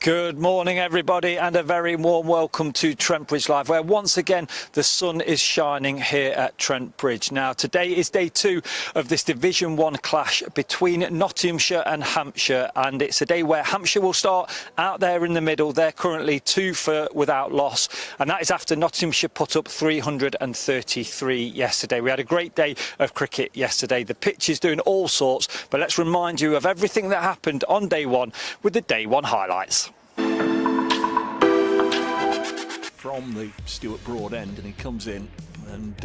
Good morning, everybody, and a very warm welcome to Trent Bridge Live, where once again the sun is shining here at Trent Bridge. Now, today is day 2 of this Division 1 clash between Nottinghamshire and Hampshire, and it's a day where Hampshire will start out there in the middle. They're currently 2 for without loss, and that is after Nottinghamshire put up 333 yesterday. We had a great day of cricket yesterday. The pitch is doing all sorts, but let's remind you of everything that happened on day 1 with the day 1 highlights. From the Stuart Broad end, and he comes in and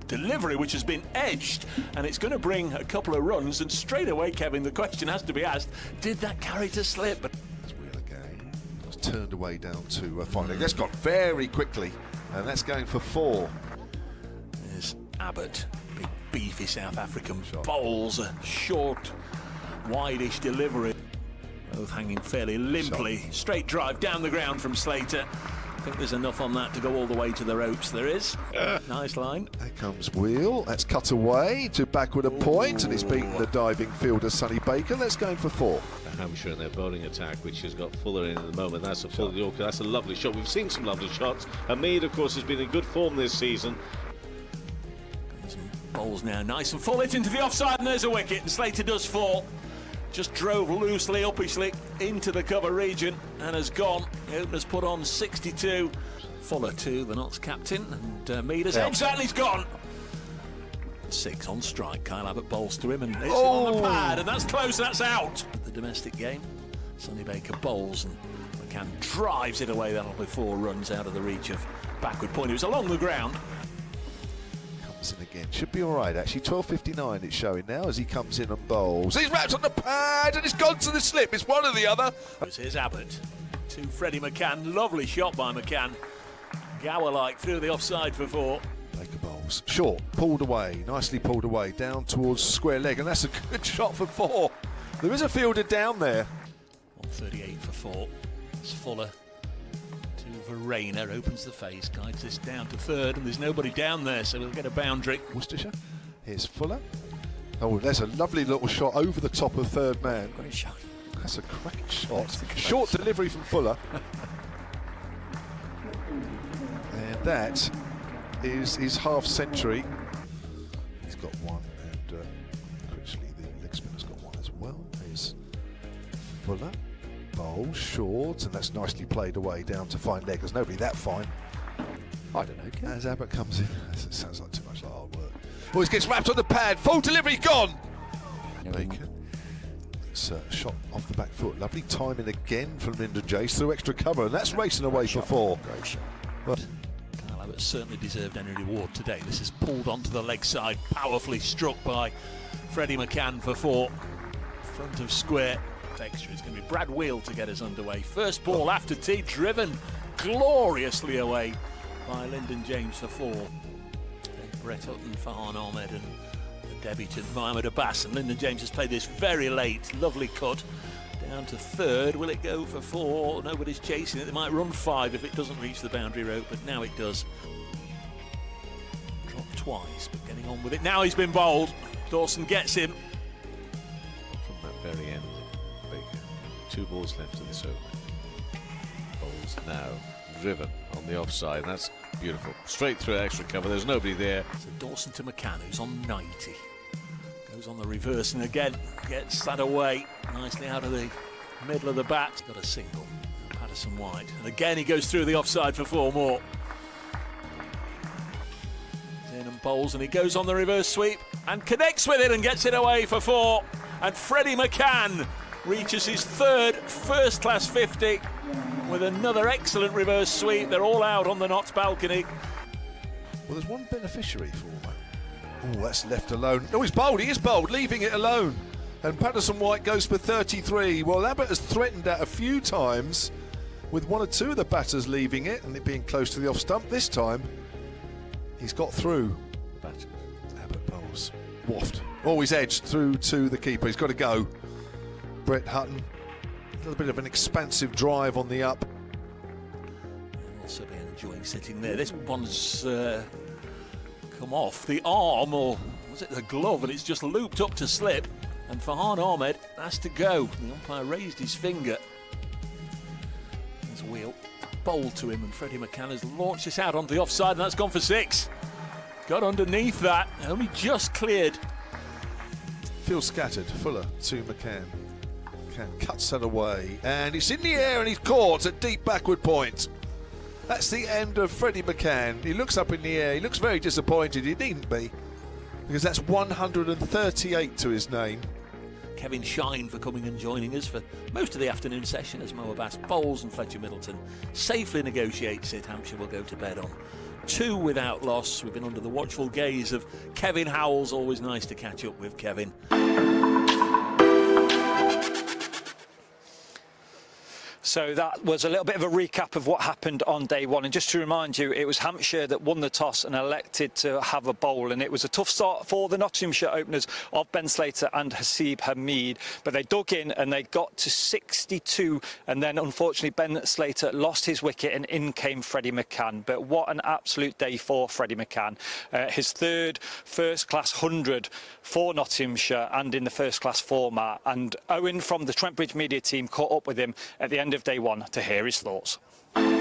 delivery which has been edged, and it's going to bring a couple of runs, and straight away, Kevin, the question has to be asked, did that carry to slip? But Wheel again, was turned away down to final. That's gone very quickly, and that's going for 4. There's Abbott, big beefy South African, bowls a short, wide-ish delivery, both hanging fairly limply. Straight drive down the ground from Slater. I think there's enough on that to go all the way to the ropes. There is. Nice line. There comes Wheel. That's cut away to backward a point, and he's beaten the diving fielder Sonny Baker. That's going for 4. Hampshire and their bowling attack, which has got Fuller in at the moment. That's a full Yorker. That's a lovely shot. We've seen some lovely shots. Hamid, of course, has been in good form this season. Some bowls now, nice and full. It into the offside, and there's a wicket. And Slater does fall. Just drove loosely, uppishly into the cover region and has gone. The opener's put on 62. Fuller too, the Notts captain, and Meader's heads out and he's gone. 6 on strike. Kyle Abbott bowls to him and it's on the pad, and that's close, that's out. The domestic game, Sonny Baker bowls and McCann drives it away. That'll be 4 runs out of the reach of backward point. It was along the ground. Comes in again. Should be all right, actually. 12:59 it's showing now as he comes in and bowls. He's wrapped on the pad and it's gone to the slip. It's one or the other. Here's Abbott to Freddy McCann. Lovely shot by McCann. Gower-like through the offside for 4. Baker bowls. Short, pulled away, nicely pulled away, down towards square leg, and that's a good shot for 4. There is a fielder down there. 138 for 4. It's Fuller to Verena, opens the face, guides this down to third, and there's nobody down there, so we'll get a boundary. Worcestershire. Here's Fuller. Oh, there's a lovely little shot over the top of third man. Great shot. That's a great shot. Short delivery from Fuller. And that is his half century. He's got one, and Critchley, the leg spinner's got one as well. Here's Fuller. Bowl short, and that's nicely played away down to fine leg. There's nobody that fine. I don't know. As Abbott comes in, it sounds like too much like hard work. Always gets wrapped on the pad. Full delivery gone. Baker. It's a shot off the back foot. Lovely timing again from Lyndon Jace through extra cover, and that's racing away for 4. Great shot. But Kyle Abbott certainly deserved any reward today. This is pulled onto the leg side, powerfully struck by Freddy McCann for 4. Front of square. Extra. It's going to be Brad Wheel to get us underway. First ball after tea, driven gloriously away by Lyndon James for 4. Then Brett Hutton, Farhan Ahmed, and the debutant Mohamed Abbas. And Lyndon James has played this very late. Lovely cut down to third. Will it go for 4? Nobody's chasing it. They might run 5 if it doesn't reach the boundary rope, but now it does. Dropped twice, but getting on with it. Now he's been bowled. Dawson gets him. From that very end, Baker. 2 balls left in this over. Bowls now driven on the offside. That's beautiful. Straight through extra cover. There's nobody there. So Dawson to McCann, who's on 90. Goes on the reverse and again gets that away nicely out of the middle of the bat. Got a single. Patterson wide. And again he goes through the offside for 4 more. In and bowls, and he goes on the reverse sweep and connects with it and gets it away for 4. And Freddy McCann reaches his 3rd first-class 50 with another excellent reverse sweep. They're all out on the Notts balcony. well, there's one beneficiary for that. Oh, that's left alone. No, he's bowled. He is bowled, leaving it alone. And Patterson White goes for 33. Well, Abbott has threatened that a few times with 1 or 2 of the batters leaving it and it being close to the off stump. This time, he's got through. Abbott bowls. Waft. Always edged through to the keeper. He's got to go. Brett Hutton. A little bit of an expansive drive on the up. He'll also be enjoying sitting there. This one's come off the arm, or was it the glove, and it's just looped up to slip. And Farhan Ahmed has to go. The umpire raised his finger. wheel, bowl to him, and Freddy McCann has launched this out onto the offside, and that's gone for 6. Got underneath that, only just cleared. Feels scattered. Fuller to McCann. McCann cuts that away, and it's in the air, and he's caught at deep backward point. That's the end of Freddy McCann. He looks up in the air. He looks very disappointed. He needn't be, because that's 138 to his name. Kevin Shine for coming and joining us for most of the afternoon session as Mo Abbas bowls and Fletcher Middleton safely negotiates it. Hampshire will go to bed on 2 without loss. We've been under the watchful gaze of Kevin Howells. Always nice to catch up with Kevin. So that was a little bit of a recap of what happened on day 1. And just to remind you, it was Hampshire that won the toss and elected to have a bowl. And it was a tough start for the Nottinghamshire openers of Ben Slater and Hasib Hamid. But they dug in and they got to 62. And then, unfortunately, Ben Slater lost his wicket and in came Freddy McCann. But what an absolute day for Freddy McCann. His 3rd first-class 100 for Nottinghamshire and in the first-class format. And Owen from the Trent Bridge media team caught up with him at the end of day 1 to hear his thoughts. Pretty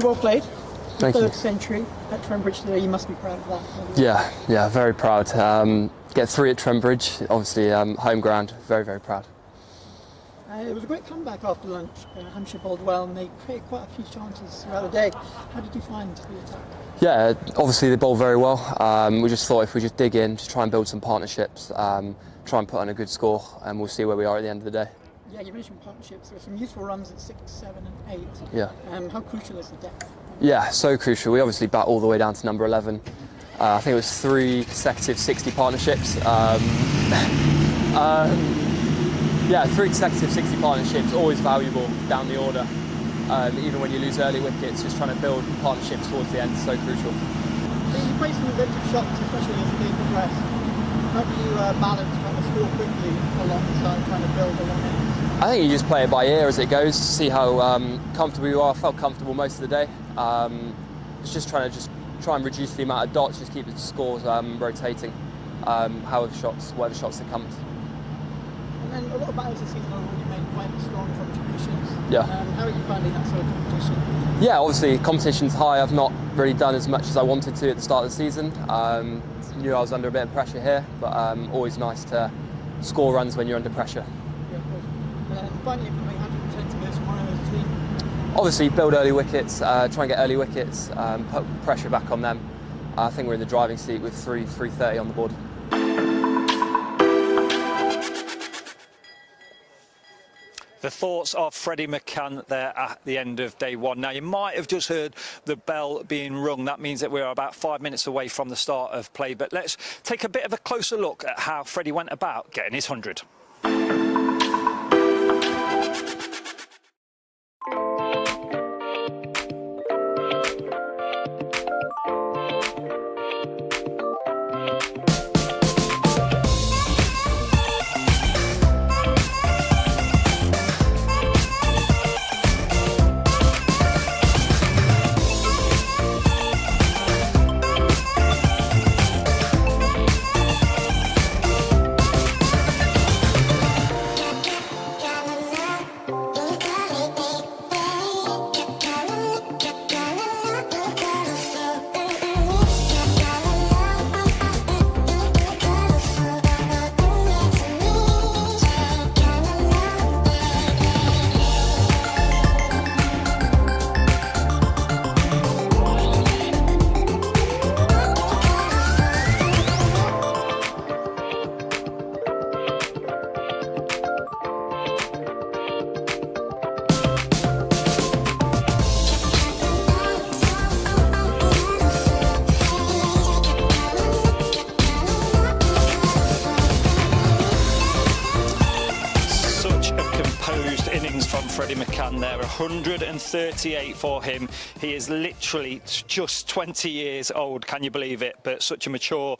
well played. Thank you. 3rd century at Trent Bridge today. You must be proud of that. Yeah, very proud. Get 3 at Trent Bridge, obviously home ground. Very, very proud. It was a great comeback after lunch. Hampshire bowled well and they created quite a few chances throughout the day. How did you find the attack? Yeah, obviously they bowled very well. We just thought if we just dig in, just try and build some partnerships, try and put on a good score, and we'll see where we are at the end of the day. Yeah, you mentioned partnerships. There were some useful runs at 6, 7 and 8. Yeah. How crucial is the depth? Yeah, so crucial. We obviously bat all the way down to number 11. I think it was 3 consecutive 60 partnerships. Yeah, 3 consecutive 60 partnerships, always valuable down the order. Even when you lose early wickets, just trying to build partnerships towards the end is so crucial. So you play some inventive shots, especially as the day progressed. How do you balance trying to score quickly alongside trying to build along it? I think you just play it by ear as it goes, see how comfortable you are. I felt comfortable most of the day. It's just trying to reduce the amount of dots, just keep the scores rotating, whatever shots that come. And a lot of batters this season have already made quite strong contributions. Yeah. How are you finding that sort of competition? Yeah, obviously competition's high. I've not really done as much as I wanted to at the start of the season. Knew I was under a bit of pressure here, but always nice to score runs when you're under pressure. Yeah, of course. And finally, for me, how do you intend to go tomorrow as a team? Obviously, build early wickets, try and get early wickets, put pressure back on them. I think we're in the driving seat with 330 on the board. The thoughts of Freddy McCann there at the end of day 1. Now, you might have just heard the bell being rung. That means that we're about 5 minutes away from the start of play. But let's take a bit of a closer look at how Freddy went about getting his 100. Innings from Freddy McCann there, 138 for him. He is literally just 20 years old, can you believe it? But such a mature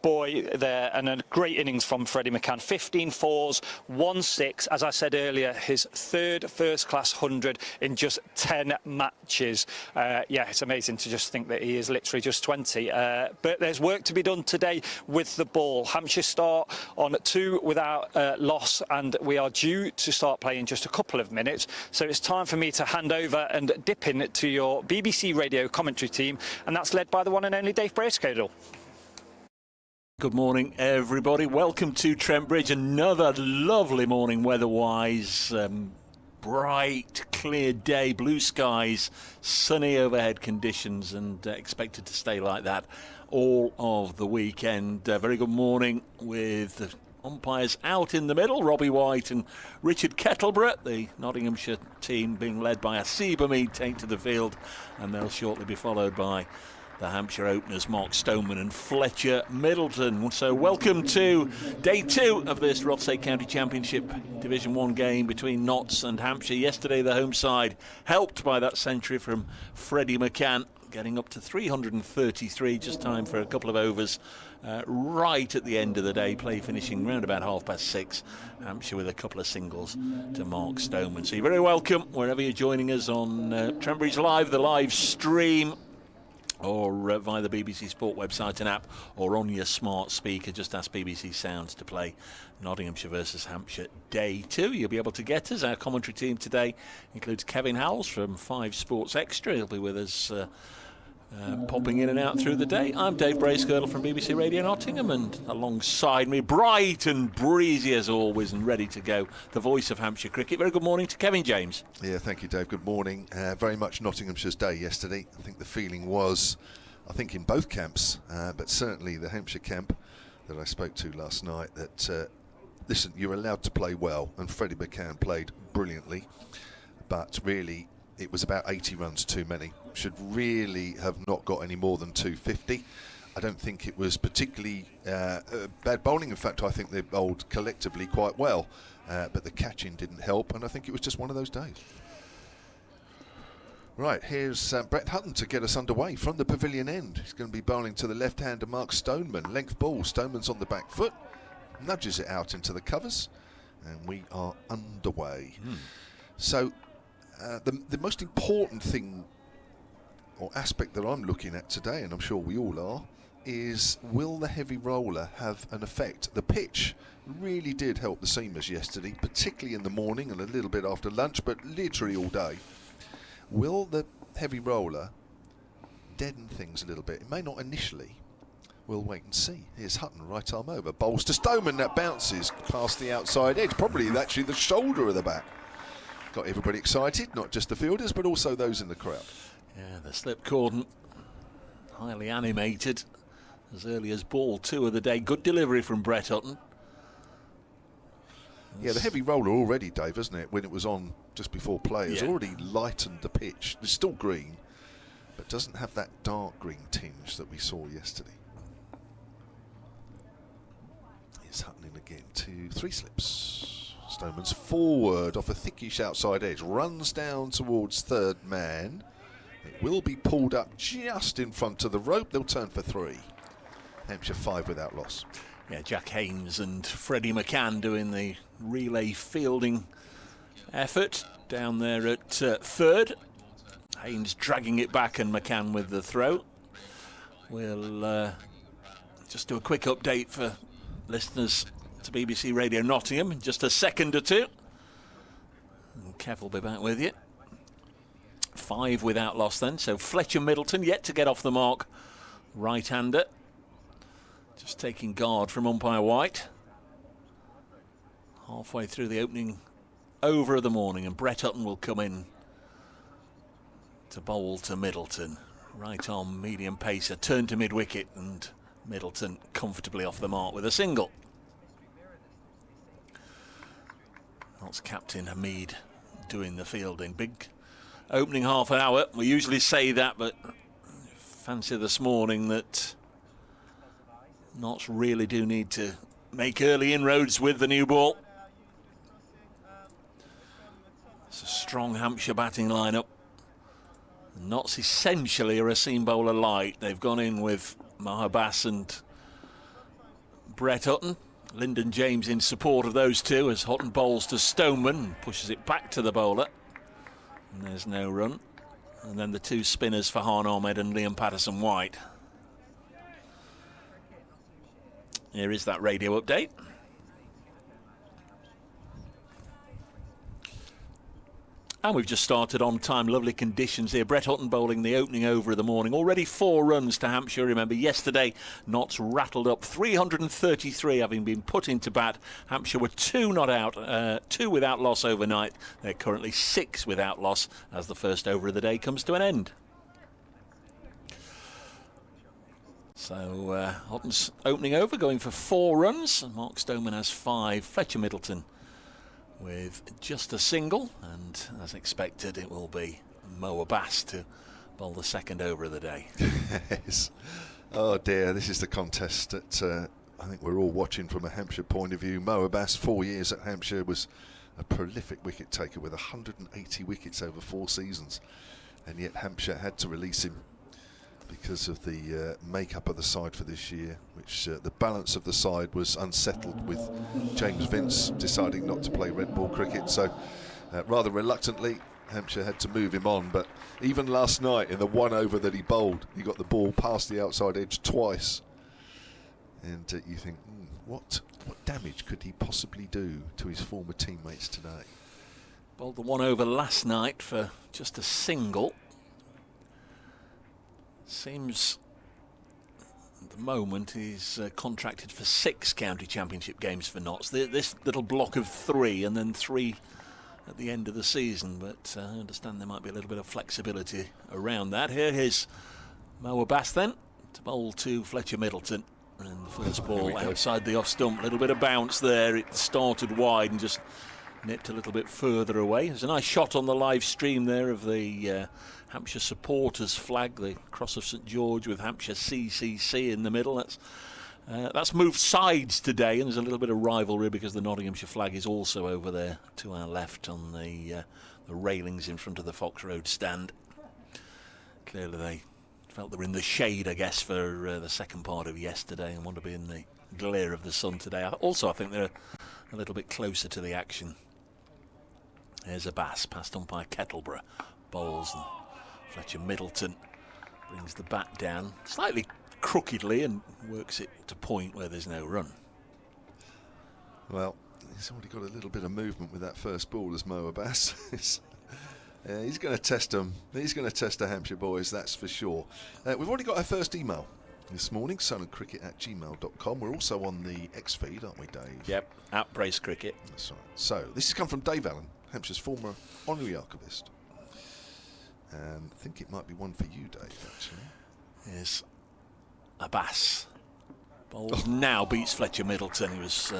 boy there, and a great innings from Freddy McCann. 15 fours, 1 6. As I said earlier, his third first-class 100 in just 10 matches. Yeah, it's amazing to just think that he is literally just 20. But there's work to be done today with the ball. Hampshire start on 2 without loss, and we are due to start playing in just a couple of minutes. So it's time for me to hand over and dip in to your BBC Radio commentary team, and that's led by the one and only Dave Bracegirdle. Good morning, everybody. Welcome to Trent Bridge. Another lovely morning weather-wise. Bright, clear day, blue skies, sunny overhead conditions, and expected to stay like that all of the weekend. Very good morning with the umpires out in the middle, Robbie White and Richard Kettleborough. The Nottinghamshire team being led by a Seabermead take to the field, and they'll shortly be followed by the Hampshire openers Mark Stoneman and Fletcher Middleton. So welcome to day 2 of this Rothesay County Championship Division 1 game between Notts and Hampshire. Yesterday the home side helped by that century from Freddy McCann, getting up to 333, just time for a couple of overs right at the end of the day, play finishing round about 6:30. Hampshire with a couple of singles to Mark Stoneman. So you're very welcome wherever you're joining us on Trent Bridge Live, the live stream, or via the BBC Sport website and app, or on your smart speaker. Just ask BBC Sounds to play Nottinghamshire versus Hampshire Day 2. You'll be able to get us. Our commentary team today includes Kevin Howells from 5 Sports Extra. He'll be with us popping in and out through the day. I'm Dave Bracegirdle from BBC Radio Nottingham, and alongside me, bright and breezy as always and ready to go, the voice of Hampshire cricket. Very good morning to Kevin James. Yeah, thank you, Dave. Good morning. Very much Nottinghamshire's day yesterday. I think the feeling was, in both camps, but certainly the Hampshire camp that I spoke to last night, that, listen, you're allowed to play well, and Freddy McCann played brilliantly, but really it was about 80 runs too many. Should really have not got any more than 250. I don't think it was particularly bad bowling. In fact, I think they bowled collectively quite well, but the catching didn't help, and I think it was just one of those days. Right, here's Brett Hutton to get us underway from the pavilion end. He's going to be bowling to the left-hander Mark Stoneman. Length ball, Stoneman's on the back foot, nudges it out into the covers, and we are underway. So the most important thing or aspect that I'm looking at today, and I'm sure we all are, is will the heavy roller have an effect? The pitch really did help the seamers yesterday, particularly in the morning and a little bit after lunch, but literally all day. Will the heavy roller deaden things a little bit? It may not initially. We'll wait and see. Here's Hutton, right arm over, bowls to Stoneman, that bounces past the outside edge, probably actually the shoulder of the bat. Got everybody excited, not just the fielders, but also those in the crowd. Yeah, the slip cordon, highly animated as early as ball 2 of the day. Good delivery from Brett Hutton. Yeah, the heavy roller already, Dave, isn't it, when it was on just before play, has Yeah. already lightened the pitch. It's still green, but doesn't have that dark green tinge that we saw yesterday. Here's Hutton in again to 3 slips. Stoneman's forward off a thickish outside edge, runs down towards third man. It will be pulled up just in front of the rope. They'll turn for 3. Hampshire 5 without loss. Yeah, Jack Haynes and Freddy McCann doing the relay fielding effort down there at third. Haynes dragging it back and McCann with the throw. We'll just do a quick update for listeners to BBC Radio Nottingham in just a second or two. And Kev will be back with you. 5 without loss then. So Fletcher Middleton yet to get off the mark. Right-hander. Just taking guard from umpire White. Halfway through the opening over of the morning, and Brett Hutton will come in to bowl to Middleton. Right arm medium pacer, turn to mid-wicket, and Middleton comfortably off the mark with a single. That's Captain Hamid doing the fielding. Big opening half an hour. We usually say that, but fancy this morning that Notts really do need to make early inroads with the new ball. It's a strong Hampshire batting lineup. Notts essentially are a seam bowler light. They've gone in with Mahabas and Brett Hutton. Lyndon James in support of those two as Hutton bowls to Stoneman and pushes it back to the bowler. And there's no run. And then the two spinners for Farhan Ahmed and Liam Patterson-White. Here is that radio update. And we've just started on time. Lovely conditions here. Brett Hutton bowling the opening over of the morning. Already 4 runs to Hampshire. Remember, yesterday, Notts rattled up 333 having been put into bat. Hampshire were 2 not out, 2 without loss overnight. They're currently 6 without loss as the first over of the day comes to an end. So Hutton's opening over, going for 4 runs. Mark Stoneman has 5. Fletcher Middleton with just a single, and as expected it will be Mo Abbas to bowl the second over of the day. Yes. Oh dear, this is the contest that I think we're all watching from a Hampshire point of view. Mo Abbas, 4 years at Hampshire, was a prolific wicket taker with 180 wickets over 4 seasons, and yet Hampshire had to release him because of the makeup of the side for this year, which the balance of the side was unsettled with James Vince deciding not to play red ball cricket. So rather reluctantly, Hampshire had to move him on. But even last night, in the 1 over that he bowled, he got the ball past the outside edge twice. And you think, what damage could he possibly do to his former teammates today? Bowled the 1 over last night for just a single. Seems at the moment he's contracted for 6 county championship games for Notts. This little block of 3 and then 3 at the end of the season, but I understand there might be a little bit of flexibility around that. Here is Mo Abbas then to bowl to Fletcher Middleton, and the first ball outside the off stump. A little bit of bounce there. It started wide and just nipped a little bit further away. There's a nice shot on the live stream there of the Hampshire supporters flag, the Cross of St George with Hampshire CCC in the middle. That's moved sides today, and there's a little bit of rivalry because the Nottinghamshire flag is also over there to our left on the railings in front of the Fox Road stand. Clearly they felt they were in the shade, I guess, for the second part of yesterday and want to be in the glare of the sun today. Also, I think they're a little bit closer to the action. There's Abbas, passed on by Kettleborough. Bowls, and Fletcher Middleton brings the bat down slightly crookedly and works it to point where there's no run. Well, he's already got a little bit of movement with that first ball as Mo Abbas. He's going to test them. He's going to test the Hampshire boys, that's for sure. We've already got our first email this morning, sunandcricket@gmail.com. We're also on the X feed, aren't we, Dave? Yep, at Brace Cricket. That's right. So this has come from Dave Allen, Hampshire's former honorary archivist. And I think it might be one for you, Dave, actually. Here's Abbas. Bowls now beats Fletcher Middleton. He was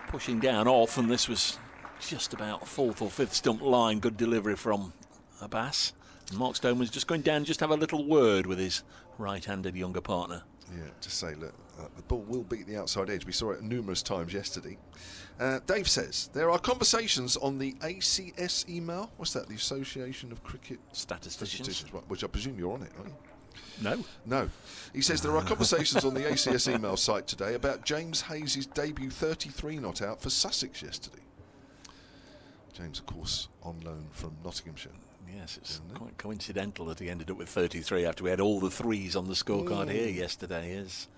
pushing down off, and this was just about 4th or 5th stump line. Good delivery from Abbas. And Mark Stone was just going down, just have a little word with his right-handed younger partner. Yeah, to say, look, the ball will beat the outside edge. We saw it numerous times yesterday. Dave says, there are conversations on the ACS email. What's that? The Association of Cricket Statisticians. Right, which I presume you're on it, aren't you? No. No. He says there are conversations on the ACS email site today about James Hayes' debut 33 not out for Sussex yesterday. James, of course, on loan from Nottinghamshire. Yes, it's quite coincidental that he ended up with 33 after we had all the 3s on the scorecard here yesterday. Is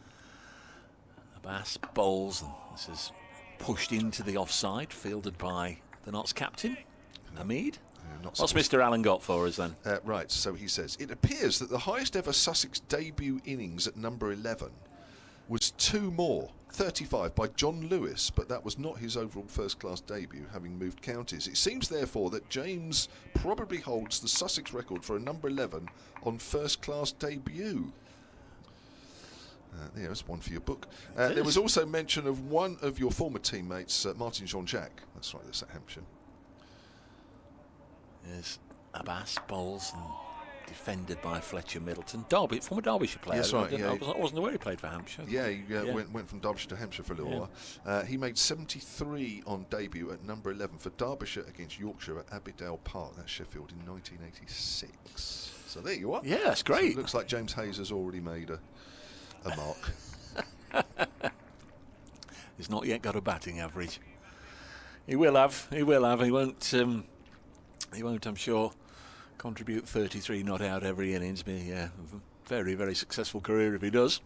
Abbas bowls, and this is pushed into the offside, fielded by the Notts captain, Hamid. What's Mr. Allen got for us then? Right, so he says, it appears that the highest ever Sussex debut innings at number 11 was 2 more, 35 by John Lewis, but that was not his overall first-class debut, having moved counties. It seems, therefore, that James probably holds the Sussex record for a number 11 on first-class debut. There's one for your book. There was also mention of one of your former teammates, Martin Jean-Jacques. That's right, that's at Hampshire. There's Abbas bowls and defended by Fletcher Middleton. Former Derbyshire player. Yes, right. I wasn't aware he played for Hampshire. Yeah, he went from Derbyshire to Hampshire for a little while. He made 73 on debut at number 11 for Derbyshire against Yorkshire at Abbeydale Park. That's Sheffield in 1986. So there you are. Yeah, that's great. So it looks like James Hayes has already made a mark. He's not yet got a batting average. He will have. He will have. He won't. He won't, I'm sure, contribute 33 not out every innings. Be a very, very successful career if he does.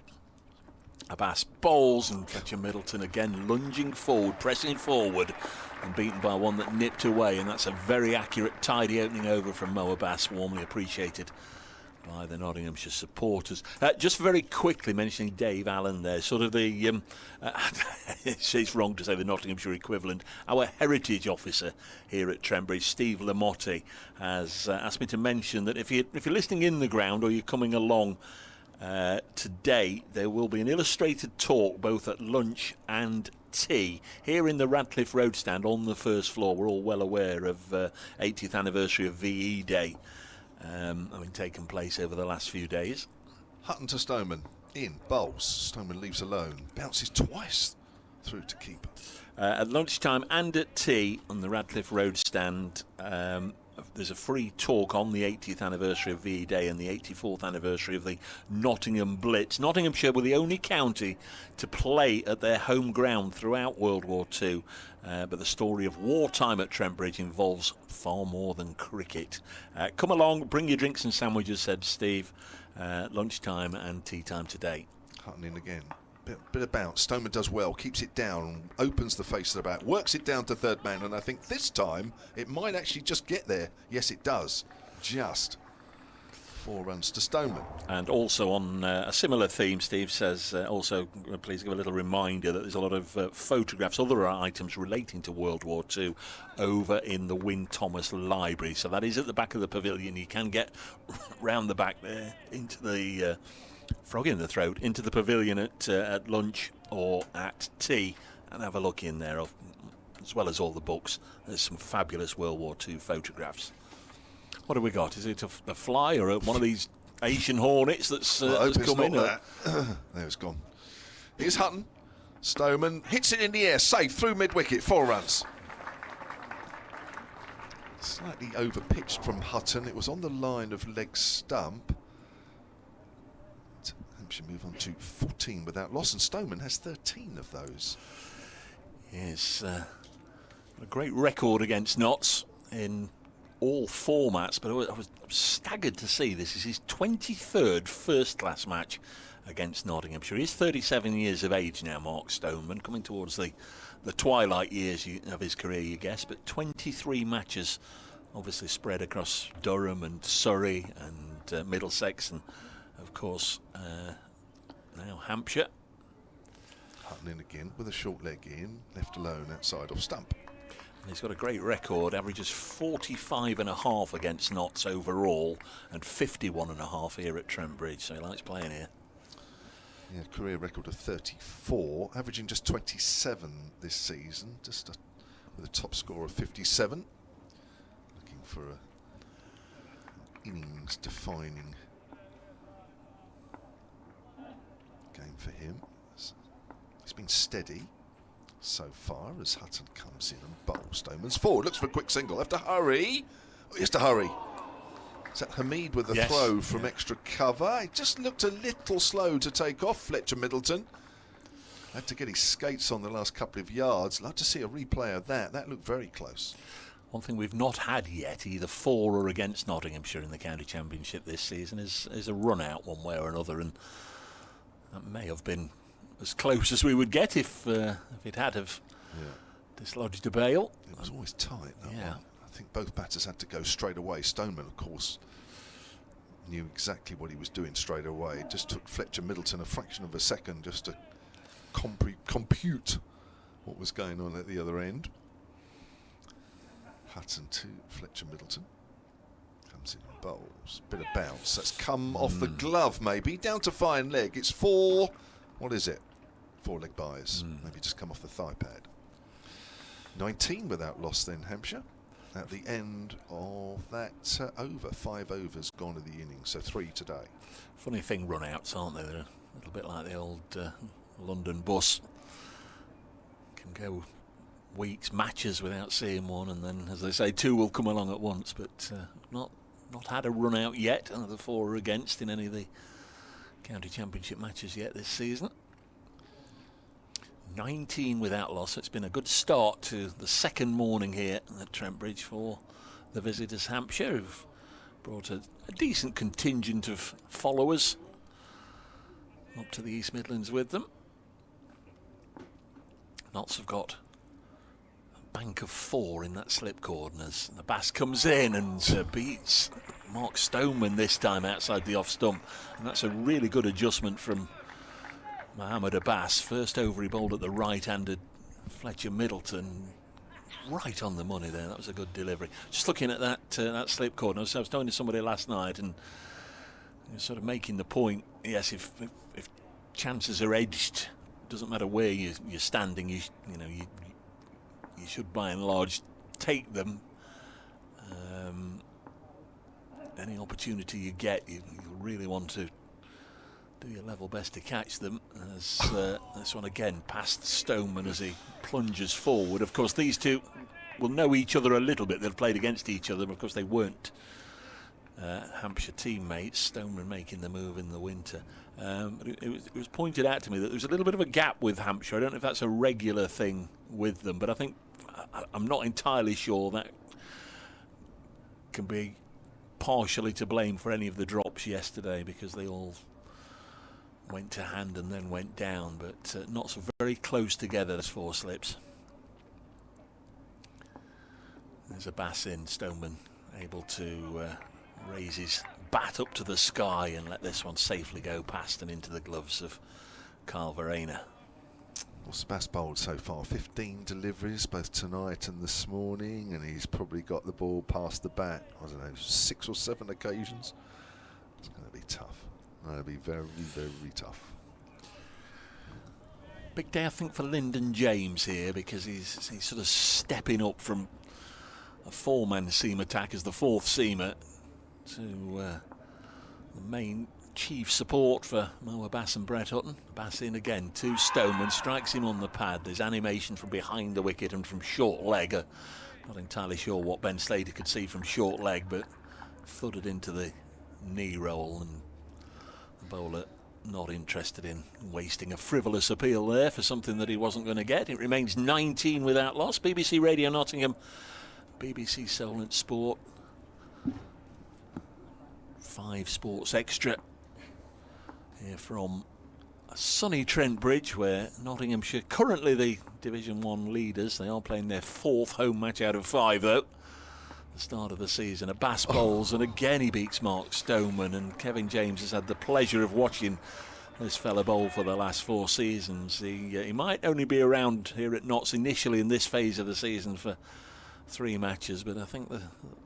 Abbas bowls, and Fletcher Middleton again lunging forward, pressing forward, and beaten by one that nipped away. And that's a very accurate, tidy opening over from Mo Abbas, warmly appreciated by the Nottinghamshire supporters. Just very quickly mentioning Dave Allen there, sort of the, it's wrong to say the Nottinghamshire equivalent, our heritage officer here at Trent Bridge, Steve Lamotti, has asked me to mention that if you're listening in the ground or you're coming along today, there will be an illustrated talk both at lunch and tea here in the Radcliffe Road stand on the first floor. We're all well aware of 80th anniversary of VE Day having taken place over the last few days. Hutton to Stoneman, in, bowls, Stoneman leaves alone, bounces twice through to keeper. At lunchtime and at tea on the Radcliffe Road stand, there's a free talk on the 80th anniversary of VE Day and the 84th anniversary of the Nottingham Blitz. Nottinghamshire were the only county to play at their home ground throughout World War II, but the story of wartime at Trent Bridge involves far more than cricket. Come along, bring your drinks and sandwiches, said Steve. Lunchtime and tea time today. Hutton in again. Bit of bounce. Stoneman does well, keeps it down, opens the face of the bat, works it down to third man, and I think this time it might actually just get there. Yes, it does. Just 4 runs to Stoneman. And also on a similar theme, Steve says, also please give a little reminder that there's a lot of photographs, other items relating to World War II over in the Wyn Thomas Library. So that is at the back of the pavilion. You can get round the back there into the frog in the throat, into the pavilion at lunch or at tea, and have a look in there, as well as all the books. There's some fabulous World War II photographs. What have we got? Is it a fly or one of these Asian hornets that's come in? There, it's gone. Here's Hutton. Stoneman hits it in the air, safe through mid-wicket, 4 runs. Slightly over-pitched from Hutton. It was on the line of leg stump. Hampshire move on to 14 without loss, and Stoneman has 13 of those. Yes, a great record against Notts in all formats, but I was staggered to see this is his 23rd first-class match against Nottinghamshire. He's 37 years of age now, Mark Stoneman, coming towards the twilight years of his career, you guess, but 23 matches obviously spread across Durham and Surrey and Middlesex and, of course, now Hampshire. Hutton in again with a short leg in, left alone outside off stump. And he's got a great record, averages 45.5 against Notts overall and 51.5 here at Trent Bridge, so he likes playing here. Yeah, career record of 34, averaging just 27 this season, just with a top score of 57. Looking for an innings-defining game for him. He's been steady so far as Hutton comes in and bowls. Stoneman's forward, looks for a quick single. Have to hurry. Oh, he has to hurry. Is that Hamid with a throw from extra cover? It just looked a little slow to take off, Fletcher Middleton. Had to get his skates on the last couple of yards. Love to see a replay of that. That looked very close. One thing we've not had yet, either for or against Nottinghamshire in the County Championship this season, is a run out one way or another, and that may have been as close as we would get if it had have dislodged a bail. It was always tight. Yeah. I think both batters had to go straight away. Stoneman, of course, knew exactly what he was doing straight away. It just took Fletcher Middleton a fraction of a second just to compute what was going on at the other end. Hutton to Fletcher Middleton. Comes in and bowls. Bit of bounce. That's come off the glove, maybe. Down to fine leg. It's 4. What is it? 4-leg bias. Maybe just come off the thigh pad. 19 without loss then, Hampshire. At the end of that over. 5 overs gone of the innings, so 3 today. Funny thing, run-outs, aren't they? They're a little bit like the old London bus. Can go weeks, matches without seeing one, and then, as they say, 2 will come along at once, but not had a run-out yet. Another 4 are against in any of the County Championship matches yet this season. 19 without loss. It's been a good start to the second morning here at Trent Bridge for the visitors Hampshire, who've brought a decent contingent of followers up to the East Midlands with them. Notts have got a bank of 4 in that slip corners. The Bass comes in and beats Mark Stoneman this time outside the off stump, and that's a really good adjustment from Mohammed Abbas. First over he bowled at the right-handed Fletcher Middleton, right on the money there. That was a good delivery. Just looking at that slip corner, so I was talking to somebody last night and sort of making the point, yes, if chances are edged, doesn't matter where you're standing, you should by and large take them. Any opportunity you get, you really want to do your level best to catch them. As this one again past Stoneman as he plunges forward. Of course, these two will know each other a little bit. They've played against each other, but of course they weren't Hampshire teammates. Stoneman making the move in the winter. It was pointed out to me that there was a little bit of a gap with Hampshire. I don't know if that's a regular thing with them, but I think I'm not entirely sure that can be partially to blame for any of the drops yesterday, because they all went to hand and then went down, but not so very close together as 4 slips. There's a Bass in. Stoneman able to raise his bat up to the sky and let this one safely go past and into the gloves of Carl Verena. What's Bass bowled so far? 15 deliveries both tonight and this morning, and he's probably got the ball past the bat, I don't know, 6 or 7 occasions. It's going to be tough. It'll be very, very tough. Big day, I think, for Lyndon James here, because he's sort of stepping up from a 4-man seam attack as the 4th seamer to the main chief support for Moa Bass and Brett Hutton. Bass in again to Stoneman, strikes him on the pad. There's animation from behind the wicket and from short leg. Not entirely sure what Ben Slater could see from short leg, but thudded into the knee roll, and the bowler not interested in wasting a frivolous appeal there for something that he wasn't going to get. It remains 19 without loss. BBC Radio Nottingham, BBC Solent Sport, 5 Sports Extra here from a sunny Trent Bridge, where Nottinghamshire, currently the Division 1 leaders. They are playing their 4th home match out of 5 though. The start of the season, a Bass bowls, and again he beats Mark Stoneman, and Kevin James has had the pleasure of watching this fella bowl for the last 4 seasons. He might only be around here at Notts initially in this phase of the season for 3 matches, but I think the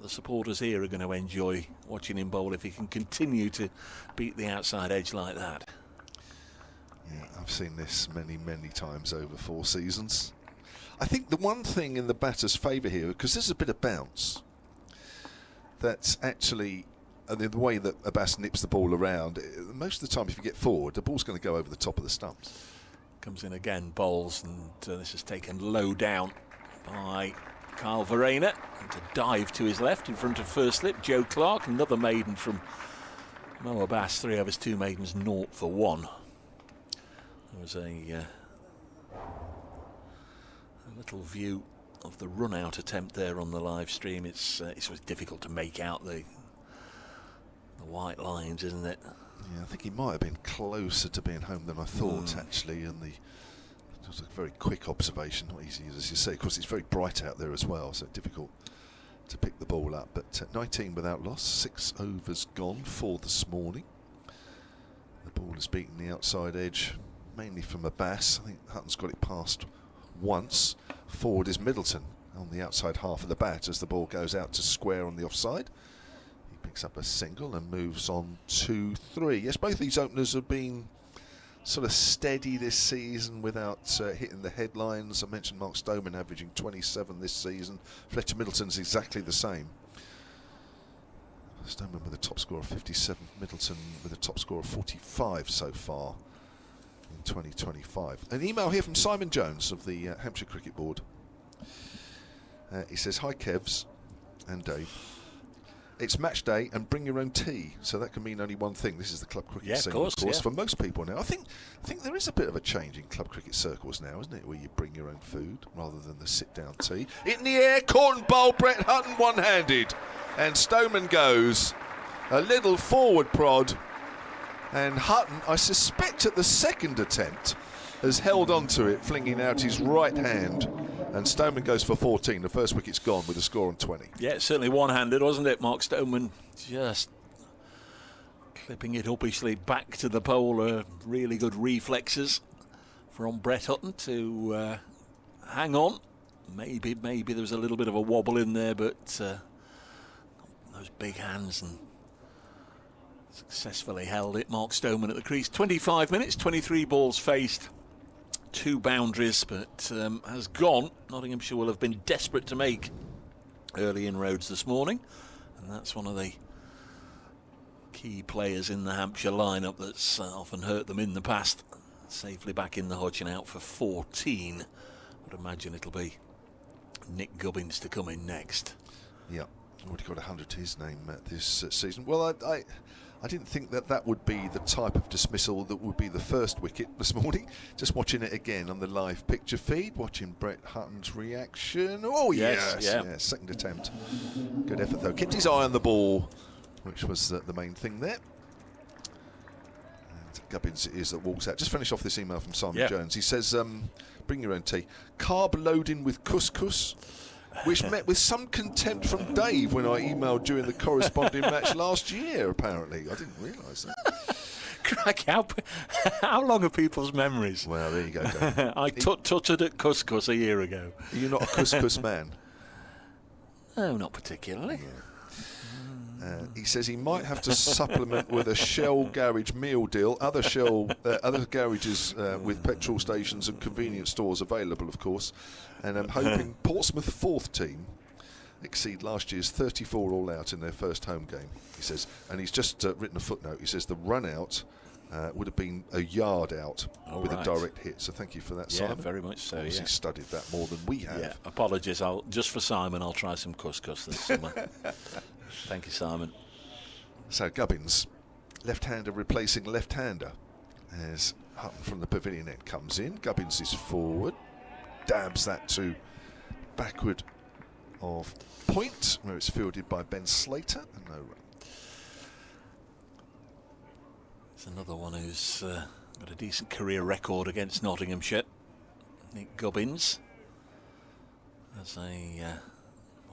supporters here are going to enjoy watching him bowl if he can continue to beat the outside edge like that. Yeah, I've seen this many times over 4 seasons. I think the one thing in the batter's favour here, because there's a bit of bounce, that's actually the way that Abbas nips the ball around. Most of the time, if you get forward, the ball's going to go over the top of the stumps. Comes in again, bowls, and this is taken low down by Carl Verena, and to dive to his left in front of first slip. Joe Clark, another maiden from Moa Bass, 3 of his 2 maidens, 0 for 1. There was a little view of the run-out attempt there on the live stream. It's difficult to make out the white lines, isn't it? Yeah, I think he might have been closer to being home than I thought, actually, and it was a very quick observation, not easy as you say. Of course, it's very bright out there as well, so difficult to pick the ball up. But 19 without loss, 6 overs gone for this morning. The ball has beaten the outside edge, mainly from Abbas. I think Hutton's got it past once. Forward is Middleton on the outside half of the bat as the ball goes out to square on the offside. He picks up a single and moves on 2-3. Yes, both these openers have been sort of steady this season without hitting the headlines. I mentioned Mark Stoneman averaging 27 this season. Fletcher Middleton's exactly the same. Stoneman with a top score of 57, Middleton with a top score of 45 so far in 2025. An email here from Simon Jones of the Hampshire Cricket Board. He says, "Hi Kevs and Dave. it's match day and bring your own tea, so that can mean only one thing. This is the club cricket scene, of course, for most people now. I think there is a bit of a change in club cricket circles now, isn't it, where you bring your own food rather than the sit-down tea. In the air, caught and bowled, Brett Hutton one-handed, and Stoneman goes a little forward prod, and Hutton, I suspect at the second attempt, has held on to it, flinging out his right hand, and Stoneman goes for 14. The first wicket's gone with a score on 20. Yeah, certainly one-handed, wasn't it? Mark Stoneman just clipping it uppishly back to the bowler. Really good reflexes from Brett Hutton to hang on. Maybe there was a little bit of a wobble in there, but those big hands, and successfully held it. Mark Stoneman at the crease. 25 minutes, 23 balls faced. 2 boundaries, but has gone. Nottinghamshire will have been desperate to make early inroads this morning, and that's one of the key players in the Hampshire lineup that's often hurt them in the past. Safely back in the hutch and out for 14. I'd imagine it'll be Nick Gubbins to come in next. Yeah, already got 100 to his name this season. Well, I didn't think that would be the type of dismissal that would be the first wicket this morning. Just watching it again on the live picture feed, watching Brett Hutton's reaction. Oh, yes. Second attempt. Good effort, though. Kept his eye on the ball, which was the main thing there. And Gubbins it is that walks out. Just finish off this email from Simon Jones. He says, bring your own tea. Carb loading with couscous, which met with some contempt from Dave when I emailed during the corresponding match last year, apparently. I didn't realise that. Crack, how long are people's memories? Well, there you go, Dave. I tutted at couscous a year ago. Are you not a couscous man? No, not particularly. Yeah. He says he might have to supplement with a Shell garage meal deal. Other garages with petrol stations and convenience stores available, of course. And I'm hoping Portsmouth 4th team exceed last year's 34 all out in their first home game, he says. And he's just written a footnote. He says the run out would have been a yard out with a direct hit. So thank you for that, Simon. Yeah, very much so. Obviously studied that more than we have. Yeah, apologies. Just for Simon, I'll try some couscous this summer. Thank you, Simon. So Gubbins, left-hander replacing left-hander, as Hutton from the pavilion end comes in. Gubbins is forward, dabs that to backward of point, where it's fielded by Ben Slater, and no run. It's another one who's got a decent career record against Nottinghamshire. Nick Gubbins has a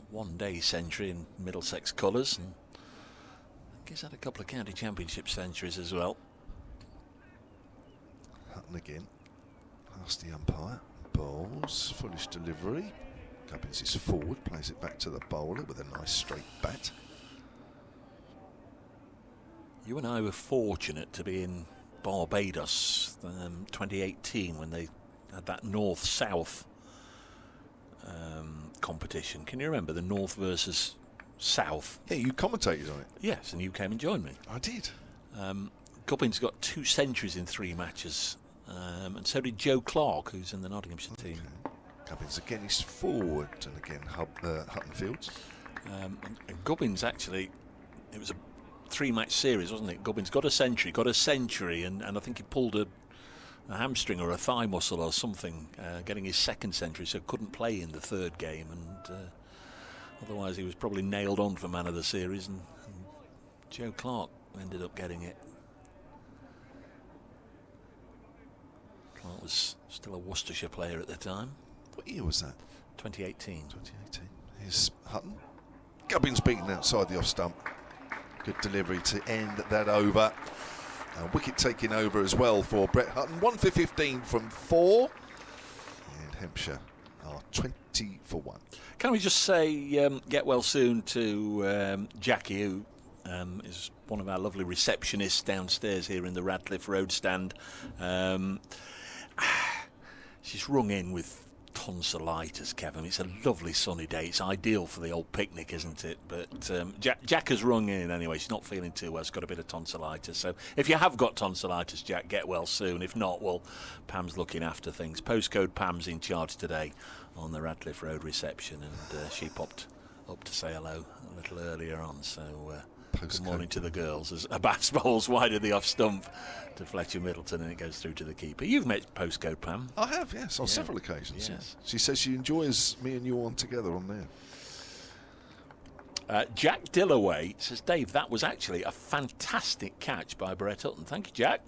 one-day century in Middlesex colours, and I think he's had a couple of county championship centuries as well. Hutton again, past the umpire, bowls, foolish delivery. Gubbins is forward, plays it back to the bowler with a nice straight bat. You and I were fortunate to be in Barbados 2018 when they had that north-south competition. Can you remember the north versus south? Yeah, you commentated on it. Yes, and you came and joined me. I did. Gubbins got 2 centuries in 3 matches, and so did Joe Clark, who's in the Nottinghamshire team. Gubbins again is forward, and again Hutton fields. And Gubbins actually, it was a 3-match series, wasn't it? Gubbins got a century, and I think he pulled a hamstring or a thigh muscle or something, getting his 2nd century, so couldn't play in the 3rd game, and otherwise he was probably nailed on for man of the series, and Joe Clark ended up getting it. Clark was still a Worcestershire player at the time. What year was that? 2018. 2018. Here's Hutton. Gubbins beaten outside the off stump. Good delivery to end that over. Wicket taking over as well for Brett Hutton. 1 for 15 from 4. And Hampshire are 20 for 1. Can we just say get well soon to Jackie, who is one of our lovely receptionists downstairs here in the Radcliffe Road stand. She's rung in with tonsillitis, Kevin. It's a lovely sunny day. It's ideal for the old picnic, isn't it? But Jack has rung in anyway. She's not feeling too well. She's got a bit of tonsillitis. So if you have got tonsillitis, Jack, get well soon. If not, well, Pam's looking after things. Postcode Pam's in charge today on the Radcliffe Road reception, and she popped up to say hello. little earlier on. So good Postcode. morning to the girls as Abbas bowls wide of the off stump to Fletcher Middleton, and it goes through to the keeper. You've met Postcode Pam. I have, yes, on Yeah. several occasions. Yes. She says she enjoys me and you on together on there. Jack Dillaway says, Dave, that was actually a fantastic catch by Brett Hutton. Thank you, Jack.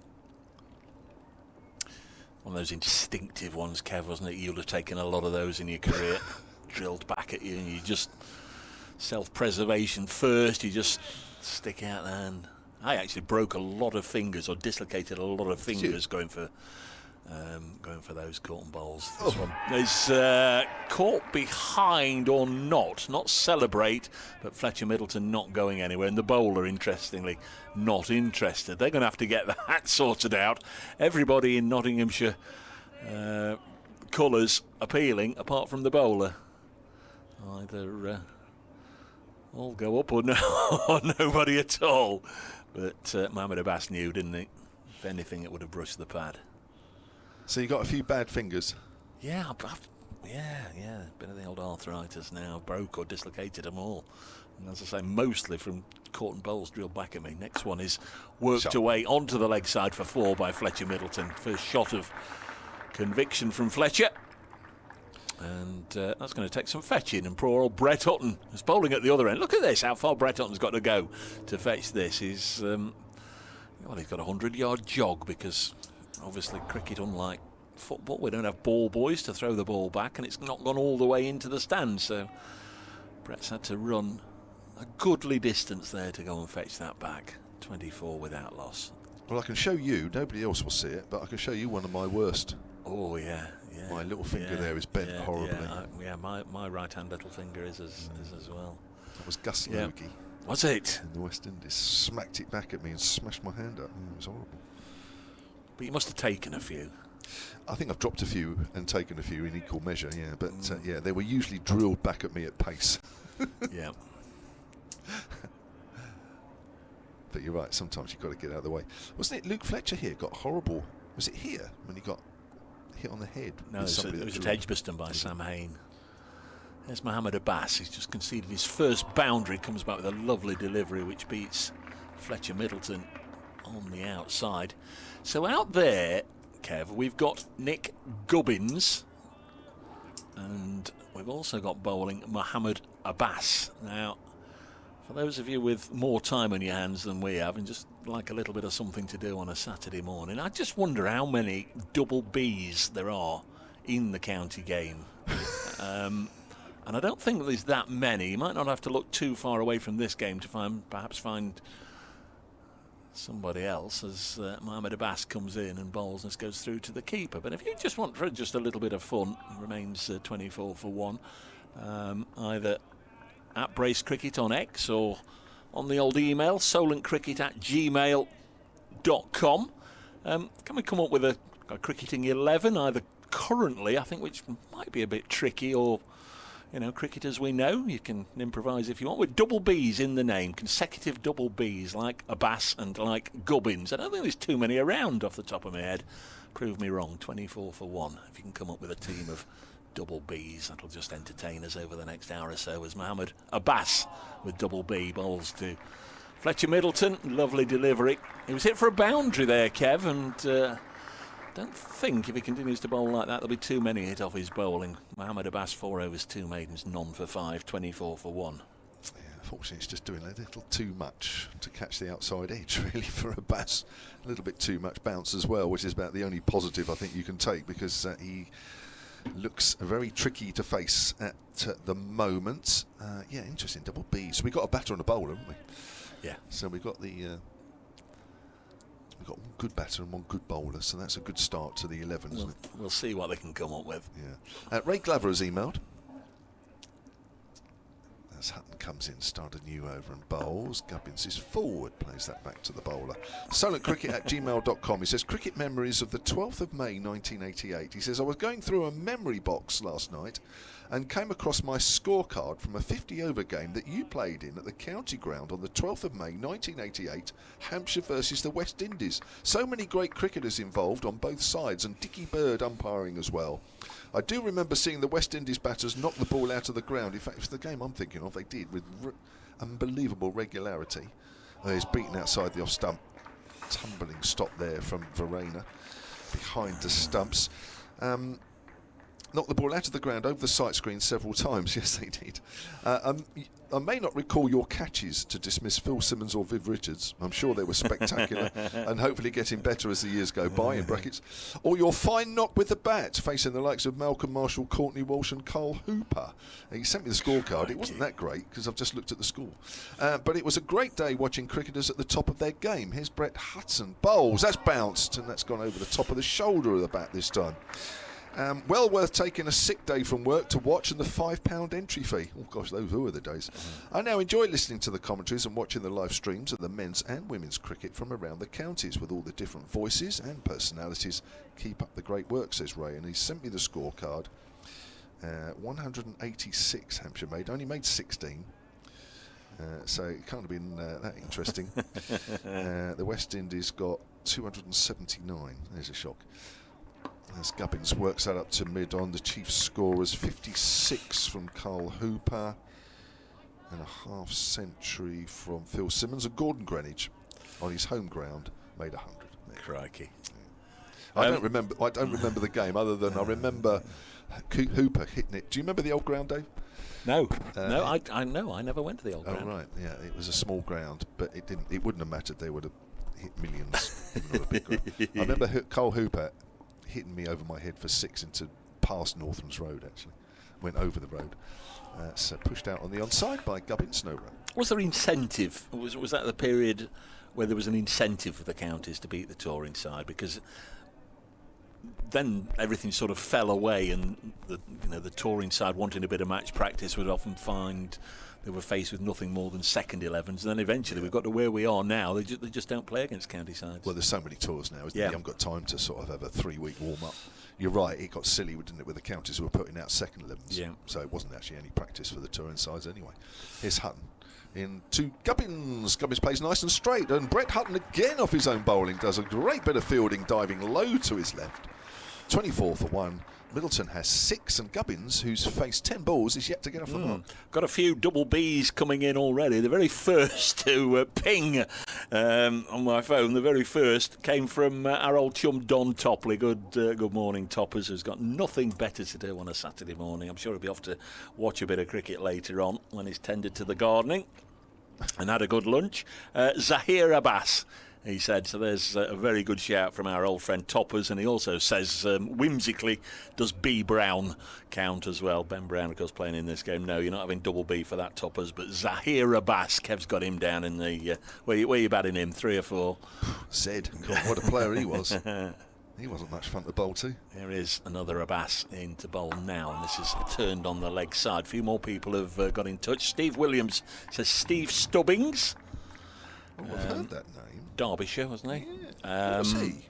One of those instinctive ones, Kev, wasn't it? You'll have taken a lot of those in your career. Drilled back at you, and you just self-preservation first. You just stick out the hand. I actually broke a lot of fingers, or dislocated a lot of fingers going for those Corton bowls. This one is caught behind or not celebrate, but Fletcher Middleton not going anywhere, and the bowler, interestingly, not interested. They're going to have to get that sorted out. Everybody in Nottinghamshire colours appealing, apart from the bowler. Either all go up or no, or nobody at all. But Mohamed Abbas knew, didn't he? If anything, it would have brushed the pad. So you got a few bad fingers. Yeah, yeah. Bit of the old arthritis now. Broke or dislocated them all. And as I say, mostly from Corton bowls drilled back at me. Next one is worked away onto the leg side for 4 by Fletcher Middleton. First shot of conviction from Fletcher. And that's going to take some fetching, and poor old Brett Hutton is bowling at the other end. Look at this, how far Brett Hutton's got to go to fetch this. He's got a 100-yard jog, because obviously cricket, unlike football, we don't have ball boys to throw the ball back, and it's not gone all the way into the stand. So Brett's had to run a goodly distance there to go and fetch that back. 24 without loss. Well, I can show you, nobody else will see it, but I can show you one of my worst. Oh, yeah. My little finger there is bent horribly. My right hand little finger is as well. That was Gus Logie Was it? in the West Indies. Smacked it back at me and smashed my hand up. It was horrible. But you must have taken a few. I think I've dropped a few and taken a few in equal measure, yeah. But they were usually drilled back at me at pace. Yeah. But you're right, sometimes you've got to get out of the way. Wasn't it Luke Fletcher here got horrible? Was it here when he got hit on the head? No, it was at Edgbaston by Sam Hain. There's Mohamed Abbas. He's just conceded his first boundary. Comes back with a lovely delivery which beats Fletcher Middleton on the outside. So out there, Kev, we've got Nick Gubbins, and we've also got bowling Mohamed Abbas. Now, for those of you with more time on your hands than we have, and just like a little bit of something to do on a Saturday morning, I just wonder how many double Bs there are in the county game. And I don't think there's that many. You might not have to look too far away from this game to perhaps find somebody else, as Mohamed Abbas comes in and bowls and goes through to the keeper. But if you just want for just a little bit of fun, remains 24 for 1. Either at Brace Cricket on X or on the old email, solentcricket@gmail.com. Can we come up with a cricketing 11, either currently, I think, which might be a bit tricky, or, cricket as we know, you can improvise if you want, with double Bs in the name, consecutive double Bs, like Abbas and like Gubbins. I don't think there's too many around off the top of my head. Prove me wrong. 24 for 1. If you can come up with a team of double Bs, that'll just entertain us over the next hour or so, as Mohamed Abbas with double B bowls to Fletcher Middleton. Lovely delivery. He was hit for a boundary there, Kev, and don't think if he continues to bowl like that there'll be too many hit off his bowling. Mohamed Abbas 4 overs, 2 maidens, none for 5, 24 for 1. Yeah, unfortunately, it's just doing a little too much to catch the outside edge, really, for Abbas. A little bit too much bounce as well, which is about the only positive I think you can take, because he looks very tricky to face at the moment. Yeah, interesting, double B. So we've got a batter and a bowler, haven't we? Yeah. So we've got we've got one good batter and one good bowler, so that's a good start to the 11, isn't it? We'll see what they can come up with. Yeah. Ray Glover has emailed. As Hutton comes in, started new over and bowls. Gubbins is forward, plays that back to the bowler. solentcricket@gmail.com. He says, cricket memories of the 12th of May 1988. He says, I was going through a memory box last night and came across my scorecard from a 50-over game that you played in at the county ground on the 12th of May 1988, Hampshire versus the West Indies. So many great cricketers involved on both sides, and Dickie Bird umpiring as well. I do remember seeing the West Indies batters knock the ball out of the ground. In fact, it's the game I'm thinking of. They did, with unbelievable regularity. He's beaten outside the off stump. Tumbling stop there from Verena behind the stumps. Knocked the ball out of the ground over the sight screen several times. Yes, they did. I may not recall your catches to dismiss Phil Simmons or Viv Richards. I'm sure they were spectacular and hopefully getting better as the years go by, in brackets. Or your fine knock with the bat, facing the likes of Malcolm Marshall, Courtney Walsh and Carl Hooper. He sent me the scorecard. It wasn't that great because I've just looked at the score. But it was a great day watching cricketers at the top of their game. Here's Brett Hudson. Bowls. That's bounced and that's gone over the top of the shoulder of the bat this time. Well worth taking a sick day from work to watch, and the £5 entry fee. Oh gosh, those were the days. I now enjoy listening to the commentaries and watching the live streams of the men's and women's cricket from around the counties with all the different voices and personalities. Keep up the great work, says Ray, and he sent me the scorecard. 186 Hampshire made, only made 16. So it can't have been that interesting. The West Indies got 279. There's a shock. As Gubbins works that up to mid on, the chief scorers 56 from Carl Hooper and a half century from Phil Simmons, and Gordon Greenwich on his home ground made 100. Crikey. I don't remember the game other than I remember Hooper hitting it. Do you remember the old ground, Dave? No, I know. I never went to the old ground. Oh right, yeah, it was a small ground, but it wouldn't have mattered. They would have hit millions. Even on a big ground. I remember Carl Hooper hitting me over my head for 6 into past Northam's Road, actually. Went over the road. So pushed out on the onside by Gubbins, no run. Was there incentive? Was that the period where there was an incentive for the counties to beat the touring side? Because then everything sort of fell away, and the touring side wanting a bit of match practice would often find they were faced with nothing more than second 11s, and then eventually we've got to where we are now. They just don't play against county sides. Well, there's so many tours now, isn't there? You haven't got time to sort of have a 3-week warm-up. You're right, it got silly, didn't it, with the counties who were putting out second 11s. Yeah. So it wasn't actually any practice for the touring sides anyway. Here's Hutton into Gubbins. Gubbins plays nice and straight, and Brett Hutton again off his own bowling does a great bit of fielding, diving low to his left. 24 for 1. Middleton has 6, and Gubbins, who's faced 10 balls, is yet to get off the mark. Got a few double Bs coming in already. The very first to ping on my phone, the very first, came from our old chum Don Topley. Good morning, Toppers, who's got nothing better to do on a Saturday morning. I'm sure he'll be off to watch a bit of cricket later on when he's tended to the gardening and had a good lunch. Zahir Abbas, he said, so there's a very good shout from our old friend Toppers, and he also says, whimsically, does B Brown count as well? Ben Brown, of course, playing in this game. No, you're not having double B for that, Toppers, but Zahir Abbas, Kev's got him down in the, where you batting him, 3 or 4? Zed, God, what a player he was. He wasn't much fun to bowl to. There is another Abbas in to bowl now, and this is turned on the leg side. A few more people have got in touch. Steve Williams says Steve Stubbings. Oh, I've heard that name. Derbyshire, wasn't he? What was he?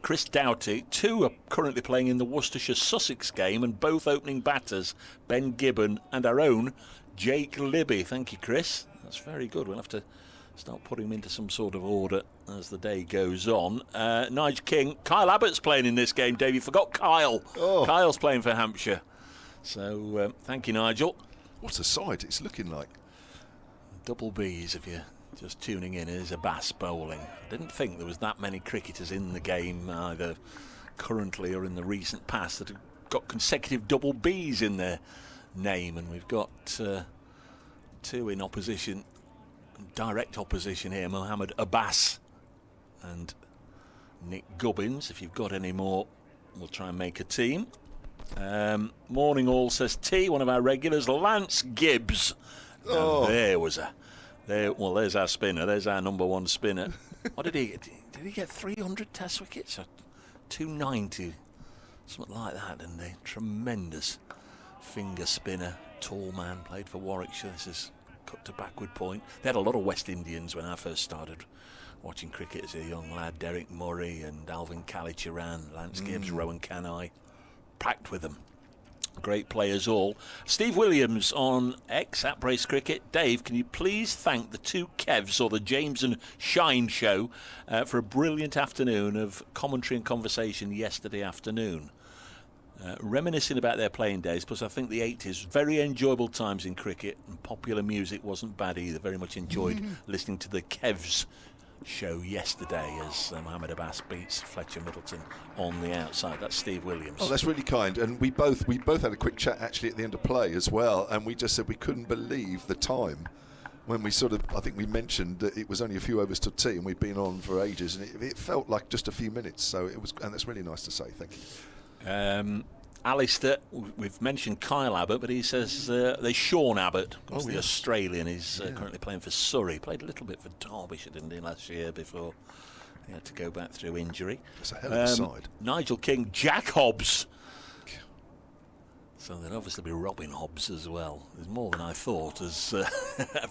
Chris Doughty. 2 are currently playing in the Worcestershire-Sussex game, and both opening batters, Ben Gibbon and our own Jake Libby. Thank you, Chris. That's very good. We'll have to start putting him into some sort of order as the day goes on. Nigel King. Kyle Abbott's playing in this game, Dave. You forgot Kyle. Oh. Kyle's playing for Hampshire. So, thank you, Nigel. What a side it's looking like. Double Bs if you're just tuning in. Here's Abbas bowling. I didn't think there was that many cricketers in the game, either currently or in the recent past, that have got consecutive double Bs in their name, and we've got 2 in opposition, direct opposition here, Mohammed Abbas and Nick Gubbins. If you've got any more, we'll try and make a team. Morning all, says T, one of our regulars, Lance Gibbs. Oh. There's our spinner. There's our number 1 spinner. What did he get? Did he get 300 test wickets or 290? Something like that, didn't he? Tremendous finger spinner. Tall man, played for Warwickshire. This is cut to backward point. They had a lot of West Indians when I first started watching cricket as a young lad. Derek Murray and Alvin Calichuran, Lance Gibbs, Rowan Canai. Packed with them. Great players all. Steve Williams on X at Brace Cricket. Dave, can you please thank the 2 Kevs, or the James and Shine show, for a brilliant afternoon of commentary and conversation yesterday afternoon. Reminiscing about their playing days, plus I think the 80s, very enjoyable times in cricket, and popular music wasn't bad either. Very much enjoyed listening to the Kevs show yesterday as Mohammed Abbas beats Fletcher Middleton on the outside. That's Steve Williams. Oh, that's really kind. And we both had a quick chat actually at the end of play as well, and we just said we couldn't believe the time when we I think we mentioned that it was only a few overs to tea and we'd been on for ages, and it felt like just a few minutes. So it was, and that's really nice to say. Thank you. Alistair, we've mentioned Kyle Abbott, but he says there's Sean Abbott, the Australian. He's currently playing for Surrey. Played a little bit for Derbyshire, didn't he, last year before he had to go back through injury. That's a hell of a side. Nigel King, Jack Hobbs. So there'd obviously be Robin Hobbs as well. There's more than I thought as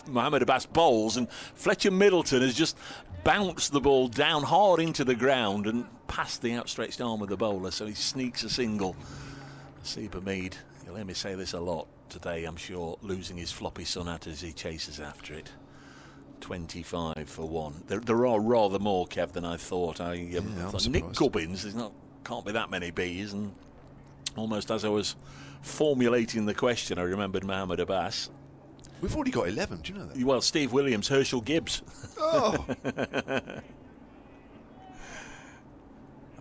Mohammed Abbas bowls, and Fletcher Middleton has just bounced the ball down hard into the ground and past the outstretched arm of the bowler, so he sneaks a single. Seaper Mead, you'll hear me say this a lot today, I'm sure, losing his floppy Sonat as he chases after it. 25 for 1. There are rather more, Kev, than I thought. Thought Nick Gubbins, can't be that many Bs, and almost as I was formulating the question, I remembered Mohammed Abbas. We've already got 11, do you know that? Well, Steve Williams, Herschel Gibbs. Oh! Have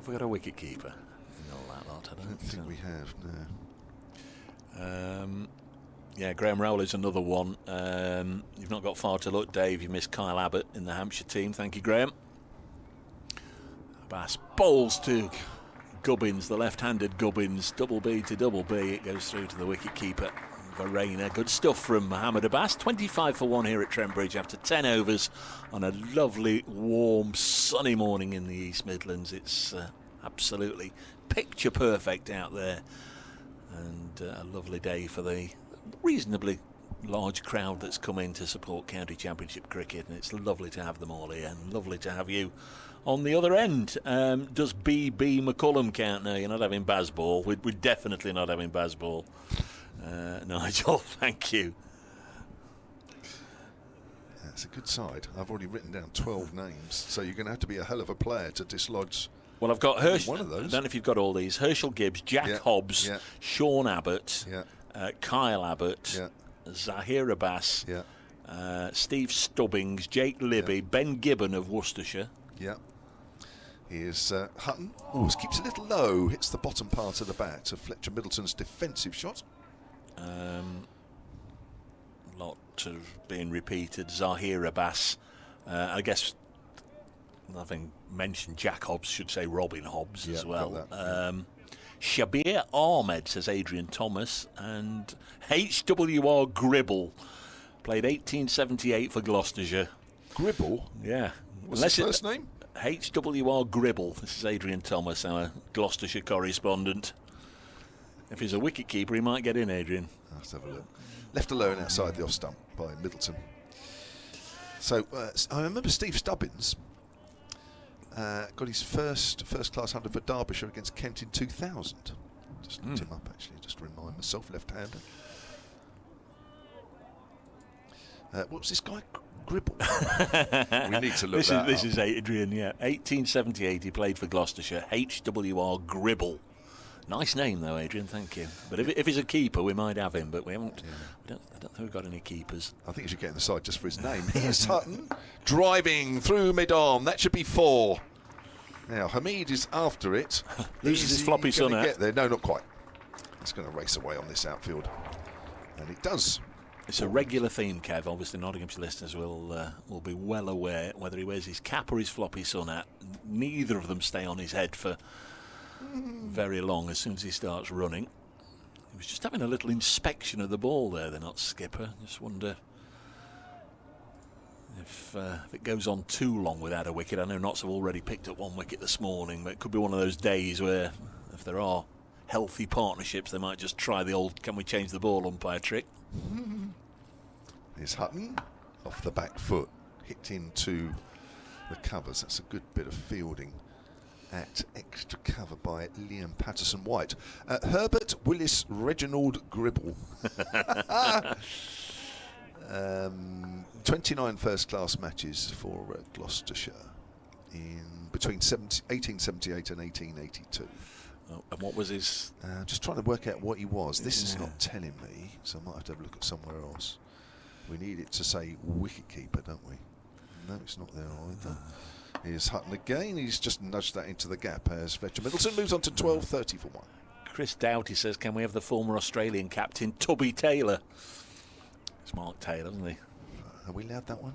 we got a wicket keeper? I don't think we have, no. Yeah, Graham Rowley's another one. You've not got far to look, Dave. You missed Kyle Abbott in the Hampshire team. Thank you, Graham. Abbas bowls to Gubbins, the left-handed Gubbins. Double B to double B. It goes through to the wicket-keeper, Varane. Good stuff from Mohammed Abbas. 25 for 1 here at Trent Bridge after 10 overs on a lovely, warm, sunny morning in the East Midlands. It's absolutely picture perfect out there, and a lovely day for the reasonably large crowd that's come in to support County Championship cricket, and it's lovely to have them all here and lovely to have you on the other end. Does B.B. McCullum count? No, you're not having Bazball. We're definitely not having Bazball. Nigel, thank you. That's a good side. I've already written down 12 names, so you're going to have to be a hell of a player to dislodge. Well, I've got Herschel. One of those. I don't know if you've got all these. Herschel Gibbs, Jack Hobbs, Sean Abbott, Kyle Abbott, Zahir Abbas, Steve Stubbings, Jake Libby, Ben Gibbon of Worcestershire. Yeah. Here's Hutton. Oh, keeps a little low. Hits the bottom part of the bat of Fletcher Middleton's defensive shot. A lot of being repeated. Zahir Abbas. I guess, having mentioned Jack Hobbs, should say Robin Hobbs as well. Shabir Ahmed, says Adrian Thomas, and H.W.R. Gribble. Played 1878 for Gloucestershire. Gribble? Yeah. What's his first name? H.W.R. Gribble. This is Adrian Thomas, our Gloucestershire correspondent. If he's a wicket-keeper, he might get in, Adrian. Let's have a look. Left alone outside the off-stump by Middleton. So, I remember Steve Stubbins got his first-class 100 for Derbyshire against Kent in 2000. Just looked him up, actually, just to remind myself, left-hander. What was this guy? Gribble. We need to look that up. This is Adrian, 1878 he played for Gloucestershire. H.W.R. Gribble. Nice name, though, Adrian, thank you. But if he's a keeper, we might have him, but we haven't. I don't think we've got any keepers. I think he should get in the side just for his name. Here's Hutton, driving through mid-arm. That should be 4. Now, Hamid is after it. Loses his floppy son out. Get there? No, not quite. It's going to race away on this outfield. And it does. It's a regular theme, Kev. Obviously, Nottinghamshire listeners will be well aware whether he wears his cap or his floppy sun hat. Neither of them stay on his head for very long as soon as he starts running. He was just having a little inspection of the ball there, the not skipper. Just wonder if it goes on too long without a wicket. I know Notts have already picked up 1 wicket this morning, but it could be one of those days where if there are healthy partnerships, they might just try the old "can we change the ball" umpire trick. Here's Hutton off the back foot, hit into the covers. That's a good bit of fielding at extra cover by Liam Patterson-White. Herbert Willis Reginald Gribble. 29 first-class matches for Gloucestershire in between 1878 and 1882. Oh, and what was his? Just trying to work out what he was. This is not telling me, so I might have to have a look at somewhere else. We need it to say wicketkeeper, don't we? No, it's not there either. Here's Hutton again. He's just nudged that into the gap as Fletcher Middleton moves on to 12:30 for 1. Chris Doughty says, can we have the former Australian captain, Tubby Taylor? It's Mark Taylor, isn't he? Are we allowed that one?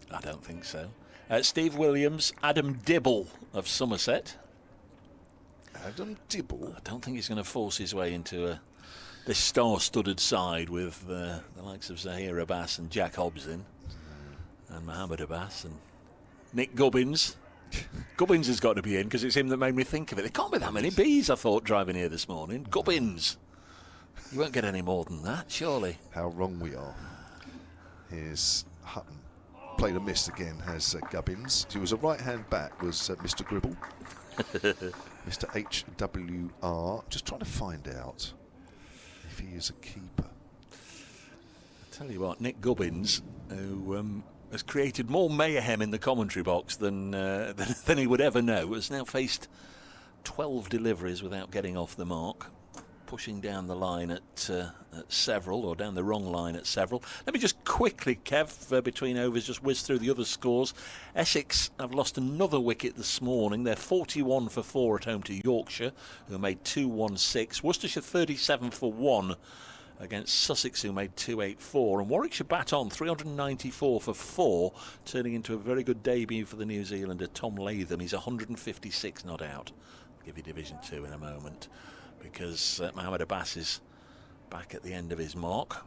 I don't think so. Steve Williams, Adam Dibble of Somerset. Adam Dibble? I don't think he's going to force his way into this star-studded side with the likes of Zahir Abbas and Jack Hobbs in, and Mohammed Abbas and Nick Gubbins. Gubbins has got to be in because it's him that made me think of it. There can't be that many bees, I thought, driving here this morning. Gubbins. You won't get any more than that, surely. How wrong we are. Here's Hutton. Played a miss again, has Gubbins. He was a right-hand back, was Mr. Gribble. Mr. HWR. Just trying to find out if he is a keeper. I'll tell you what, Nick Gubbins, who has created more mayhem in the commentary box than he would ever know, has now faced 12 deliveries without getting off the mark, pushing down the line at several, or down the wrong line at several. Let me just quickly, Kev, between overs, just whiz through the other scores. Essex have lost another wicket this morning. They're 41 for 4 at home to Yorkshire, who made 216. Worcestershire 37 for 1 against Sussex, who made 284. And Warwickshire bat on 394 for 4, turning into a very good debut for the New Zealander Tom Latham. He's 156 not out. I'll give you Division 2 in a moment, because Mohammed Abbas is back at the end of his mark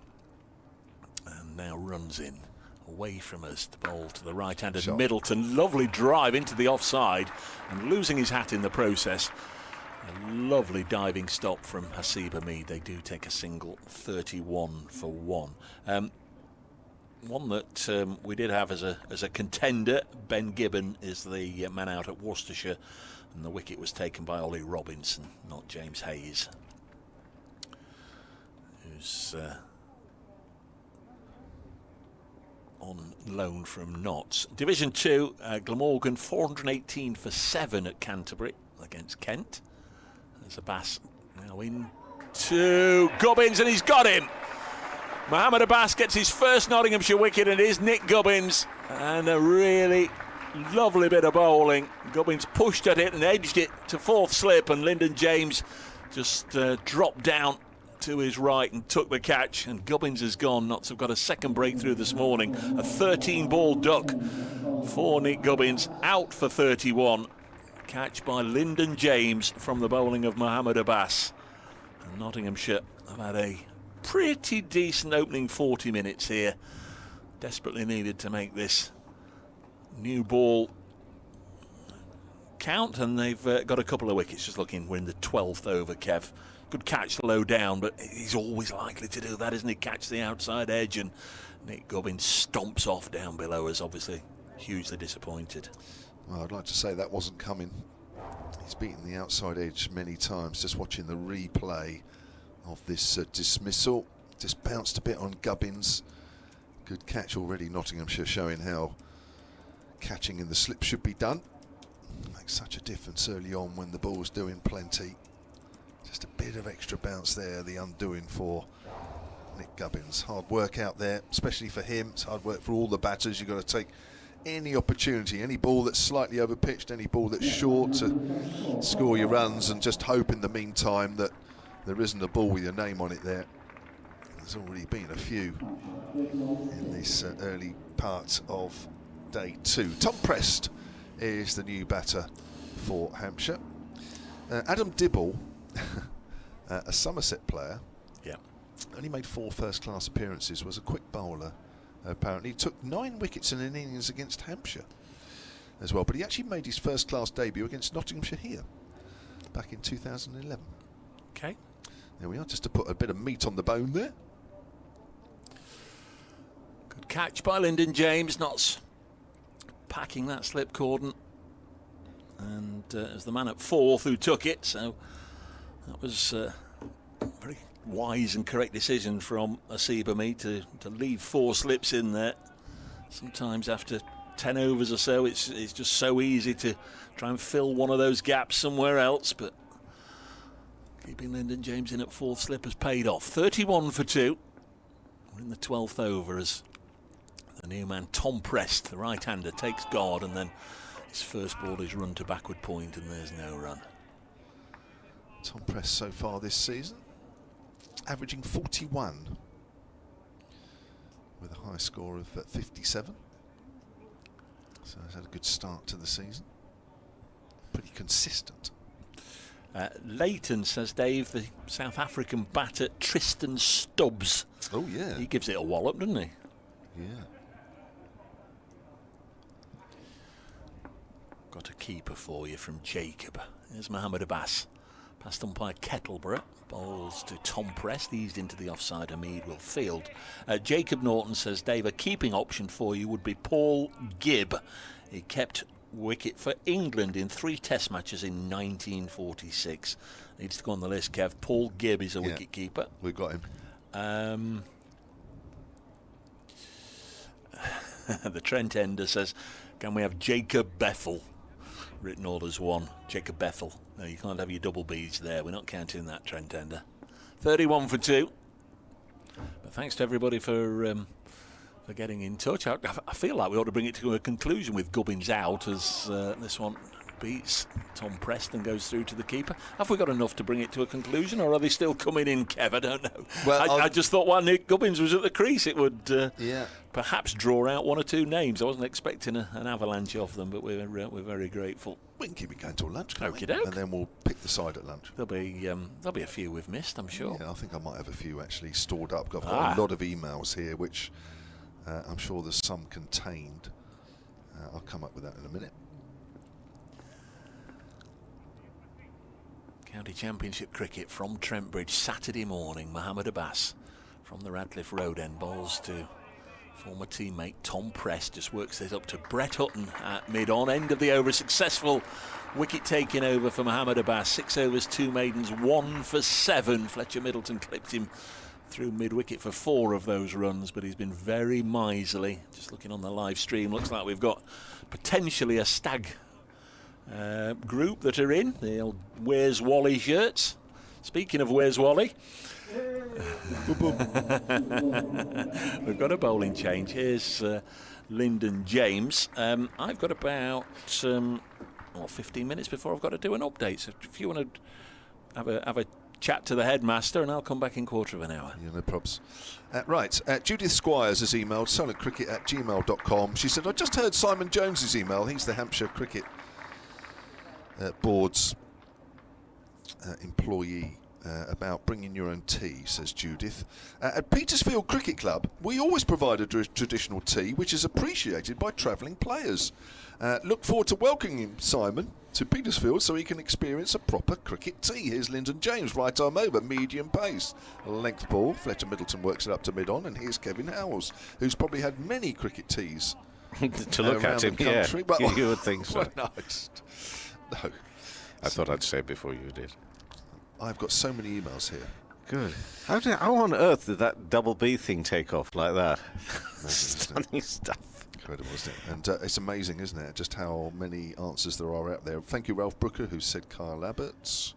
and now runs in away from us to bowl to the right-handed Middleton. Lovely drive into the offside and losing his hat in the process. A lovely diving stop from Hasib Hamid. They do take a single, 31 for 1. One that we did have as a contender. Ben Gibbon is the man out at Worcestershire, and the wicket was taken by Ollie Robinson, not James Hayes, who's on loan from Notts. Division 2, Glamorgan 418 for 7 at Canterbury against Kent. There's Abbas now in to Gubbins, and he's got him. Mohammed Abbas gets his first Nottinghamshire wicket, and it is Nick Gubbins, and a really lovely bit of bowling. Gubbins pushed at it and edged it to fourth slip, and Lyndon James just dropped down to his right and took the catch, and Gubbins is gone. Notts have got a second breakthrough this morning, a 13-ball duck for Nick Gubbins, out for 31. Catch by Lyndon James from the bowling of Mohammed Abbas. And Nottinghamshire have had a pretty decent opening 40 minutes here. Desperately needed to make this new ball count, and they've got a couple of wickets. Just looking, we're in the 12th over, Kev. Good catch low down, but he's always likely to do that, isn't he? Catch the outside edge, and Nick Gubbins stomps off down below us, obviously hugely disappointed. Well, I'd like to say that wasn't coming. He's beaten the outside edge many times. Just watching the replay of this dismissal. Just bounced a bit on Gubbins. Good catch already. Nottinghamshire showing how catching in the slip should be done. Makes such a difference early on when the ball's doing plenty. Just a bit of extra bounce there, the undoing for Nick Gubbins. Hard work out there, especially for him. It's hard work for all the batters. You've got to take any opportunity, any ball that's slightly overpitched, any ball that's short, to score your runs, and just hope in the meantime that there isn't a ball with your name on it there. There's already been a few in this early part of day 2. Tom Prest is the new batter for Hampshire. Adam Dibble, a Somerset player, only made 4 first-class appearances, was a quick bowler. Apparently he took 9 wickets in an innings against Hampshire as well, but he actually made his first-class debut against Nottinghamshire here back in 2011. Okay, there we are, just to put a bit of meat on the bone there. Good catch by Lyndon James, Notts packing that slip cordon, and as the man at 4th who took it, so that was very wise and correct decision from Hasib Hamid to leave 4 slips in there. Sometimes after 10 overs or so, it's just so easy to try and fill one of those gaps somewhere else, but Keeping Lyndon James in at fourth slip has paid off. 31 for 2. We're in the 12th over as the new man Tom Prest, the right-hander, takes guard, and then his first ball is run to backward point, and there's no run. Tom Prest so far this season, averaging 41 with a high score of 57. So he's had a good start to the season. Pretty consistent. Leighton, says Dave, the South African batter Tristan Stubbs. Oh, yeah. He gives it a wallop, doesn't he? Yeah. Got a keeper for you from Jacob. Here's Mohammed Abbas. Passed on by Kettleborough. Bowls to Tom Prest. Eased into the offside. Hamid will field. Jacob Norton says, Dave, a keeping option for you would be Paul Gibb. He kept wicket for England in 3 test matches in 1946. Needs to go on the list, Kev. Paul Gibb is a wicket keeper. We've got him. The Trent Ender says, can we have Jacob Bethel written all as one? Jacob Bethel. No, you can't have your double B's there. We're not counting that, Trent Ender. 31 for 2. But thanks to everybody for getting in touch. I feel like we ought to bring it to a conclusion with Gubbins out as this one beats Tom Preston, goes through to the keeper. Have we got enough to bring it to a conclusion, or are they still coming in, Kev? I don't know. Well, I just thought while Nick Gubbins was at the crease, it would perhaps draw out 1 or 2 names. I wasn't expecting an avalanche of them, but we're very grateful. We can keep it going till lunch, can't we? Okey-doke. And then we'll pick the side at lunch. There'll be a few we've missed, I'm sure. Yeah, I think I might have a few actually stored up. I've got a lot of emails here, which I'm sure there's some contained. I'll come up with that in a minute. County Championship cricket from Trent Bridge, Saturday morning. Mohammed Abbas from the Radcliffe Road end. Bowls to former teammate Tom Prest. Just works this up to Brett Hutton at mid-on. End of the over. Successful wicket taking over for Mohammed Abbas. 6 overs, 2 maidens, 1 for 7. Fletcher Middleton clipped him through mid-wicket for 4 of those runs, but he's been very miserly. Just looking on the live stream, looks like we've got potentially a stag group that are in the old Where's Wally shirts. Speaking of Where's Wally, we've got a bowling change. Here's Lyndon James. I've got about 15 minutes before I've got to do an update, so if you want to have a chat to the headmaster, and I'll come back in quarter of an hour. Yeah, no probs. Right, Judith Squires has emailed solidcricket@gmail.com. She said, I just heard Simon Jones's email. He's the Hampshire Cricket Board's employee about bringing your own tea, says Judith. At Petersfield Cricket Club, we always provide a traditional tea, which is appreciated by travelling players. Look forward to welcoming Simon to Petersfield so he can experience a proper cricket tea. Here's Lyndon James, right arm over, medium pace. Length ball, Fletcher Middleton works it up to mid-on, and here's Kevin Howells, who's probably had many cricket teas to look at him, yeah. But, you would think so. No. I thought I'd say it before you did. I've got so many emails here. Good. How on earth did that double B thing take off like that? Stunning stuff. Incredible, isn't it? And it's amazing, isn't it, just how many answers there are out there. Thank you, Ralph Brooker, who said Kyle Abbott.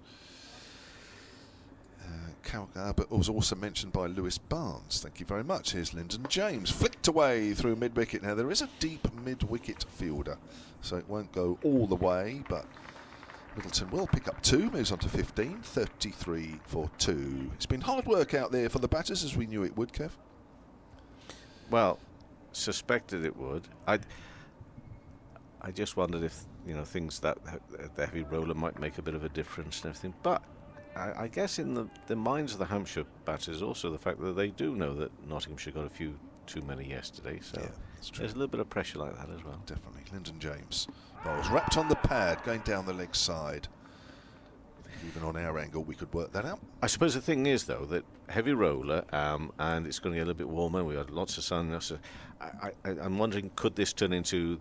Kyle Abbott was also mentioned by Lewis Barnes. Thank you very much. Here's Lyndon James. Flicked away through mid-wicket. Now, there is a deep mid-wicket fielder, so it won't go all the way, but Middleton will pick up 2, moves on to 15, 33 for 2. It's been hard work out there for the batters, as we knew it would, Kev. Well, suspected it would. I just wondered if things that the heavy roller might make a bit of a difference and everything. But I guess in the minds of the Hampshire batters also the fact that they do know that Nottinghamshire got a few too many yesterday, so yeah, there's a little bit of pressure like that as well. Definitely. Lyndon James bowls wrapped on the pad, going down the leg side. Even on our angle, we could work that out. I suppose the thing is, though, that heavy roller, and it's going to get a little bit warmer. We had lots of sun. So I'm wondering, could this turn into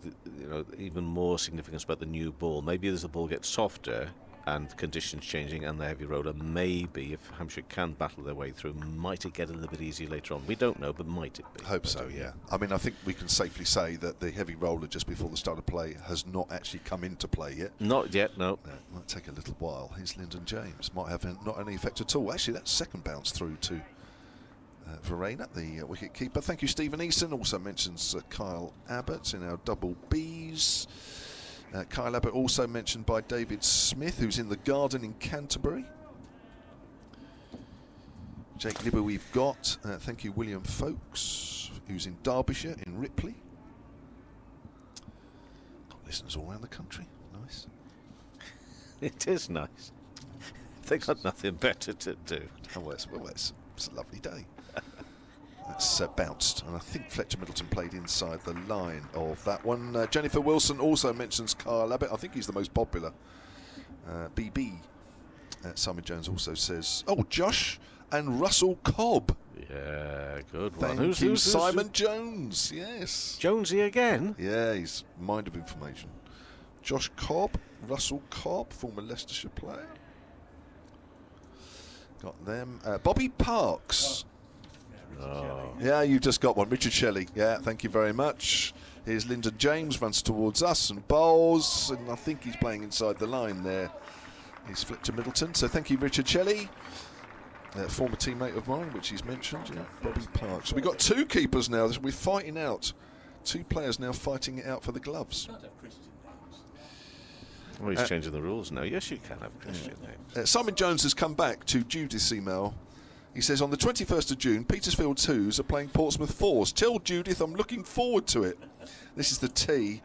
even more significance about the new ball? Maybe as the ball gets softer, and conditions changing and the heavy roller, maybe if Hampshire can battle their way through, might it get a little bit easier later on? We don't know, but might it be? Hope so, yeah. I mean, I think we can safely say that the heavy roller just before the start of play has not actually come into play yet. Not yet, no. Might take a little while. Here's Lyndon James. Might have not any effect at all. Actually, that second bounce through to Verena, the wicket keeper. Thank you, Stephen Easton. Also mentions Kyle Abbott in our double Bs. Kyle Abbott also mentioned by David Smith, who's in the garden in Canterbury. Jake Libber we've got. Thank you, William Folkes, who's in Derbyshire, in Ripley. Got listeners all around the country. Nice. It is nice. They've got nothing better to do. Oh, it's a lovely day. That's bounced, and I think Fletcher Middleton played inside the line of that one. Jennifer Wilson also mentions Kyle Abbott. I think he's the most popular. BB. Simon Jones also says, oh, Josh and Russell Cobb. Yeah, good one. Thank you, Simon Jones. Yes. Jonesy again? Yeah, he's mind of information. Josh Cobb, Russell Cobb, former Leicestershire player. Got them. Bobby Parks. Oh. Yeah, you just got one. Richard Shelley. Yeah, thank you very much. Here's Lyndon James, runs towards us and bowls, and I think he's playing inside the line there. He's Fletcher Middleton. So thank you, Richard Shelley. Former teammate of mine, which he's mentioned. Yeah, Bobby Parks. So we've got two keepers now. We're fighting out. Two players now fighting it out for the gloves. Well, he's changing the rules now. Yes, you can have Christian names. Simon Jones has come back to Judith's email. He says, on the 21st of June, Petersfield 2s are playing Portsmouth 4s. Tell Judith I'm looking forward to it. This is the T.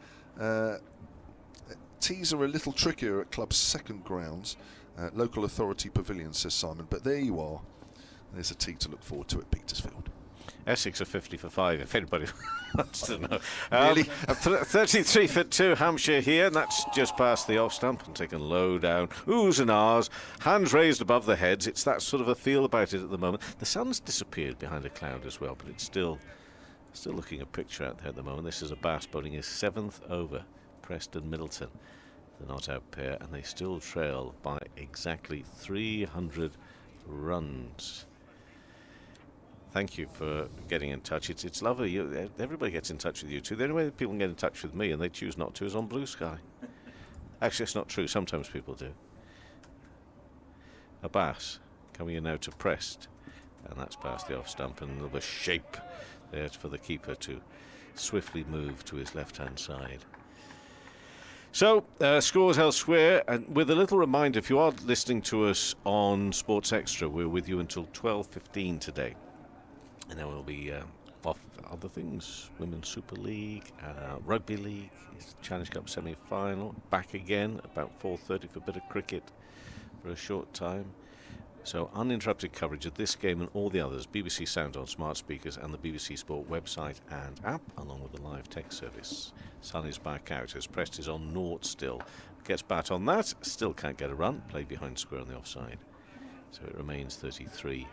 T's are a little trickier at club's second grounds. Local authority pavilion, says Simon. But there you are. There's a T to look forward to at Petersfield. Essex are 50 for 5, if anybody wants to know. Really? 33 for 2, Hampshire here, and that's just past the off stump and taken low down. Oohs and ahs, hands raised above the heads. It's that sort of a feel about it at the moment. The sun's disappeared behind a cloud as well, but it's still looking a picture out there at the moment. This is a Bass bowling his 7th over, Preston Middleton, the not-out pair, and they still trail by exactly 300 runs. Thank you for getting in touch. It's lovely. Everybody gets in touch with you too. The only way people can get in touch with me, and they choose not to, is on Blue Sky. Actually, it's not true. Sometimes people do. A Bass coming in now to Prest, and that's past the off stump, and there'll be shape there for the keeper to swiftly move to his left-hand side. So, scores elsewhere, and with a little reminder, if you are listening to us on Sports Extra, we're with you until 12:15 today. And then we'll be off other things. Women's Super League, Rugby League, Challenge Cup semi-final. Back again about 4:30 for a bit of cricket for a short time. So uninterrupted coverage of this game and all the others. BBC Sound on smart speakers and the BBC Sport website and app, along with the live text service. Sun is back out as Prest is on naught still. Gets bat on that, still can't get a run. Played behind square on the offside. So it remains 33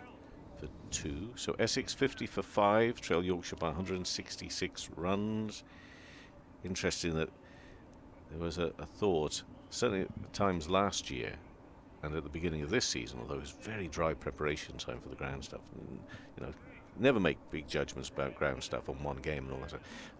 for 2. So Essex 50 for 5, trail Yorkshire by 166 runs. Interesting that there was a thought, certainly at times last year and at the beginning of this season, although it was very dry preparation time for the ground stuff. And, you know, never make big judgments about ground stuff on one game and all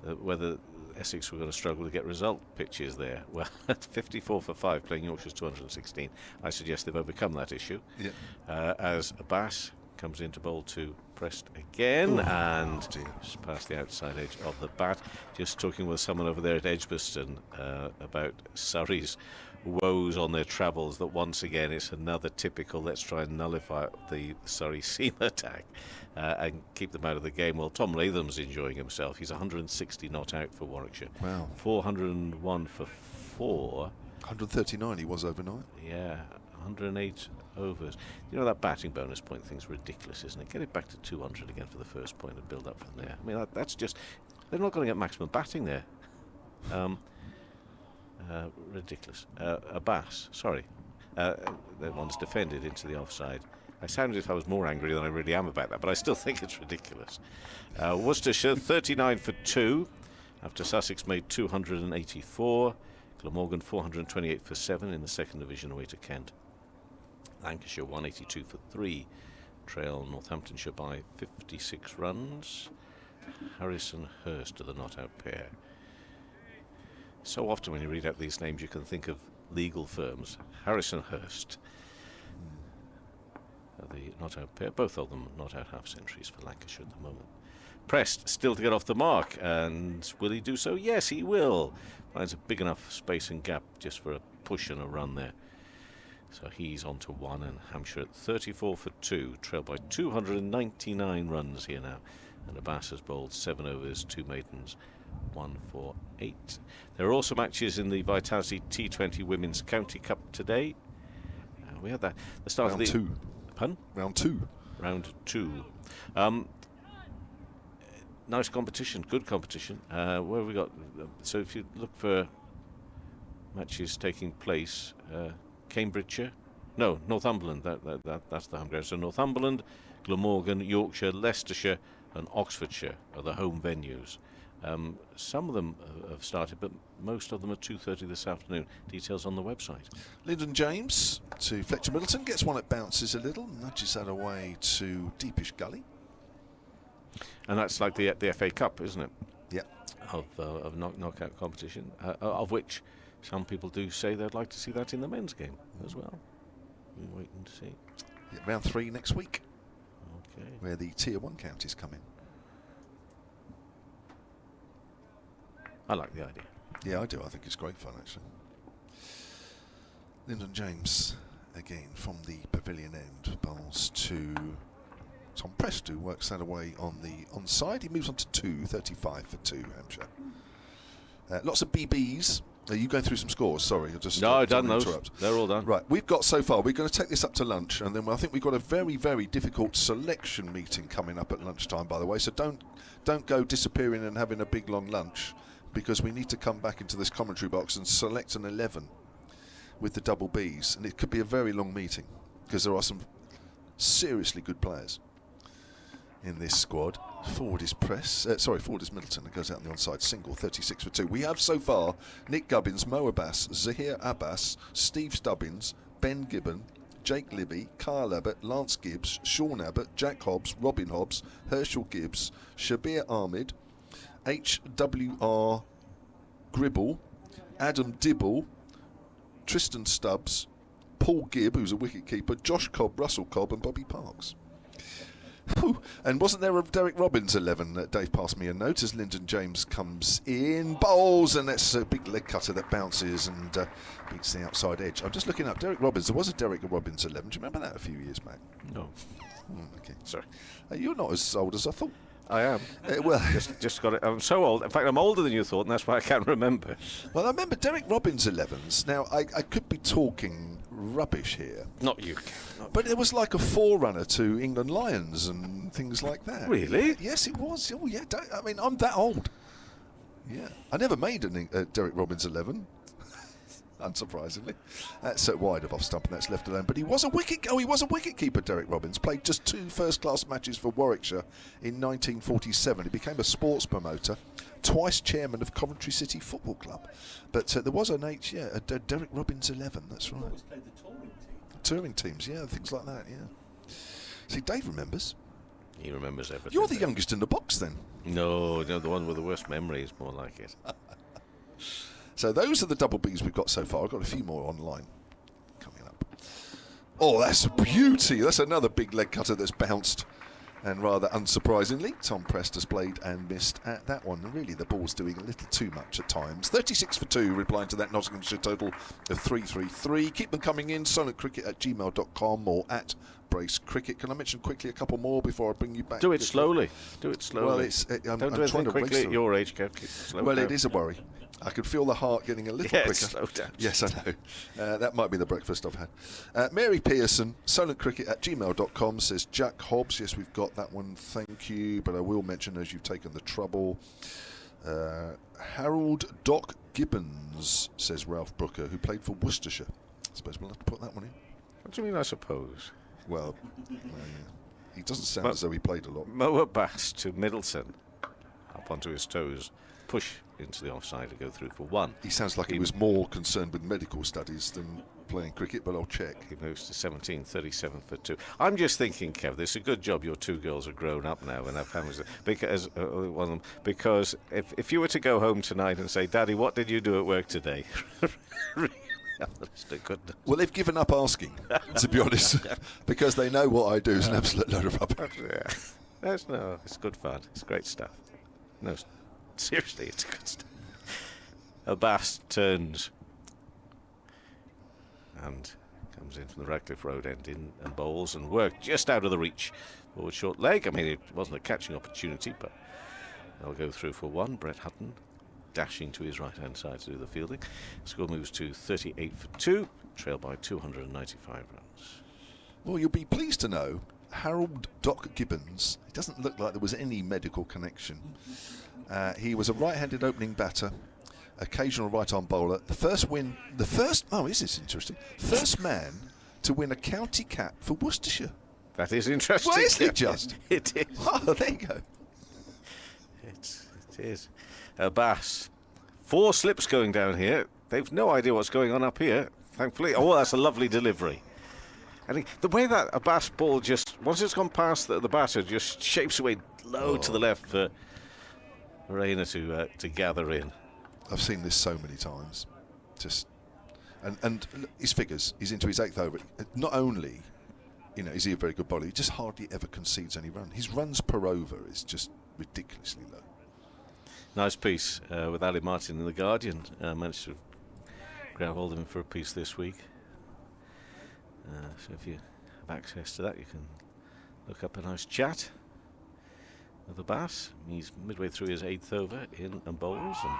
that. Whether Essex were going to struggle to get result pitches there. Well, at 54 for 5, playing Yorkshire's 216, I suggest they've overcome that issue. Yeah. As a Bass comes into bowl to Prest again, and just past the outside edge of the bat. Just talking with someone over there at Edgbaston about Surrey's woes on their travels, that once again it's another typical let's try and nullify the Surrey seam attack and keep them out of the game. Well, Tom Latham's enjoying himself. He's 160 not out for Warwickshire. Wow. 401 for 4. 139 he was overnight. Yeah, 108 overs. You know, that batting bonus point thing's ridiculous, isn't it? Get it back to 200 again for the first point and build up from there. I mean, that's just, they're not going to get maximum batting there. Ridiculous. A Bass, sorry. That one's defended into the offside. I sounded as if I was more angry than I really am about that, but I still think it's ridiculous. Worcestershire 39 for 2 after Sussex made 284. Glamorgan 428 for 7 in the second division away to Kent. Lancashire 182 for 3 trail Northamptonshire by 56 runs. Harrison Hurst are the not out pair. So often when you read out these names you can think of legal firms. Harrison Hurst are the not out pair, both of them not out half centuries for Lancashire at the moment. Prest still to get off the mark, and will he do so? Yes, he will. Finds a big enough space and gap just for a push and a run there. So he's on to 1, and Hampshire at 34 for 2, trailed by 299 runs here now. And Abbas has bowled 7 overs, 2 maidens, 1 for 8. There are also matches in the Vitality T20 Women's County Cup today. We had that the start Round of the 2. Pardon? Round 2. Round 2. Nice competition, good competition. Where have we got? So if you look for matches taking place, Cambridgeshire, no, Northumberland. That's the home ground. So Northumberland, Glamorgan, Yorkshire, Leicestershire, and Oxfordshire are the home venues. Some of them have started, but most of them are 2:30 this afternoon. Details on the website. Lyndon James to Fletcher Middleton, gets one that bounces a little, nudges that away to Deepish Gully. And that's like the FA Cup, isn't it? Yeah. Of knockout competition, of which some people do say they'd like to see that in the men's game as well. We're waiting to see. Yeah, round 3 next week, Okay. where the Tier 1 counties come in. I like the idea. Yeah, I do. I think it's great fun, actually. Lyndon James, again, from the pavilion end, bowls to Tom Prest, who works that away on the onside. He moves on to 2:35 for 2, Hampshire. Lots of BBs. Are you going through some scores? Sorry, I just... No, I've done those. Interrupt. They're all done. Right, we've got so far, we're going to take this up to lunch, and then I think we've got a very, very difficult selection meeting coming up at lunchtime, by the way, so don't go disappearing and having a big, long lunch, because we need to come back into this commentary box and select an 11 with the double Bs, and it could be a very long meeting, because there are some seriously good players in this squad. Forward is forward is Middleton. It goes out on the onside single, 36 for 2. We have so far Nick Gubbins, Mo Abbas, Zahir Abbas, Steve Stubbins, Ben Gibbon, Jake Libby, Kyle Abbott, Lance Gibbs, Sean Abbott, Jack Hobbs, Robin Hobbs, Herschel Gibbs, Shabir Ahmed, HWR Gribble, Adam Dibble, Tristan Stubbs, Paul Gibb, who's a wicketkeeper, Josh Cobb, Russell Cobb, and Bobby Parks. Whew. And wasn't there a Derek Robbins 11? Dave passed me a note as Lyndon James comes in, bowls, and that's a big leg cutter that bounces and beats the outside edge. I'm just looking up Derek Robbins. There was a Derek Robbins 11. Do you remember that a few years back? No. Okay. Sorry. You're not as old as I thought. I am. Well, just got it. I'm so old. In fact, I'm older than you thought, and that's why I can't remember. well, I remember Derek Robbins 11s. Now, I could be talking rubbish here. Not you. But there was like a forerunner to England Lions and things like that. Really? Yes, it was. Oh, yeah. I mean, I'm that old. Yeah. I never made a Derek Robbins 11, unsurprisingly. That's wide of off stump, and that's left alone. But he was a wicket-keeper, Derek Robbins. Played just 2 first-class matches for Warwickshire in 1947. He became a sports promoter, twice chairman of Coventry City Football Club. But there was a Derek Robbins 11, that's right. Always played the touring team. Touring teams, yeah, things like that, yeah. See, Dave remembers. He remembers everything. You're the youngest in the box, then. No, the one with the worst memory is more like it. So those are the double Bs we've got so far. I've got a few more online coming up. Oh, that's a beauty. That's another big leg cutter that's bounced. And rather unsurprisingly, Tom Prest has played and missed at that one. And really, the ball's doing a little too much at times. 36 for 2, replying to that Nottinghamshire total of 333. Keep them coming in. silentcricket@gmail.com or at Brace Cricket. Can I mention quickly a couple more before I bring you back? Do it slowly. Do it slowly. Well, Don't do I'm anything trying to quickly race at your age, Kev. Slow well, down. it is a worry. I can feel the heart getting a little quicker. Slow down. Yes, I know. That might be the breakfast I've had. Mary Pearson, silentcricket@gmail.com, says Jack Hobbs. Yes, we've got that one. Thank you. But I will mention, as you've taken the trouble, Harold Doc Gibbons, says Ralph Brooker, who played for Worcestershire. I suppose we'll have to put that one in. What do you mean, I suppose? Well, he doesn't sound as though he played a lot. Mo Abbas to Middleton. Up onto his toes. Push into the offside to go through for 1. He sounds like he was more concerned with medical studies than playing cricket, but I'll check. He moves to 17, 37 for 2. I'm just thinking, Kev, it's a good job your 2 girls are grown up now and have families. Because, one of them, because if you were to go home tonight and say, Daddy, what did you do at work today? Well, they've given up asking, to be honest, because they know what I do is an absolute load of rubbish. No, it's good fun. It's great stuff. No, seriously, it's good stuff. Abbas turns and comes in from the Radcliffe Road end in and bowls and work just out of the reach. Forward short leg. I mean, it wasn't a catching opportunity, but they'll go through for 1. Brett Hutton dashing to his right-hand side to do the fielding. Score moves to 38 for 2, trailed by 295 runs. Well, you'll be pleased to know Harold Doc Gibbons, it doesn't look like there was any medical connection. He was a right-handed opening batter, occasional right-arm bowler. First man to win a county cap for Worcestershire. That is interesting. Well, isn't it just? It is. Oh, there you go. It is. Abbas. 4 slips going down here. They've no idea what's going on up here, thankfully. Oh, that's a lovely delivery. And the way that Abbas ball just, once it's gone past the batter, just shapes away low to the left for Rayner to gather in. I've seen this so many times. And his figures, he's into his 8th over. Not only, is he a very good bowler, he just hardly ever concedes any run. His runs per over is just ridiculously low. Nice piece with Ali Martin in The Guardian. Managed to grab hold of him for a piece this week. So if you have access to that, you can look up a nice chat with Abbas. He's midway through his 8th over in and bowls and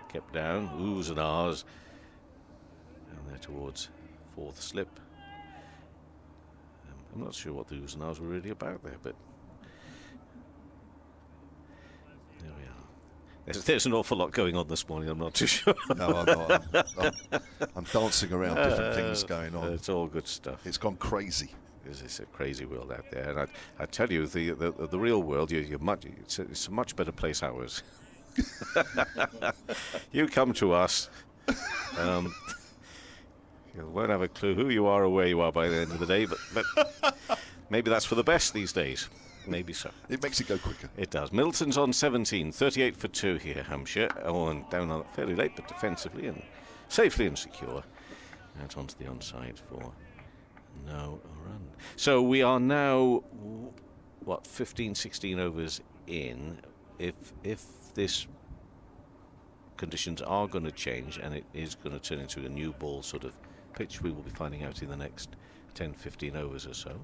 kept down, oohs and ahs, down there towards 4th slip. I'm not sure what the oohs and ahs were really about there, but there we are. There's an awful lot going on this morning, I'm not too sure. No, I'm not. I'm dancing around different things going on. It's all good stuff. It's gone crazy. It's a crazy world out there, and I tell you, the real world, it's a much better place ours. You come to us, you won't have a clue who you are or where you are by the end of the day, but maybe that's for the best these days. Maybe so. It makes it go quicker. It does. Middleton's on 17, 38 for 2 here, Hampshire. Oh, and down on it fairly late, but defensively and safely and secure. Out onto the onside for no run. So we are now, 15, 16 overs in. If this conditions are going to change and it is going to turn into a new ball sort of pitch, we will be finding out in the next 10, 15 overs or so.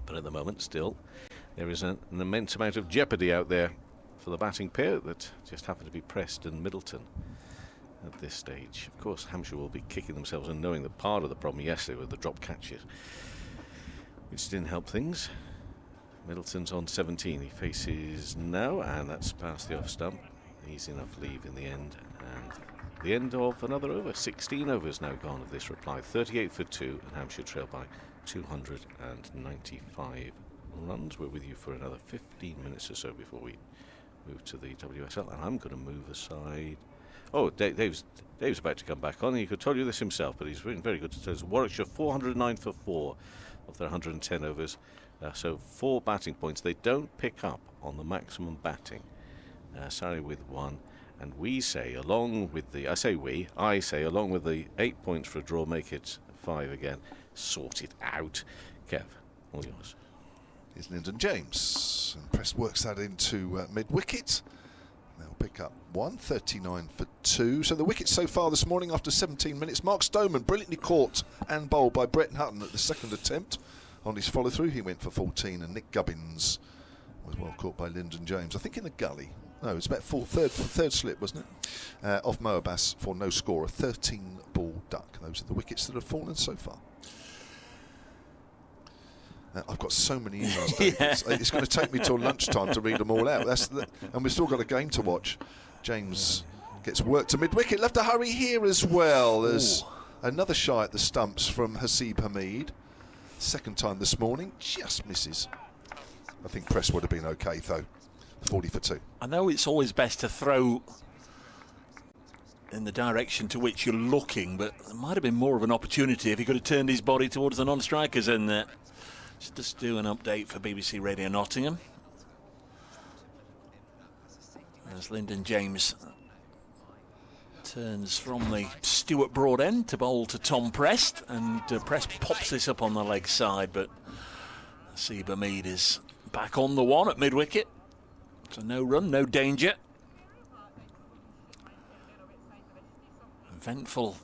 But at the moment, still, there is an immense amount of jeopardy out there for the batting pair that just happen to be Preston Middleton at this stage. Of course, Hampshire will be kicking themselves and knowing that part of the problem yesterday were the drop catches, which didn't help things. Middleton's on 17. He faces now, and that's past the off stump. Easy enough leave in the end, and the end of another over. 16 overs now gone of this reply. 38 for 2, and Hampshire trail by 295 runs. We're with you for another 15 minutes or so before we move to the WSL, and I'm going to move aside. Oh, Dave's about to come back on. He could tell you this himself, but he's been very good to tell us. Warwickshire 409 for 4 of their 110 overs, so 4 batting points. They don't pick up on the maximum batting. Surrey with 1, and we say along with the I say along with the 8 points for a draw, make it 5 again. Sort it out. Kev, all yours. Here's Lyndon James, and Press works that into mid-wicket. They'll pick up 1, 39 for 2. So the wickets so far this morning after 17 minutes. Mark Stoneman brilliantly caught and bowled by Brett Hutton at the second attempt. On his follow-through, he went for 14, and Nick Gubbins was well caught by Lyndon James. I think in the gully. No, it's about third slip, wasn't it? Off Mo Abbas for no score, a 13-ball duck. Those are the wickets that have fallen so far. I've got so many emails, Dave. It's going to take me till lunchtime to read them all out. And we've still got a game to watch. James gets worked to mid-wicket. Left to hurry here as well. There's another shy at the stumps from Hasib Hamid. Second time this morning, just misses. I think Press would have been okay, though. 40 for 2. I know it's always best to throw in the direction to which you're looking, but there might have been more of an opportunity if he could have turned his body towards the non-strikers in there. Just do an update for BBC Radio Nottingham. As Lyndon James turns from the Stuart Broad end to bowl to Tom Prest, and Prest pops this up on the leg side, but Seba Mead is back on the one at mid-wicket. So no run, no danger. Eventful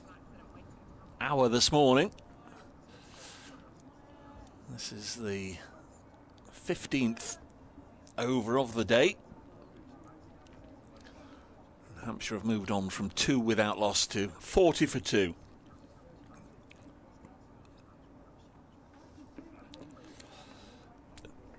hour this morning. This is the 15th over of the day. Hampshire have moved on from 2 without loss to 40 for 2.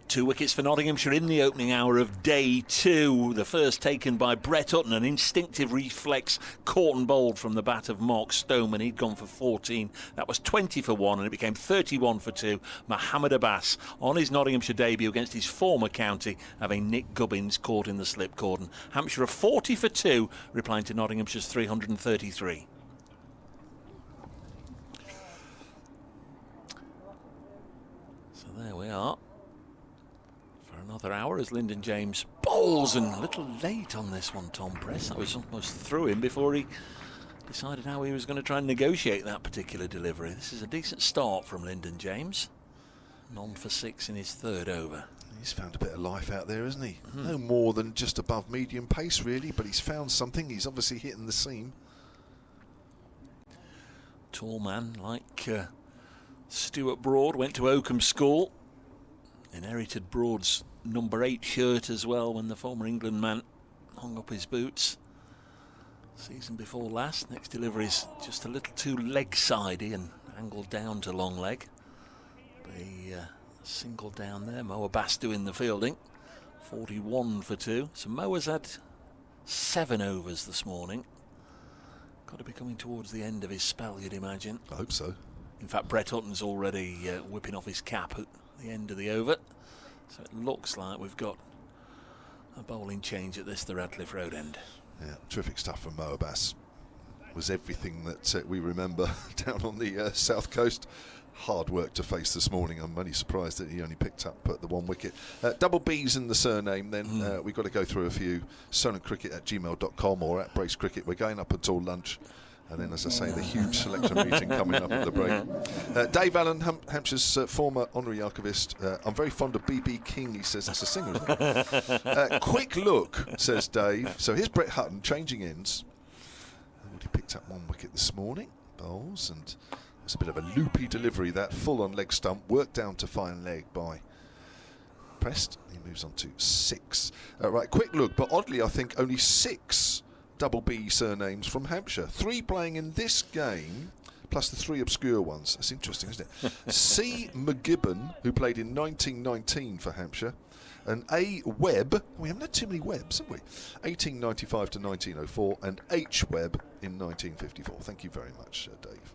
Two wickets for Nottinghamshire in the opening hour of day 2. The first taken by Brett Hutton, an instinctive reflex caught and bowled from the bat of Mark Stoneman. He'd gone for 14. That was 20 for 1, and it became 31 for 2. Mohammed Abbas on his Nottinghamshire debut against his former county, having Nick Gubbins caught in the slip cordon. Hampshire are 40 for 2, replying to Nottinghamshire's 333. So there we are. Another hour as Lyndon James bowls, and a little late on this one, Tom Prest. That was almost through him before he decided how he was going to try and negotiate that particular delivery. This is a decent start from Lyndon James. None for 6 in his 3rd over. He's found a bit of life out there, hasn't he? No more than just above medium pace, really, but he's found something. He's obviously hitting the seam. Tall man like Stuart Broad, went to Oakham School. Inherited Broad's number 8 shirt as well when the former England man hung up his boots. Season before last. Next delivery's just a little too leg-sidey and angled down to long leg. Be single down there. Mo Abbas doing the fielding. 41 for 2. So Mo has had 7 overs this morning. Got to be coming towards the end of his spell, you'd imagine. I hope so. In fact, Brett Hutton's already whipping off his cap at the end of the over. So it looks like we've got a bowling change at the Radcliffe Road end. Yeah, terrific stuff from Mo Abbas. Was everything that we remember down on the south coast. Hard work to face this morning. I'm only surprised that he only picked up the 1 wicket. Double B's in the surname then. We've got to go through a few. solentcricket@gmail.com or at Brace Cricket. We're going up until lunch. And then, as I say, the huge selection meeting coming up at the break. Dave Allen, Hampshire's former honorary archivist. I'm very fond of B.B. King, he says. That's a singer, isn't it? Quick look, says Dave. So here's Brett Hutton changing ends. He picked up 1 wicket this morning. Bowls, and it's a bit of a loopy delivery, that full on leg stump. Worked down to fine leg by Prest. He moves on to 6. Right, quick look, but oddly, I think only 6 double B surnames from Hampshire. 3 playing in this game, plus the 3 obscure ones. That's interesting, isn't it? C. McGibbon, who played in 1919 for Hampshire, and A. Webb. We haven't had too many Webbs, have we? 1895 to 1904, and H. Webb in 1954. Thank you very much, Dave.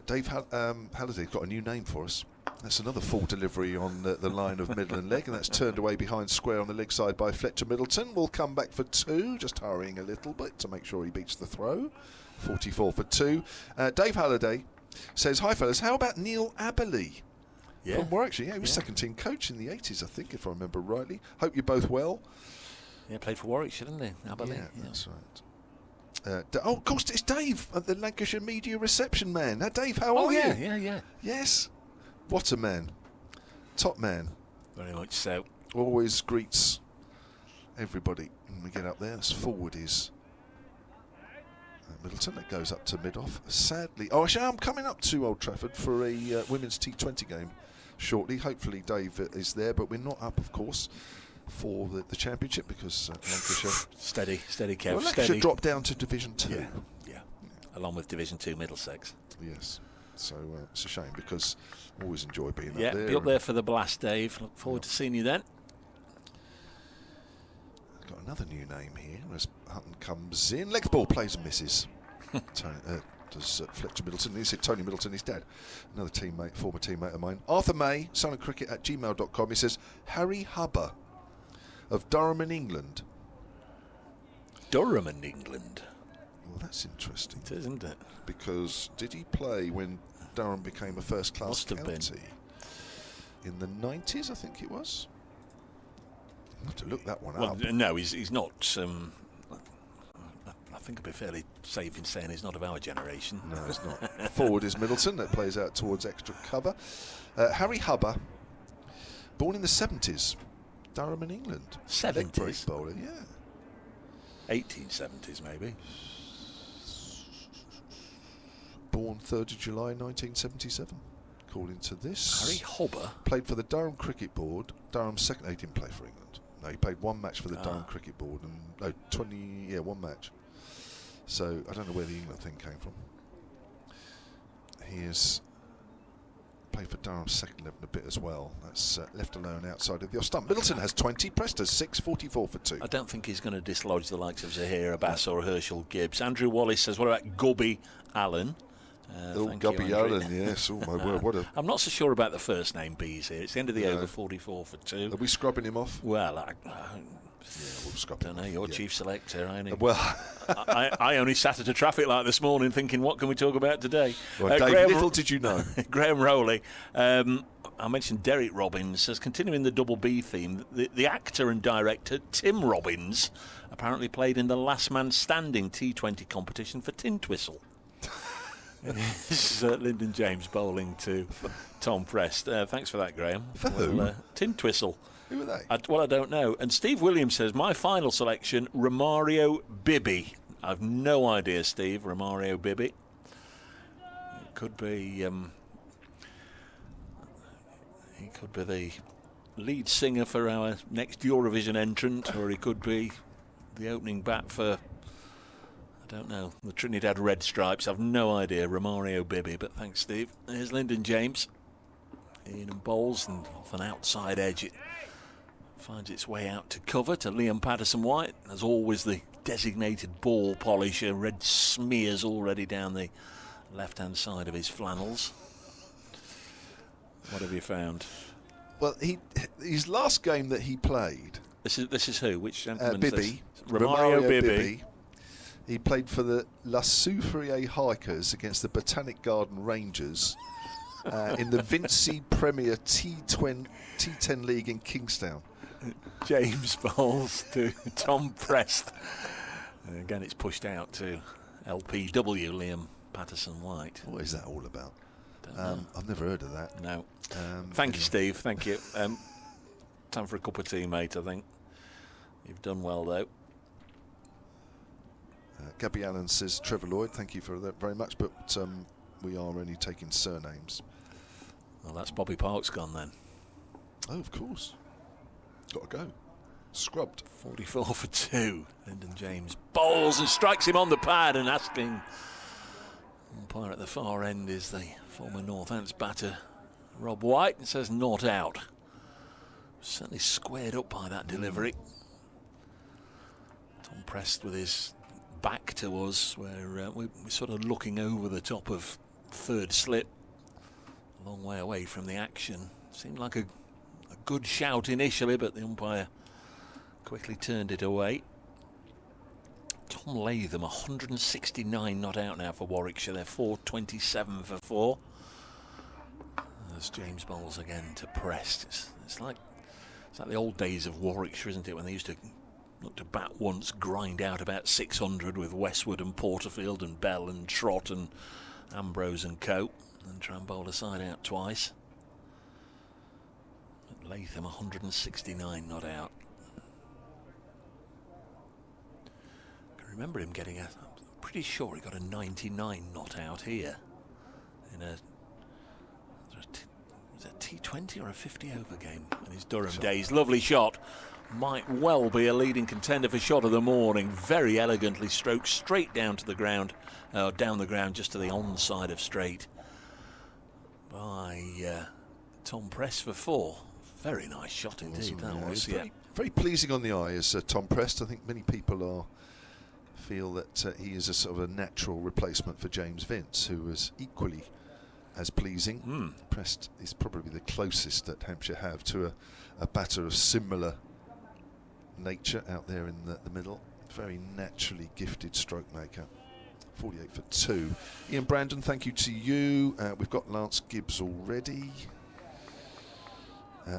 Dave Halliday's got a new name for us. That's another full delivery on the line of middle and leg, and that's turned away behind square on the leg side by Fletcher Middleton. Will come back for 2, just hurrying a little bit to make sure he beats the throw. 44 for 2. Dave Halliday says, hi fellas, how about Neil Aberley? Yeah. From Warwickshire. Yeah, he was second team coach in the 80s, I think, if I remember rightly. Hope you're both well. Yeah, played for Warwickshire, didn't he? Aberley? Yeah, that's right. Oh, of course, it's Dave, the Lancashire media reception man. Dave, how are you? Yeah. Yes. What a man. Top man. Very much so. Always greets everybody when we get up there. This forward is Middleton. That goes up to mid-off. Sadly, actually, I'm coming up to Old Trafford for a women's T20 game shortly. Hopefully Dave is there, but we're not up, of course, for the championship because Lancashire... steady, Kev, well, Lancashire dropped down to Division 2. Yeah. Along with Division 2 Middlesex. Yes. So it's a shame because I always enjoy being up there. Yeah, be up there for the blast, Dave. Look forward to seeing you then. Got another new name here as Hutton comes in. Leg ball, plays and misses. Does Fletcher Middleton. He said Tony Middleton, his dad. Another teammate, former teammate of mine. Arthur May, solentcricket@gmail.com. He says, Harry Hubber of Durham in England Durham and England. Well, that's interesting. It is, isn't it? Because did he play when Durham became a first-class Must have county? been. In the 90s, I think it was. I'll have to look that one Well, up. no, he's not. I think it'd be fairly safe in saying he's not of our generation. No, it's not. Forward is Middleton. That plays out towards extra cover. Harry Hubber, born in the 70s. Durham in England. 70s? Leg break bowler, yeah. 1870s, maybe. Born 3rd of July 1977, according to this. Harry Hubber. Played for the Durham Cricket Board. Durham's second. He didn't play for England. No, he played one match for the Durham Cricket Board, and one match. So I don't know where the England thing came from. He has played for Durham's second 11 a bit as well. That's left alone outside of the off stump. Middleton has 20. Prest has 6. 44 for 2. I don't think he's going to dislodge the likes of Zahir Abbas or Herschel Gibbs. Andrew Wallace says, what about Gubby Allen? Gubby Allen, yes. Oh my word, what a... I'm not so sure about the first name B's here. It's the end of the over, 44 for 2. Are we scrubbing him off? Well, We'll scrub him don't know. off, You're yeah. chief selector, ain't he? Well, I only sat at a traffic light this morning thinking, what can we talk about today? well Dave, little did you know. Graham Rowley. I mentioned Derek Robbins says, continuing the double B theme, the actor and director Tim Robbins apparently played in the last man standing T20 competition for Tintwistle. This is Lyndon James bowling to Tom Prest. Thanks for that, Graham. For who? Tintwistle. Who are they? I don't know. And Steve Williams says, my final selection, Romario Bibby. I've no idea, Steve. Romario Bibby. It could be... he could be the lead singer for our next Eurovision entrant, or he could be the opening bat for... I don't know, the Trinidad Red Stripes. I've no idea. Romario Bibby, but thanks, Steve. Here's Lyndon James. In and bowls, and off an outside edge it finds its way out to cover to Liam Patterson-White. As always, the designated ball polisher. Red smears already down the left-hand side of his flannels. What have you found? Well, his last game that he played... This is who? Which gentleman? Bibby. Romario Bibby. He played for the La Soufriere Hikers against the Botanic Garden Rangers in the Vinci Premier T10 League in Kingstown. James bowls to Tom Prest. And again, it's pushed out to LPW, Liam Patterson-White. What is that all about? Don't know. I've never heard of that. No. Thank you, Steve. Thank you. Time for a cup of tea, mate, I think. You've done well, though. Gabby Allen says, Trevor Lloyd, thank you for that very much, but we are only taking surnames. Well, that's Bobby Parks gone then. Oh, of course. Got to go. Scrubbed. 44 for 2. Lyndon James bowls and strikes him on the pad, and asking umpire at the far end is the former Northants batter Rob White, and says not out. Certainly squared up by that delivery. Tom Prest with his back to us, where we're sort of looking over the top of third slip, a long way away from the action. Seemed like a good shout initially, but the umpire quickly turned it away. Tom Latham, 169 not out now for Warwickshire. They're 427 for 4. As James bowls again to Prest. It's like the old days of Warwickshire, isn't it, when they used to look to bat once, grind out about 600 with Westwood and Porterfield and Bell and Trott and Ambrose and Co. And try and bowl a side out twice. But Latham, 169 not out. I can remember him getting I'm pretty sure he got a 99 not out here in a T20 or a 50 over game in his Durham days. Lovely shot. Might well be a leading contender for shot of the morning. Very elegantly stroked straight down to the ground, down the ground just to the onside of straight by Tom Prest for 4. Very nice shot indeed. That was, yeah. Very pleasing on the eye as Tom Prest. I think many people feel that he is a sort of a natural replacement for James Vince, who was equally as pleasing. Prest is probably the closest that Hampshire have to a batter of similar nature out there in the middle. Very naturally gifted stroke maker. 48 for 2. Ian Brandon, thank you to you. We've got Lance Gibbs already.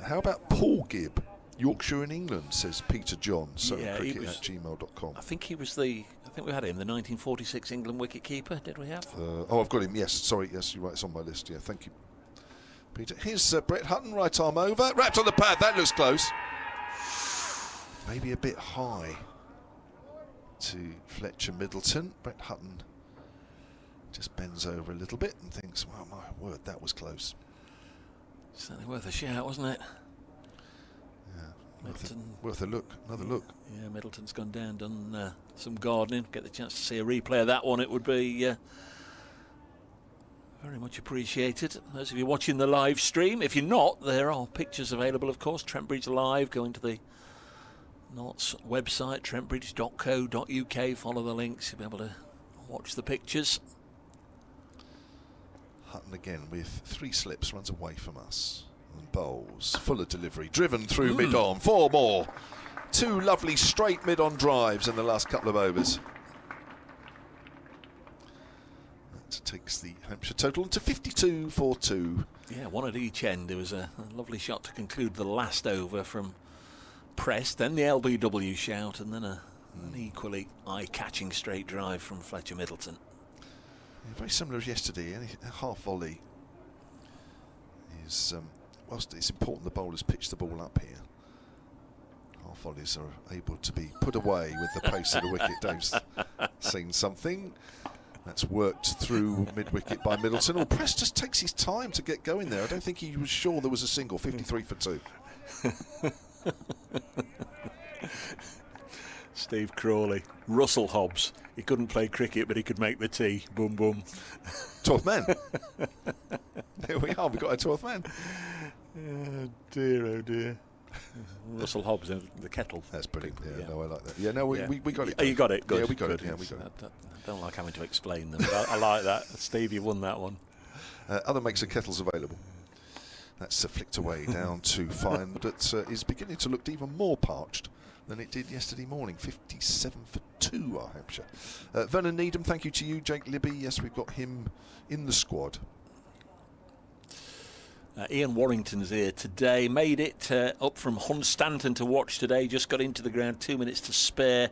How about Paul Gibb? Yorkshire in England, says Peter John. Cricket at gmail.com. I think he was I think we had him, the 1946 England wicket-keeper, did we have? I've got him, yes. Sorry, yes, you're right, it's on my list. Yeah, thank you, Peter. Here's Brett Hutton, right arm over. Wrapped on the pad, that looks close. Maybe a bit high to Fletcher Middleton. Brett Hutton just bends over a little bit and thinks, well, my word, that was close. Certainly worth a shout, wasn't it? Yeah, worth a look, another look. Yeah, Middleton's gone down, done some gardening. Get the chance to see a replay of that one. It would be very much appreciated. Those of you watching the live stream, if you're not, there are pictures available, of course. Trent Bridge Live, going to the Notts website, trentbridge.co.uk. Follow the links, you'll be able to watch the pictures. Hutton again with 3 slips, runs away from us and bowls. Fuller delivery, driven through mid-on. 4 more. 2 lovely straight mid-on drives in the last couple of overs. That takes the Hampshire total to 52 for 2. Yeah, one at each end. There was a lovely shot to conclude the last over from Prest, then the LBW shout, and then an equally eye-catching straight drive from Fletcher Middleton. Yeah, very similar as yesterday. A half volley is, whilst it's important the bowlers pitch the ball up here, half volleys are able to be put away with the pace of the wicket. Dave's seen something. That's worked through mid-wicket by Middleton. Oh, Prest just takes his time to get going there. I don't think he was sure there was a single. 53 for 2. Steve Crawley, Russell Hobbs. He couldn't play cricket, but he could make the tea. Boom, boom. 12th man. There we are. We've got a 12th man. Oh dear. Russell Hobbs in the kettle. That's brilliant. Yeah, no, I like that. Yeah, no, we got it. Oh, you got it. Good. Yeah, we got Good. it. Yeah, we got it. I don't like having to explain them, but I like that. Steve, you won that one. Other makes of kettles available. That's flicked away down to find that is beginning to look even more parched than it did yesterday morning. 57 for 2, our Hampshire. Vernon Needham, thank you to you. Jake Libby, yes, we've got him in the squad. Ian Warrington's here today. Made it up from Hunstanton to watch today. Just got into the ground, 2 minutes to spare.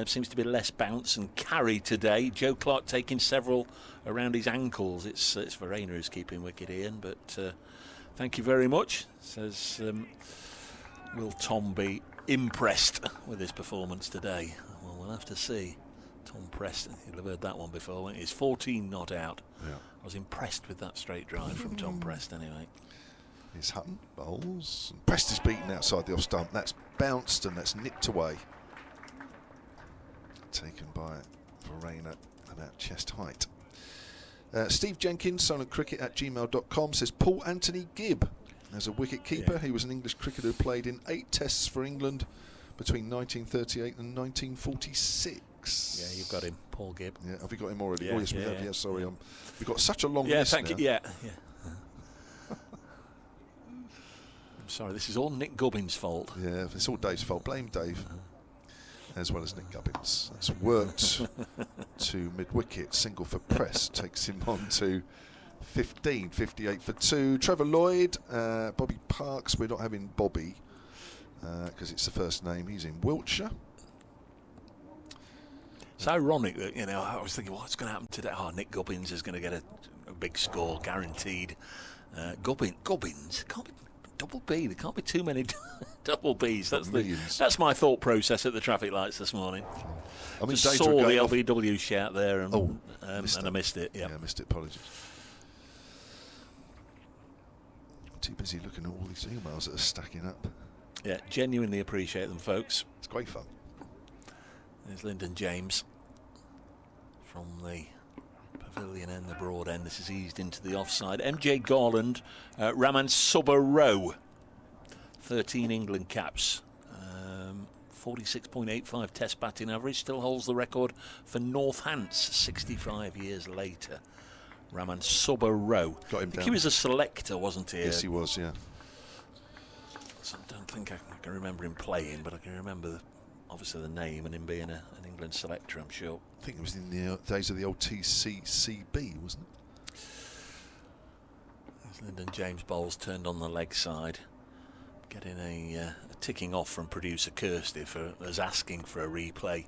Seems to be less bounce and carry today. Joe Clark taking several around his ankles. It's Verena who's keeping wicket, Ian, but thank you very much. Says, will Tom be impressed with his performance today? Well, we'll have to see. Tom Preston, you'll have heard that one before, won't you? He's 14 not out. Yeah. I was impressed with that straight drive from Tom Prest anyway. Here's Hutton, bowls. And Prest is beaten outside the off stump. That's bounced and that's nipped away. Taken by Verena about chest height. Steve Jenkins, silentcricket at gmail.com, says Paul Anthony Gibb as a wicket keeper. Yeah. He was an English cricketer who played in 8 tests for England between 1938 and 1946. Yeah, you've got him, Paul Gibb. Yeah, have we got him already? Yeah, oh, yes, we have. Yeah, sorry, we've got such a long list. Yeah, thank you. Yeah. I'm sorry, this is all Nick Gubbins' fault. Yeah, it's all Dave's fault. Blame Dave, as well as Nick Gubbins. That's worked to mid-wicket. Single for Press takes him on to 15. 58 for 2. Trevor Lloyd, Bobby Parks. We're not having Bobby because it's the first name. He's in Wiltshire. It's ironic that, you know, I was thinking, what's going to happen today? Oh, Nick Gubbins is going to get a big score, guaranteed. Gubbins can't be double B. There can't be too many double Bs. That's my thought process at the traffic lights this morning. I mean, just saw the LBW shout there and I missed it. Yeah, I missed it. Apologies. I'm too busy looking at all these emails that are stacking up. Yeah, genuinely appreciate them, folks. It's great fun. There's Lyndon James from the pavilion end, the broad end. This is eased into the offside. MJ Garland, Raman Subba-Row, 13 England caps, 46.85 test batting average, still holds the record for Northants 65 years later. Raman Subba-Row. Got him down. He was a selector, wasn't he? Yes, he was, yeah. So I don't think I can remember him playing, but I can remember obviously the name and him being an England selector, I'm sure. I think it was in the days of the old TCCB, wasn't it? As Lyndon James bowls turned on the leg side, getting a ticking off from producer Kirsty for us asking for a replay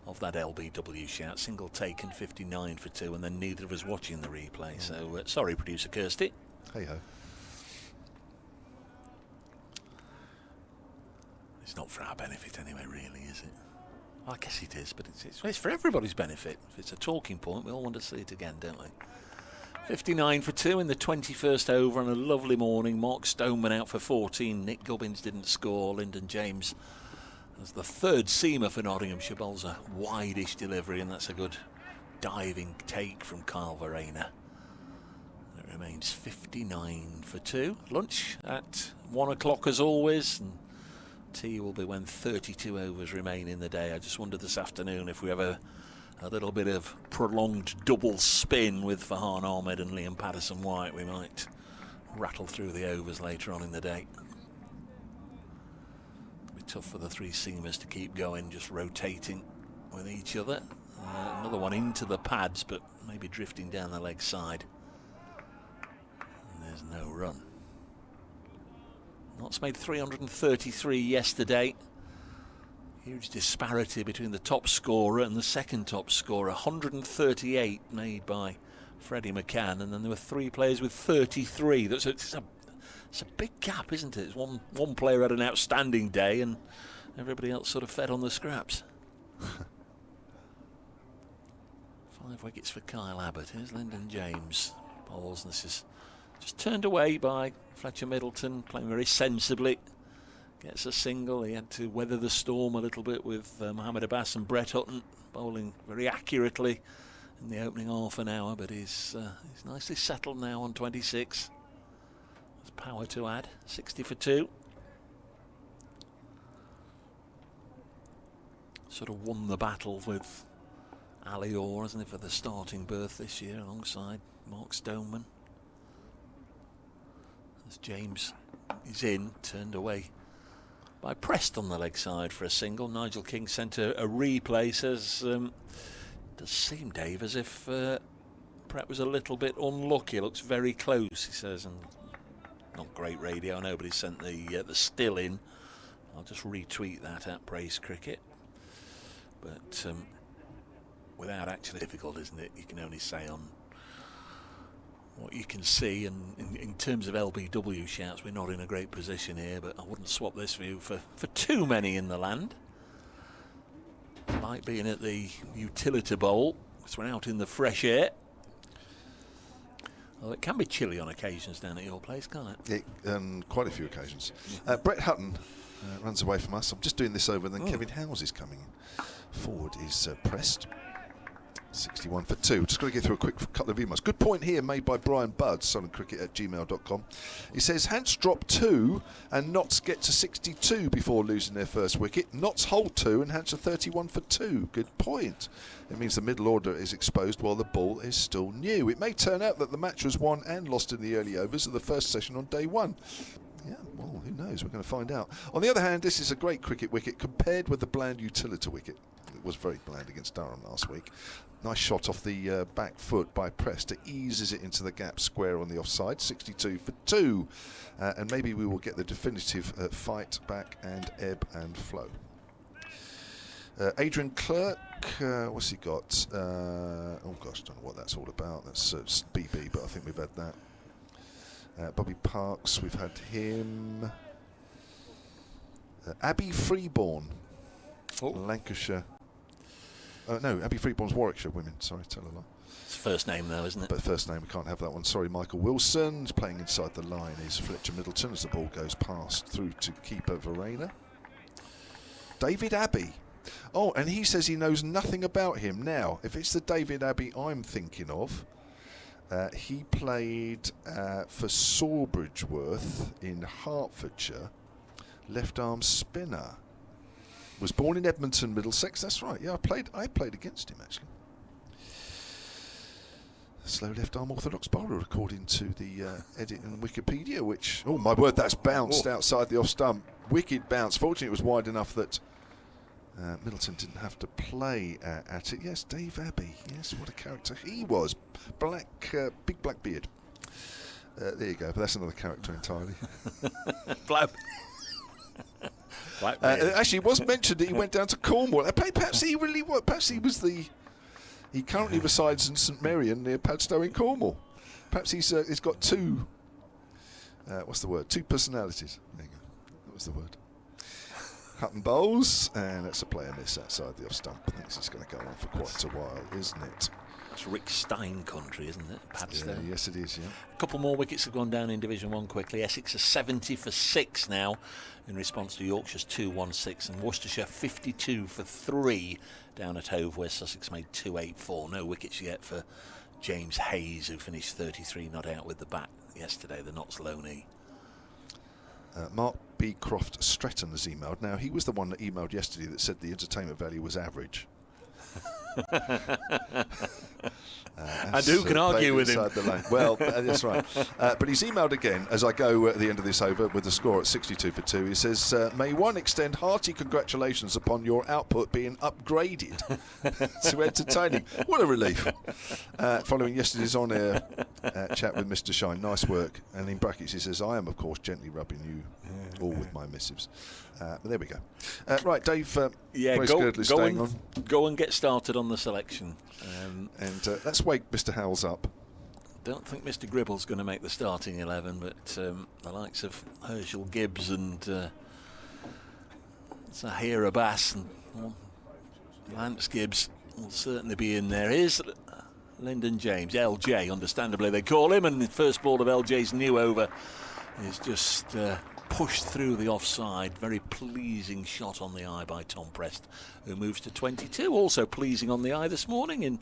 of that LBW shout. Single taken, 59 for 2, and then neither of us watching the replay. So sorry, producer Kirsty. Hey ho. It's not for our benefit anyway, really, is it? Well, I guess it is, but it's for everybody's benefit. If it's a talking point, we all want to see it again, don't we? 59 for 2 in the 21st over on a lovely morning. Mark Stoneman out for 14. Nick Gubbins didn't score. Lyndon James, as the third seamer for Nottinghamshire, bowls a wide-ish delivery, and that's a good diving take from Kyle Verena. It remains 59 for 2. Lunch at 1 o'clock as always, and tea will be when 32 overs remain in the day. I just wondered this afternoon if we have a little bit of prolonged double spin with Farhan Ahmed and Liam Patterson-White, we might rattle through the overs later on in the day. It'll be tough for the three seamers to keep going, just rotating with each other. Another one into the pads, but maybe drifting down the leg side. And there's no run. Knott's made 333 yesterday. Huge disparity between the top scorer and the second top scorer. 138 made by Freddy McCann, and then there were 3 players with 33. It's a big gap, isn't it? It's one player had an outstanding day, and everybody else sort of fed on the scraps. 5 wickets for Kyle Abbott. Here's Lyndon James. Bowls, and this is just turned away by Fletcher Middleton, playing very sensibly. Gets a single. He had to weather the storm a little bit with Mohammed Abbas and Brett Hutton bowling very accurately in the opening half an hour, but he's nicely settled now on 26. There's power to add. 60 for 2. Sort of won the battle with Ali Orr, hasn't he, for the starting berth this year alongside Mark Stoneman. As James is in, turned away by Prest on the leg side for a single. Nigel King sent a replay. Says does seem, Dave, as if Pratt was a little bit unlucky. Looks very close, he says, and not great radio, I know, but he sent the still in. I'll just retweet that at Praise Cricket. But without actually difficult, isn't it? You can only say on what you can see, and in terms of LBW shouts, we're not in a great position here, but I wouldn't swap this view for too many in the land. Like being at the utility bowl, because we're out in the fresh air. Well, it can be chilly on occasions down at your place, can't it? Quite a few occasions. Brett Hutton runs away from us. I'm just doing this over, and then Kevin Howes is coming in. Forward is Prest. 61 for 2. Just got to get through a quick couple of emails. Good point here made by Brian Budd, sunandcricket@gmail.com. He says Hants drop 2 and Notts get to 62 before losing their first wicket. Notts hold 2 and Hants are 31 for 2. Good point. It means the middle order is exposed while the ball is still new. It may turn out that the match was won and lost in the early overs of the first session on day 1. Yeah, well, who knows? We're going to find out. On the other hand, this is a great cricket wicket compared with the bland utility wicket. It was very bland against Durham last week. Nice shot off the back foot by Prest. Eases it into the gap square on the offside. 62 for 2. And maybe we will get the definitive fight back and ebb and flow. Adrian Clerk, what's he got? Oh gosh, don't know what that's all about. That's BB, but I think we've had that. Bobby Parks, we've had him. Abby Freeborn, Lancashire. No, Abby Freeborn's Warwickshire women. Sorry, tell a lie. It's first name though, isn't it? But first name, we can't have that one. Sorry, Michael Wilson. Playing inside the line is Fletcher Middleton as the ball goes past through to keeper Verena. David Abbey. Oh, and he says he knows nothing about him. Now, if it's the David Abbey I'm thinking of, he played for Sawbridgeworth in Hertfordshire. Left arm spinner. Was born in Edmonton, Middlesex. That's right. Yeah, I played against him actually. Slow left arm orthodox bowler, according to the edit in Wikipedia. Which, oh my word, that's bounced outside the off stump. Wicked bounce. Fortunately, it was wide enough that Middleton didn't have to play at it. Yes, Dave Abbey. Yes, what a character he was. Big black beard. There you go. But that's another character entirely. Black Actually, it was mentioned that he went down to Cornwall. Perhaps he really was. Perhaps he was the. He currently resides in St Miriam near Padstow in Cornwall. Perhaps he's got two. What's the word? Two personalities. There you go. That was the word. Hutton bowls, and that's a player miss outside the off stump. I think this is going to go on for quite a while, isn't it? It's Rick Stein country, isn't it? Padstow. Yeah, yes, it is. Yeah. A couple more wickets have gone down in Division 1 quickly. Essex are 70 for 6 now in response to Yorkshire's 2-1-6, and Worcestershire 52 for 3 down at Hove, where Sussex made 2-8-4. No wickets yet for James Hayes, who finished 33 not out with the bat yesterday, the Notts loanee. Mark B. Croft Stretton has emailed. Now, he was the one that emailed yesterday that said the entertainment value was average. And who can argue with him? Well, that's right. But he's emailed again as I go at the end of this over with the score at 62 for 2. He says, may one extend hearty congratulations upon your output being upgraded to entertaining. What a relief. Following yesterday's on-air chat with Mr. Shine. Nice work. And in brackets he says, I am, of course, gently rubbing you all with my missives. But there we go. Right, Dave. Go and get started on the selection. Let's wake Mr. Howells up. Don't think Mr. Gribble's going to make the starting 11, but the likes of Herschel Gibbs and Zahir Abbas and Lance Gibbs will certainly be in there. Here's Lyndon James, LJ, understandably they call him, and the first ball of LJ's new over is just pushed through the offside. Very pleasing shot on the eye by Tom Prest, who moves to 22. Also pleasing on the eye this morning in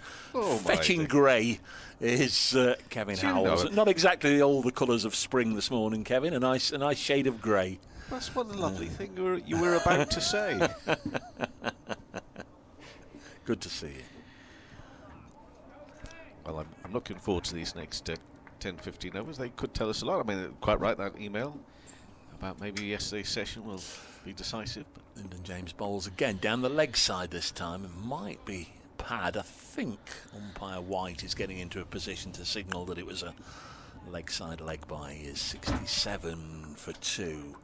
fetching grey is Kevin Howells. Not exactly all the colours of spring this morning, Kevin. A nice shade of grey. That's one lovely thing you were about to say. Good to see you. Well, I'm looking forward to these next 10-15 overs. They could tell us a lot. I mean, quite right, that email about maybe yesterday's session will be decisive. But Lyndon James bowls again down the leg side this time. It might be pad. I think umpire White is getting into a position to signal that it was a leg side leg by. He is 67 for 2.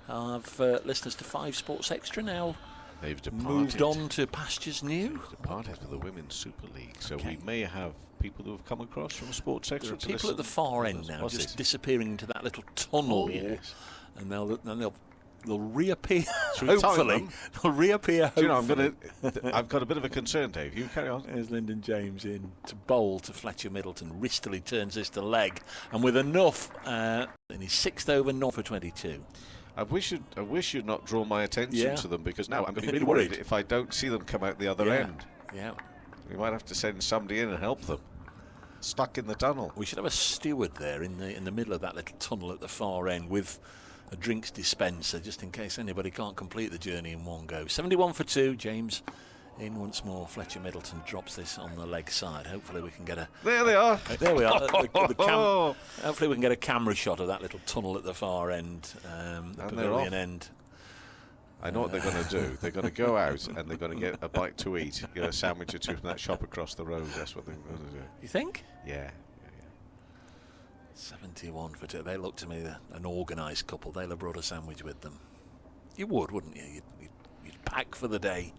Have listeners to 5 Sports Extra now they've departed. Moved on to pastures new. Departed for the Women's Super League, so we may have people who have come across from Sports Extra. There are people at the far end now, just disappearing into that little tunnel. Yes. And they'll reappear. Hopefully, they'll reappear. Hopefully. You know, I've got a bit of a concern, Dave. You carry on. There's Lyndon James in to bowl to Fletcher Middleton. Wristily turns this to leg, and with enough in his 6th over, 0 for 22. I wish you'd not draw my attention to them, because now I'm going to be really worried if I don't see them come out the other end. Yeah. We might have to send somebody in and help them. Stuck in the tunnel. We should have a steward there in the middle of that little tunnel at the far end with a drinks dispenser, just in case anybody can't complete the journey in one go. 71 for 2. James in once more. Fletcher Middleton drops this on the leg side. Hopefully we can get a... There they are. There we are. Hopefully we can get a camera shot of that little tunnel at the far end, the pavilion end. I know what they're going to do. They're going to go out and they're going to get a bite to eat, get a sandwich or two from that shop across the road. That's what they're going to do. You think? Yeah. 71 for 2. They look to me an organised couple. They'll have brought a sandwich with them. You would, wouldn't you? You'd pack for the day.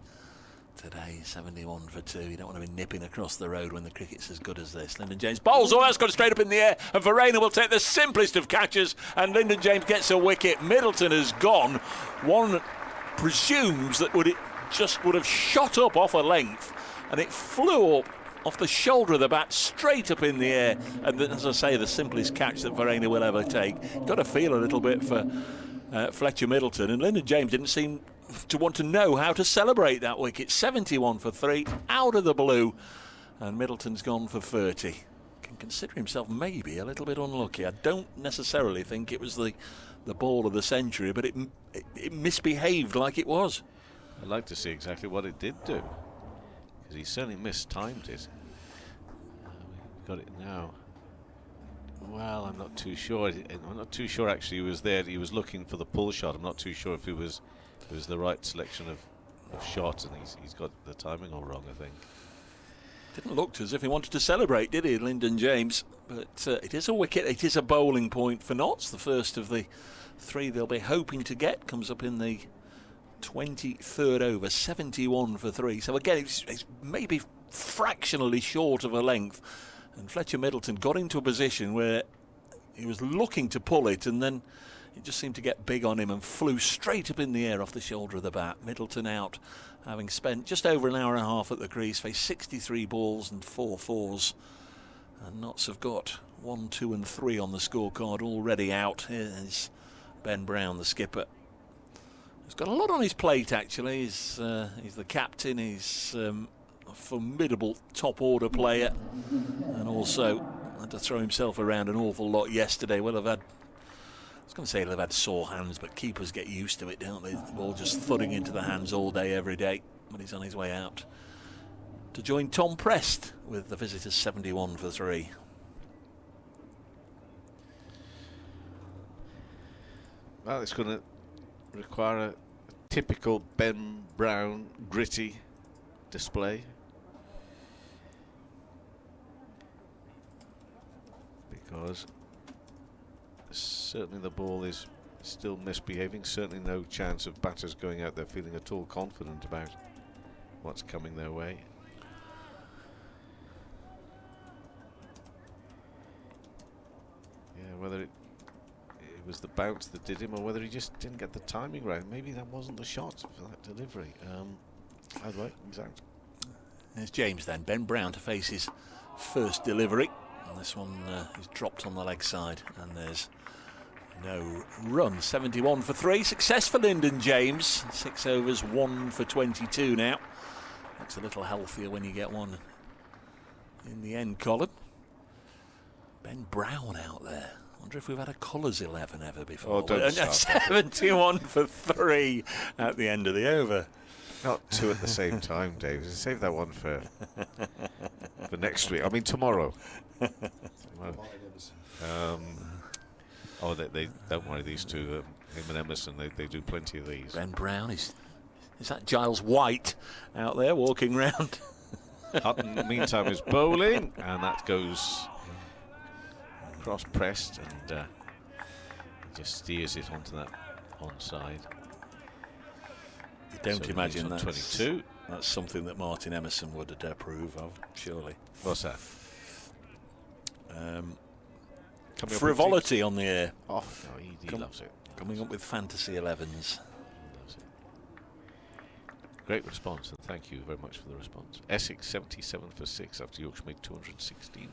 Today, 71 for 2. You don't want to be nipping across the road when the cricket's as good as this. Lyndon James bowls. Oh, that's gone straight up in the air. And Verena will take the simplest of catches. And Lyndon James gets a wicket. Middleton has gone. One presumes that would have shot up off a length. And it flew up off the shoulder of the bat, straight up in the air. And as I say, the simplest catch that Verena will ever take. Got to feel a little bit for Fletcher Middleton. And Lyndon James didn't seem to want to know how to celebrate that wicket. 71 for 3, out of the blue. And Middleton's gone for 30. Can consider himself maybe a little bit unlucky. I don't necessarily think it was the ball of the century, but it misbehaved like it was. I'd like to see exactly what it did do, because he certainly mistimed it. We've got it now. Well, I'm not too sure. I'm not too sure actually he was there. He was looking for the pull shot. I'm not too sure if it was the right selection of shot, and he's got the timing all wrong, I think. Didn't look as if he wanted to celebrate, did he, Lyndon James? But it is a wicket, it is a bowling point for Notts. The first of the 3 they'll be hoping to get comes up in the 23rd over, 71 for 3. So again, it's maybe fractionally short of a length. And Fletcher Middleton got into a position where he was looking to pull it, and then it just seemed to get big on him and flew straight up in the air off the shoulder of the bat. Middleton out, having spent just over an hour and a half at the crease, faced 63 balls and 4 fours. And Notts have got 1, 2 and 3 on the scorecard already out. Here's Ben Brown, the skipper. He's got a lot on his plate, actually. He's the captain. He's a formidable top order player, and also had to throw himself around an awful lot yesterday. Well, I was going to say they've had sore hands, but keepers get used to it, don't they? The ball just thudding into the hands all day, every day. But he's on his way out to join Tom Prest with the visitors 71 for 3. Well, it's going to require a typical Ben Brown gritty display, because certainly the ball is still misbehaving. Certainly no chance of batters going out there feeling at all confident about what's coming their way. Yeah, whether it was the bounce that did him, or whether he just didn't get the timing right. Maybe that wasn't the shot for that delivery. Either way, exact. There's James then. Ben Brown to face his first delivery. And this one is dropped on the leg side, and there's no run. 71 for 3. Success for Lyndon James. 6 overs, 1 for 22 now. Looks a little healthier when you get one in the end column. Ben Brown out there. Wonder if we've had a colours 11 ever before. Oh, don't start. 71 for 3 at the end of the over. Not 2 at the same time, Dave. Save that one for next week. I mean, tomorrow. They don't worry, these two, him and Emerson, they do plenty of these. Ben Brown, is that Giles White out there walking round? Hutton, meantime, is bowling, and that goes cross-pressed, and just steers it onto that onside. You don't imagine that's 22. That's something that Martin Emerson would approve of, surely. What's that? Frivolity on the air. Oh, no, he loves it. Coming up with fantasy 11s. He loves it. Great response, and thank you very much for the response. Essex 77 for 6 after Yorkshire made 216.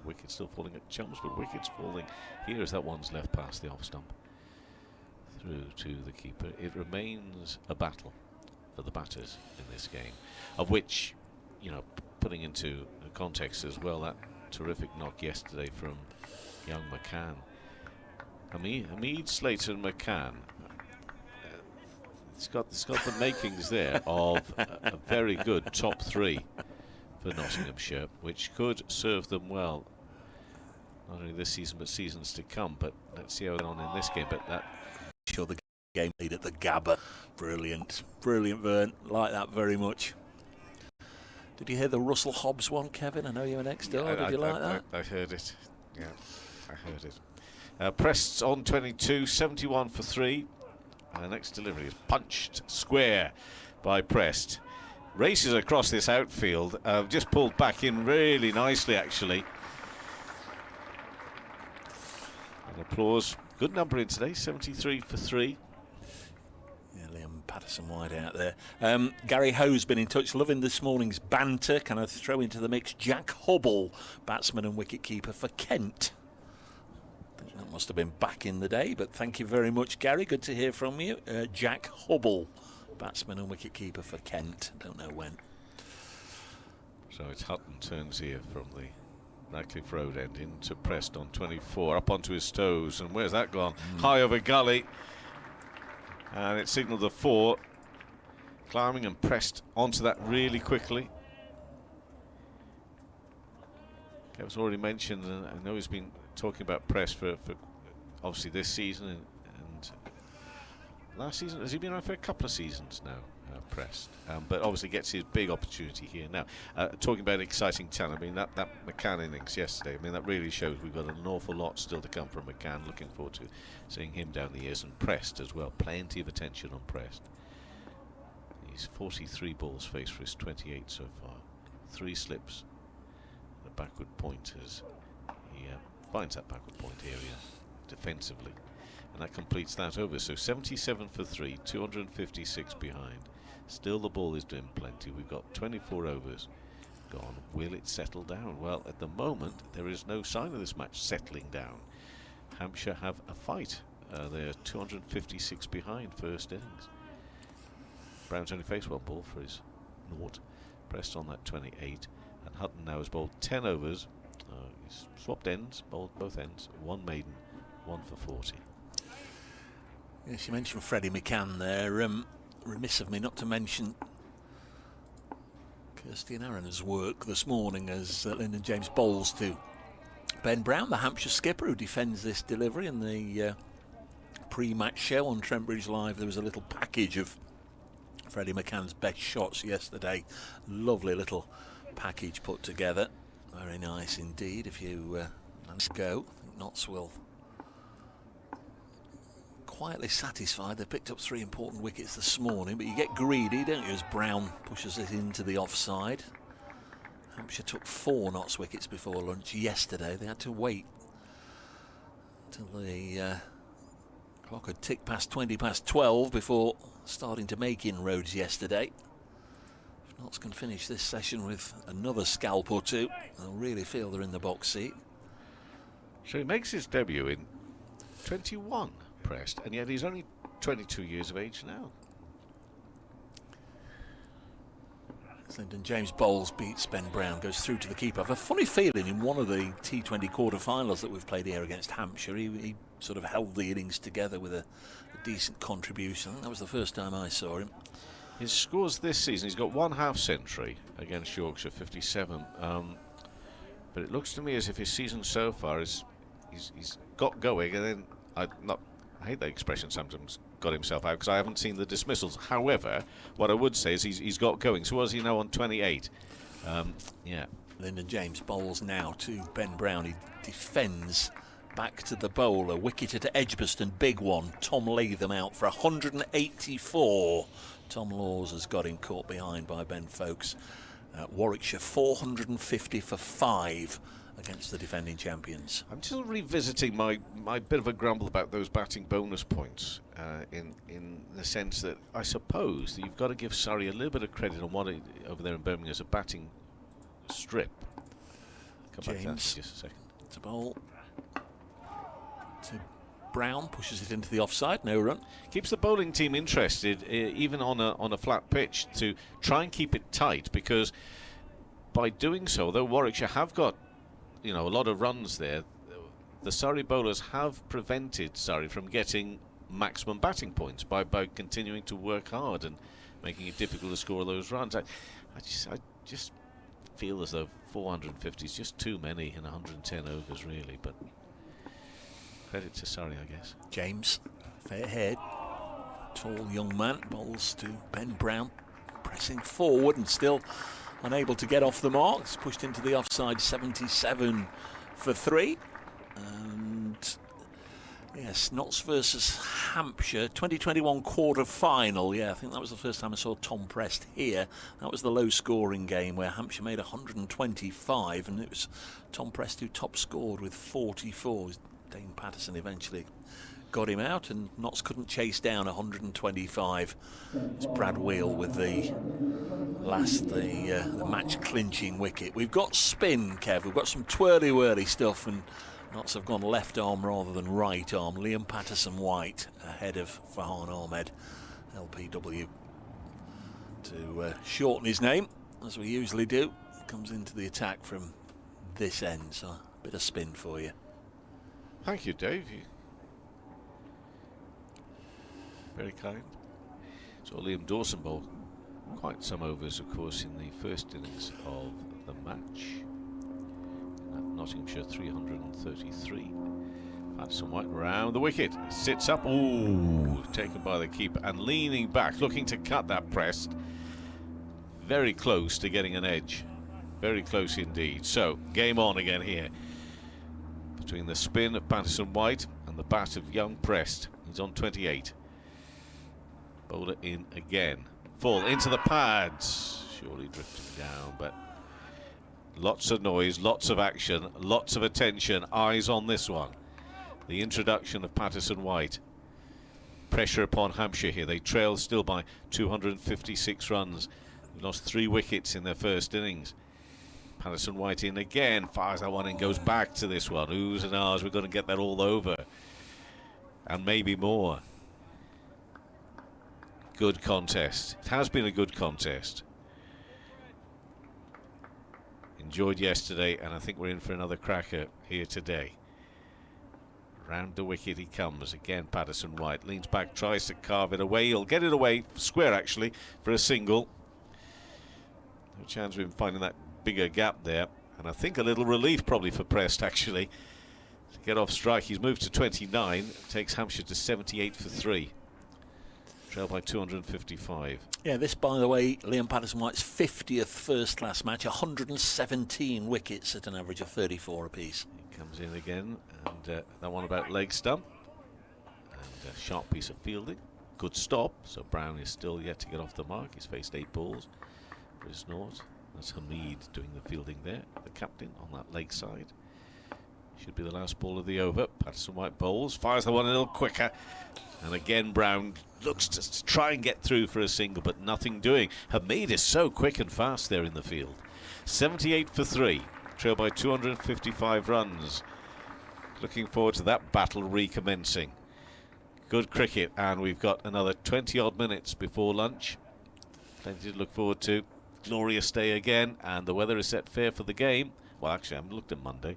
Wickets still falling at Chelmsford. Wickets falling here as that one's left past the off stump through to the keeper. It remains a battle for the batters in this game, of which, you know, putting into context as well, that terrific knock yesterday from young McCann. Hamid, Slater and McCann, it's got the makings there of a very good top 3 for Nottinghamshire, which could serve them well, not only this season but seasons to come. But let's see how it's on in this game. But that Sure, the game lead at the Gabba. Brilliant, Vern. Like that very much. Did you hear the Russell Hobbs one, Kevin? I know you were next door. Did you like that? I heard it. Yeah, I heard it. Prest's on 22, 71 for 3. And the next delivery is punched square by Prest. Races across this outfield. Just pulled back in really nicely, actually. And applause. Good number in today, 73 for 3. Yeah, Liam Patterson-White out there. Gary Ho's been in touch, loving this morning's banter. Can I throw into the mix Jack Hubble, batsman and wicket-keeper for Kent? I think that must have been back in the day, but thank you very much, Gary. Good to hear from you. Jack Hubble, batsman and wicket-keeper for Kent. Don't know when. So it's Hutton turns here from the Radcliffe Road end into Prest on 24, up onto his toes, and where's that gone? High over gully, and it signalled a 4. Climbing and Prest onto that really quickly. Kev's already mentioned, and I know he's been talking about Prest for obviously this season, and last season. Has he been around for a couple of seasons now, Prest? But obviously gets his big opportunity here now. Talking about exciting talent, I mean, that McCann innings yesterday, I mean, that really shows we've got an awful lot still to come from McCann. Looking forward to seeing him down the years, and Prest as well. Plenty of attention on Prest. He's 43 balls faced for his 28 so far. 3 slips. The backward point as he finds that backward point area defensively. And that completes that over. So 77 for 3, 256 behind. Still the ball is doing plenty. We've got 24 overs gone. Will it settle down? Well, at the moment, there is no sign of this match settling down. Hampshire have a fight. They're 256 behind first innings. Brown's only faced 1 ball for his naught. Pressed on that 28. And Hutton now has bowled 10 overs. He's swapped ends, bowled both ends. 1 maiden, 1 for 40. Yes, you mentioned Freddy McCann there. Remiss of me not to mention Kirsty and Aaron's work this morning as Lyndon James bowls to Ben Brown, the Hampshire skipper, who defends this delivery. In the pre-match show on Trent Bridge Live, there was a little package of Freddy McCann's best shots yesterday. Lovely little package put together. Very nice indeed. If you let's go, I think Notts will quietly satisfied. They picked up 3 important wickets this morning, but you get greedy, don't you, as Brown pushes it into the offside. Hampshire took 4 Notts wickets before lunch yesterday. They had to wait until the clock had ticked past 20 past 12 before starting to make inroads yesterday. If Notts can finish this session with another scalp or 2, they'll really feel they're in the box seat. So he makes his debut in 21. Pressed, and yet he's only 22 years of age now. Lyndon James bowls, beats Ben Brown, goes through to the keeper. I have a funny feeling in one of the T20 quarter-finals that we've played here against Hampshire, he sort of held the innings together with a decent contribution. I think that was the first time I saw him. His scores this season, he's got 1 half century against Yorkshire, 57. But it looks to me as if his season so far is he's got going, and then I hate that expression sometimes, got himself out, because I haven't seen the dismissals. However, what I would say is he's got going. So was he now on 28? Yeah. Lyndon James bowls now to Ben Brown. He defends back to the bowler. Wicket at Edgbaston, big one. Tom Latham out for 184. Tom Laws has got him caught behind by Ben Folkes. Warwickshire 450 for 5. Against the defending champions. I'm still revisiting my bit of a grumble about those batting bonus points, in the sense that I suppose that you've got to give Surrey a little bit of credit on what over there in Birmingham as a batting strip. Come back to that in just a second. To bowl to Brown, pushes it into the offside, no run. Keeps the bowling team interested, even on a flat pitch, to try and keep it tight, because by doing so, though Warwickshire have got a lot of runs there, the Surrey bowlers have prevented Surrey from getting maximum batting points by continuing to work hard and making it difficult to score those runs. I just feel as though 450 is just too many in 110 overs, really. But credit to Surrey, I guess. James, fair head, tall young man, bowls to Ben Brown, pressing forward and still unable to get off the mark. It's pushed into the offside. 77 for 3. And yes, Notts versus Hampshire 2021 quarter-final. Yeah, I think that was the first time I saw Tom Prest here. That was the low-scoring game where Hampshire made 125, and it was Tom Prest who top scored with 44. Dane Patterson eventually got him out, and Notts couldn't chase down 125. It's Brad Wheel with the match clinching wicket. We've got spin, Kev. We've got some twirly-whirly stuff, and Notts have gone left arm rather than right arm. Liam Patterson-White ahead of Farhan Ahmed, LPW, to shorten his name, as we usually do. Comes into the attack from this end, so a bit of spin for you. Thank you, Dave. Very kind. So Liam Dawson bowled quite some overs, of course, in the first innings of the match. Nottinghamshire 333. Patterson White round the wicket, sits up, ooh, taken by the keeper and leaning back, looking to cut that press. Very close to getting an edge, very close indeed. So game on again here between the spin of Patterson White and the bat of young Prest. He's on 28. Bowler in again, full into the pads, surely drifting down, but lots of noise, lots of action, lots of attention, eyes on this one. The introduction of Patterson White. Pressure upon Hampshire here. They trail still by 256 runs. They lost 3 wickets in their first innings. Patterson White in again, fires that one in, goes back to this one. Oohs and ahs, we're going to get that all over. And maybe more. Good contest. It has been a good contest. Enjoyed yesterday, and I think we're in for another cracker here today. Round the wicket he comes again. Patterson White leans back, tries to carve it away. He'll get it away, square actually, for a single. No chance of him finding that bigger gap there, and I think a little relief probably for Prest actually to get off strike. He's moved to 29, takes Hampshire to 78 for 3. Trail by 255. Yeah, this, by the way, Liam Patterson White's 50th first-class match, 117 wickets at an average of 34 apiece. He comes in again, and that one about leg stump. And a sharp piece of fielding. Good stop, so Brown is still yet to get off the mark. He's faced 8 balls for his nought. That's Hamid doing the fielding there, the captain on that leg side. Should be the last ball of the over. Patterson White bowls, fires the one a little quicker. And again, Brown looks to try and get through for a single, but nothing doing. Hamid is so quick and fast there in the field. 78 for 3, trail by 255 runs. Looking forward to that battle recommencing. Good cricket, and we've got another 20-odd minutes before lunch. Plenty to look forward to. Glorious day again, and the weather is set fair for the game. Well, actually, I haven't looked at Monday.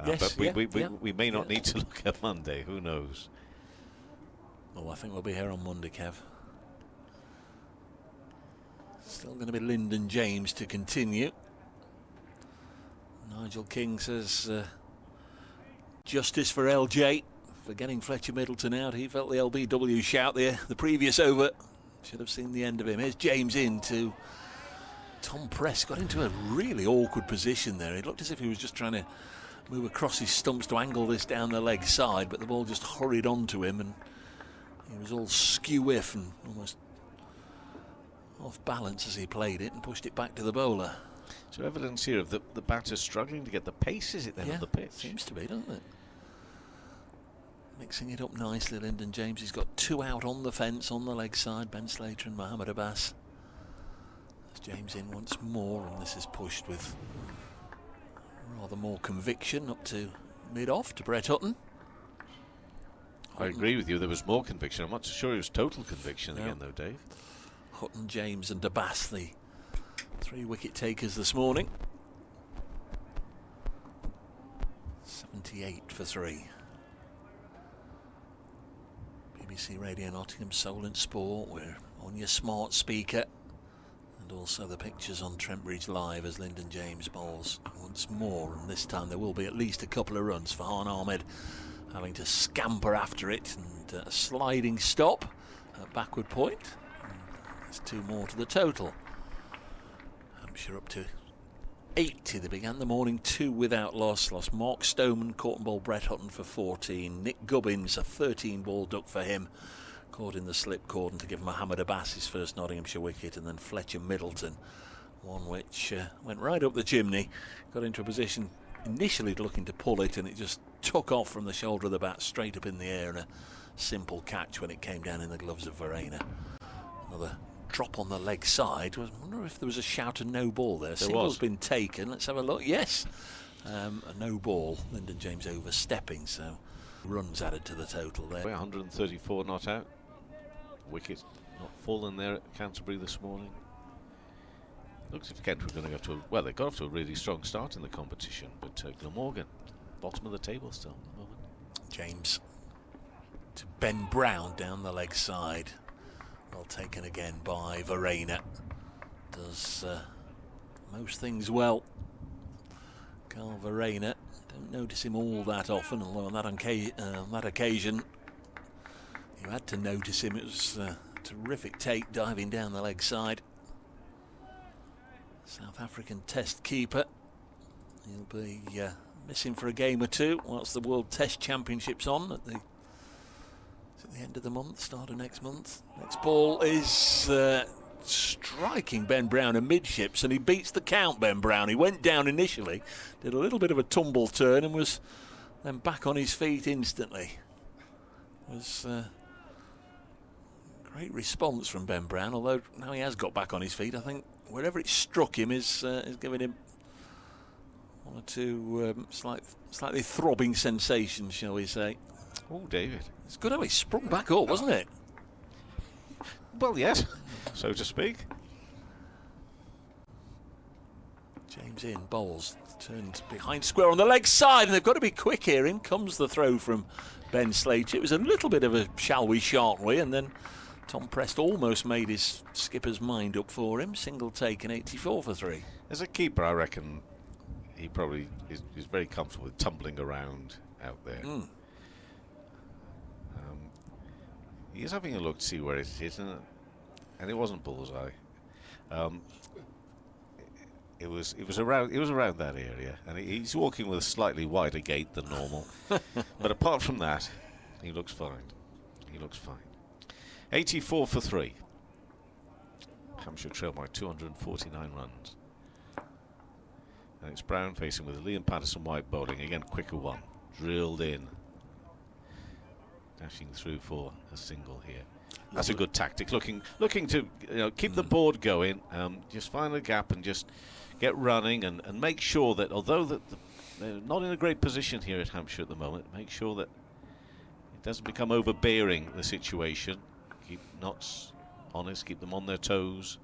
Yes, but we may not need to look at Monday, who knows. Oh, I think we'll be here on Monday, Kev. Still going to be Lyndon James to continue. Nigel King says justice for LJ for getting Fletcher Middleton out. He felt the LBW shout there the previous over. Should have seen the end of him. Here's James in to Tom Prest. Got into a really awkward position there. It looked as if he was just trying to move across his stumps to angle this down the leg side, but the ball just hurried onto him and he was all skew-whiff and almost off balance as he played it and pushed it back to the bowler. So evidence here of the batter struggling to get the pace, is it then, of the pitch? Seems to be, doesn't it? Mixing it up nicely, Lyndon James. He's got 2 out on the fence on the leg side, Ben Slater and Mohammed Abbas. As James in once more, and this is pushed with rather more conviction up to mid-off to Brett Hutton. I agree with you, there was more conviction. I'm not so sure it was total conviction again though, Dave. Hutton, James and Abbas, the 3 wicket takers this morning. 78 for 3. BBC Radio Nottingham, Solent Sport, we're on your smart speaker, and also the pictures on Trent Bridge Live as Lyndon James bowls once more, and this time there will be at least a couple of runs for Han Ahmed, having to scamper after it, and a sliding stop at backward point. And there's 2 more to the total. Hampshire up to 80. They began the morning 2 without loss. Lost Mark Stoneman, caught and bowled Brett Hutton for 14. Nick Gubbins, a 13-ball duck for him, caught in the slip cordon to give Mohammed Abbas his first Nottinghamshire wicket, and then Fletcher Middleton, one which went right up the chimney, got into a position initially looking to pull it, and it just took off from the shoulder of the bat straight up in the air, and a simple catch when it came down in the gloves of Verena. Another drop on the leg side. I wonder if there was a shout of no ball there. Single's been taken. Let's have a look. Yes, a no ball. Lyndon James overstepping, so runs added to the total there. 134 not out. Wicket not fallen there at Canterbury this morning. Looks as if Kent were going to go to well, they got off to a really strong start in the competition, but Glamorgan, bottom of the table still at the moment. James to Ben Brown down the leg side. Well taken again by Verena. Does most things well. Carl Verena, don't don't notice him all that often, although on that occasion you had to notice him. It was a terrific take, diving down the leg side. South African Test keeper. He'll be missing for a game or two whilst the World Test Championships on at the end of the month, start of next month. Next ball is striking Ben Brown amidships, and he beats the count, Ben Brown. He went down initially, did a little bit of a tumble turn, and was then back on his feet instantly. It was great response from Ben Brown, although now he has got back on his feet. I think wherever it struck him is giving him one or two slightly throbbing sensations, shall we say. Oh, David. It's good how he sprung back up, wasn't it? Well, yes, so to speak. James in, bowls, turned behind square on the leg side, and they've got to be quick here. In comes the throw from Ben Slater. It was a little bit of a shall we, shan't we, and then Tom Prest almost made his skipper's mind up for him. Single taken, 84 for 3. As a keeper, I reckon he probably is very comfortable with tumbling around out there. He is having a look to see where it is, and it wasn't bullseye. It was around that area, and he's walking with a slightly wider gait than normal. But apart from that, he looks fine. He looks fine. 84 for 3. Hampshire trail by 249 runs. And it's Brown facing with Liam Patterson-White bowling. Again, quicker one. Drilled in. Dashing through for a single here. That's a good tactic. Looking to keep the board going. Just find a gap and just get running and make sure that although they're not in a great position here at Hampshire at the moment, make sure that it doesn't become overbearing, the situation. Keep knots honest, keep them on their toes.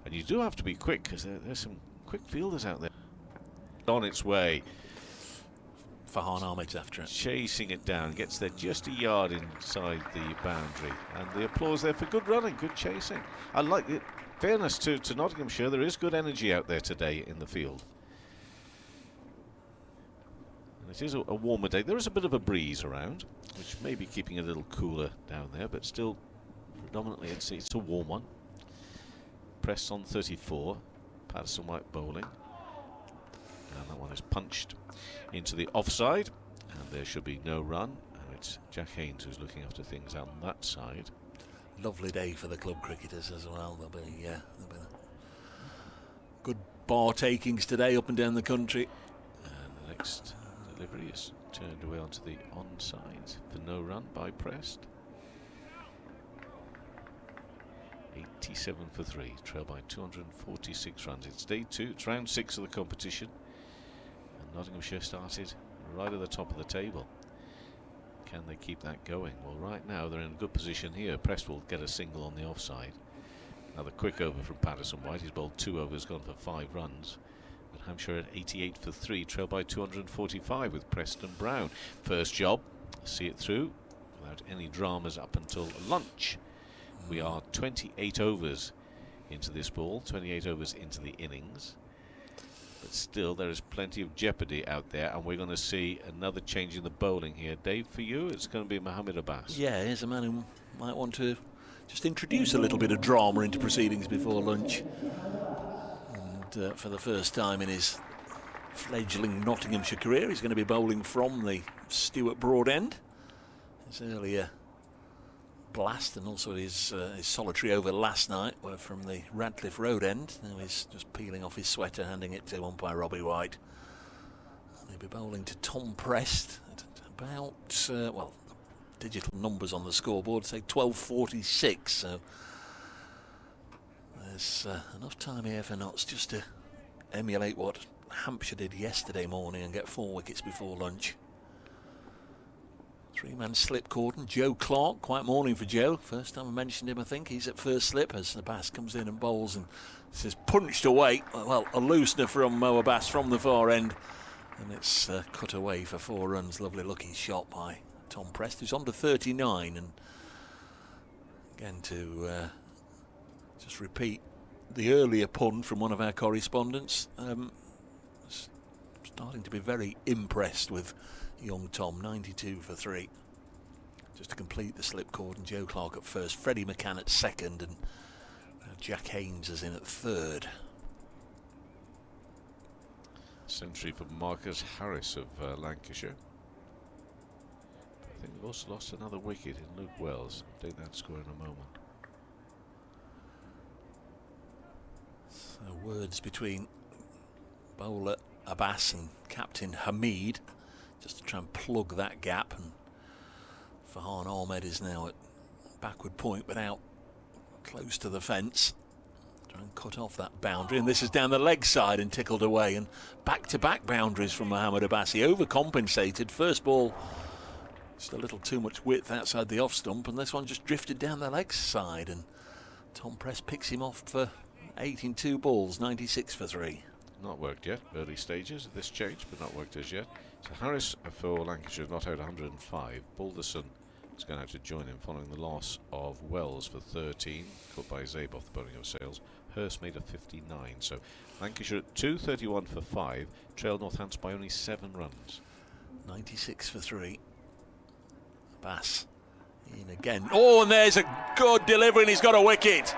And you do have to be quick, because there's some quick fielders out there. On its way. Farhan Ahmed's after it. Chasing it down, gets there just a yard inside the boundary. And the applause there for good running, good chasing. I like it. Fairness to Nottinghamshire, there is good energy out there today in the field. And it is a warmer day. There is a bit of a breeze around, which may be keeping it a little cooler down there, but still predominantly it's a warm one. Press on 34, Patterson-White bowling. And that one is punched into the offside, and there should be no run. And it's Jack Haynes who's looking after things out on that side. Lovely day for the club cricketers as well. There'll be good bar takings today up and down the country. And the next delivery is turned away onto the onside for no run by Prest. 87 for 3, trail by 246 runs. It's day 2, it's round 6 of the competition. Nottinghamshire started right at the top of the table. Can they keep that going? Well, right now they're in a good position here. Prest will get a single on the offside. Another quick over from Patterson-White. He's bowled 2 overs, gone for 5 runs. But Hampshire at 88 for 3, trail by 245 with Preston Brown. First job, see it through without any dramas up until lunch. We are 28 overs into this ball, 28 overs into the innings. But still, there is plenty of jeopardy out there, and we're going to see another change in the bowling here. Dave, for you, it's going to be Mohammed Abbas. Yeah, here's a man who might want to just introduce a little bit of drama into proceedings before lunch. And for the first time in his fledgling Nottinghamshire career, he's going to be bowling from the Stewart Broad end. His earlier blast and also his solitary over last night were from the Radcliffe Road end. Now he's just peeling off his sweater, handing it to umpire Robbie White. And he'll be bowling to Tom Prest at about, well, digital numbers on the scoreboard say 12:46, so there's enough time here for Notts just to emulate what Hampshire did yesterday morning and get 4 wickets before lunch. 3-man slip cordon. Joe Clark, quiet morning for Joe. First time I mentioned him, I think. He's at first slip as Abbas comes in and bowls and this is punched away. Well, a loosener from Mo Abbas from the far end. And it's cut away for 4 runs. Lovely looking shot by Tom Prest, who's on to 39. And again, to just repeat the earlier pun from one of our correspondents. starting to be very impressed with young Tom. 92 for 3. Just to complete the slip cord, and Joe Clark at first, Freddy McCann at second, and Jack Haynes is in at third. Century for Marcus Harris of Lancashire. I think we've also lost another wicket in Luke Wells. I'll take that score in a moment. So words between bowler Abbas and captain Hamid, just to try and plug that gap, and Farhan Ahmed is now at backward point but out close to the fence. Try and cut off that boundary, and this is down the leg side and tickled away, and back-to-back boundaries from Mohamed Abbas. He overcompensated. First ball just a little too much width outside the off stump, and this one just drifted down the leg side, and Tom Press picks him off for 8 in 2 balls, 96 for 3. Not worked yet. Early stages of this change, but not worked as yet. So Harris for Lancashire not out 105. Balderson is going to have to join him following the loss of Wells for 13, caught by Zabe off the bowling of Sales. Hurst made a 59. So Lancashire at 231 for 5, trailed Northants by only 7 runs. 96 for 3. Bass in again. Oh, and there's a good delivery, and he's got a wicket.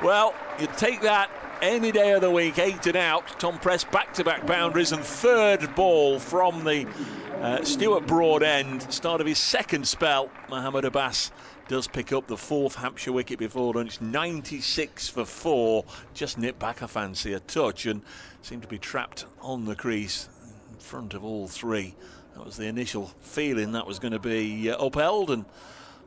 Well, you'd take that any day of the week. 8 and out. Tom Press back-to-back boundaries, and third ball from the Stuart Broad end. Start of his second spell. Mohamed Abbas does pick up the 4th Hampshire wicket before lunch. 96 for 4. Just nipped back, I fancy, a touch, and seemed to be trapped on the crease in front of all 3. That was the initial feeling that was going to be upheld, and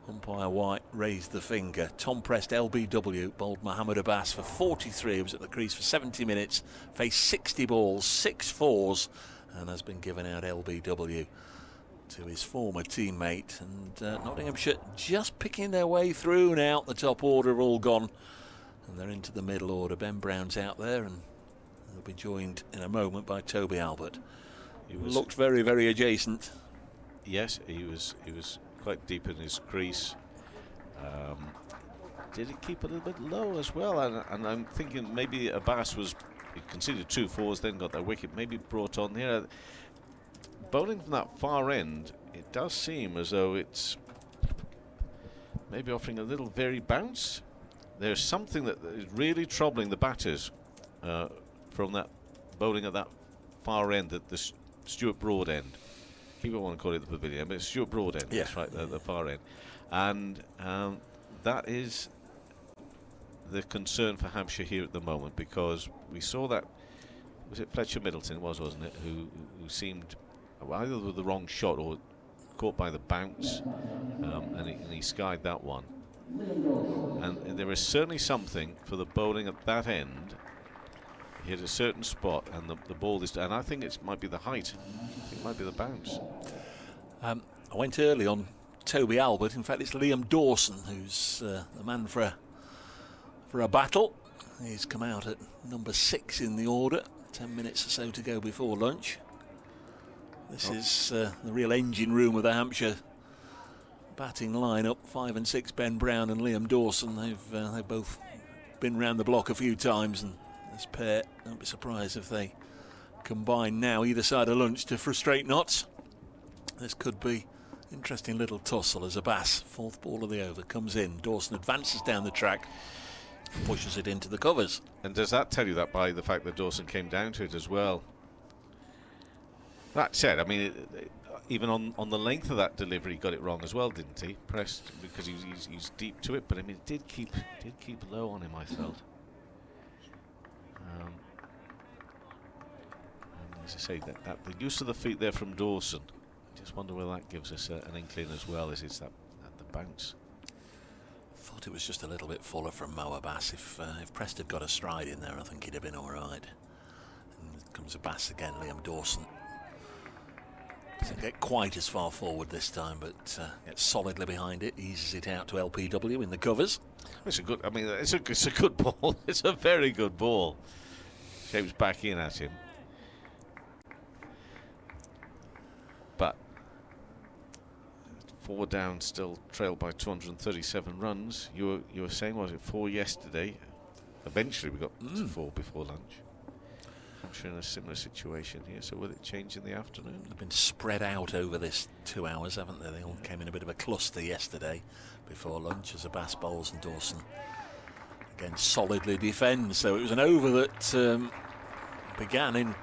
umpire White raised the finger. Tom Press LBW bowled Mohamed Abbas for 43. He was at the crease for 70 minutes, faced 60 balls, 6 fours, and has been given out LBW to his former teammate. And Nottinghamshire just picking their way through now. The top order are all gone, and they're into the middle order. Ben Brown's out there, and they'll be joined in a moment by Toby Albert. He looked very, very adjacent. Yes, he was quite deep in his crease. Did he keep a little bit low as well? And I'm thinking maybe Abbas he conceded 2 fours, then got that wicket, maybe brought on here. Bowling from that far end, it does seem as though it's maybe offering a little very bounce. There's something that is really troubling the batters from that bowling at that far end, at the Stuart Broad end. People want to call it the pavilion, but it's Stuart Broad end. Yeah. That's right, the far end. And that is the concern for Hampshire here at the moment, because we saw that, was it Fletcher Middleton, wasn't it, who seemed either with the wrong shot or caught by the bounce, and he skied that one. And there is certainly something for the bowling at that end. He hit a certain spot, and the ball is, and I think it might be the height. I think it might be the bounce. I went early on Toby Albert. In fact, it's Liam Dawson who's the man for a battle. He's come out at number 6 in the order. 10 minutes or so to go before lunch. This is the real engine room of the Hampshire batting lineup. 5 and 6, Ben Brown and Liam Dawson. They've both been round the block a few times, and this pair, don't be surprised if they combine now either side of lunch to frustrate Notts. This could be interesting little tussle as Abbas, 4th ball of the over, comes in. Dawson advances down the track, pushes it into the covers. And does that tell you that by the fact that Dawson came down to it as well? That said, I mean, even on the length of that delivery, he got it wrong as well, didn't he? Pressed because he's deep to it, but I mean, it did keep low on him, I felt. And as I say, that the use of the feet there from Dawson, I just wonder whether that gives us an inkling as well, as it's that the bounce. Thought it was just a little bit fuller from Mo Abbas. If Prest had got a stride in there, I think he'd have been all right. And comes Abbas again, Liam Dawson. Doesn't get quite as far forward this time, but gets solidly behind it, eases it out to LPW in the covers. It's a good. I mean, it's a good ball. It's a very good ball. Shapes back in at him, but 4 down, still trailed by 237 runs. You were saying, was it 4 yesterday? Eventually, we got to 4 before lunch. Hampshire in a similar situation here, so will it change in the afternoon? They've been spread out over this 2 hours, haven't they? They all came in a bit of a cluster yesterday before lunch as Abbas bowls and Dawson again solidly defends. So it was an over that began in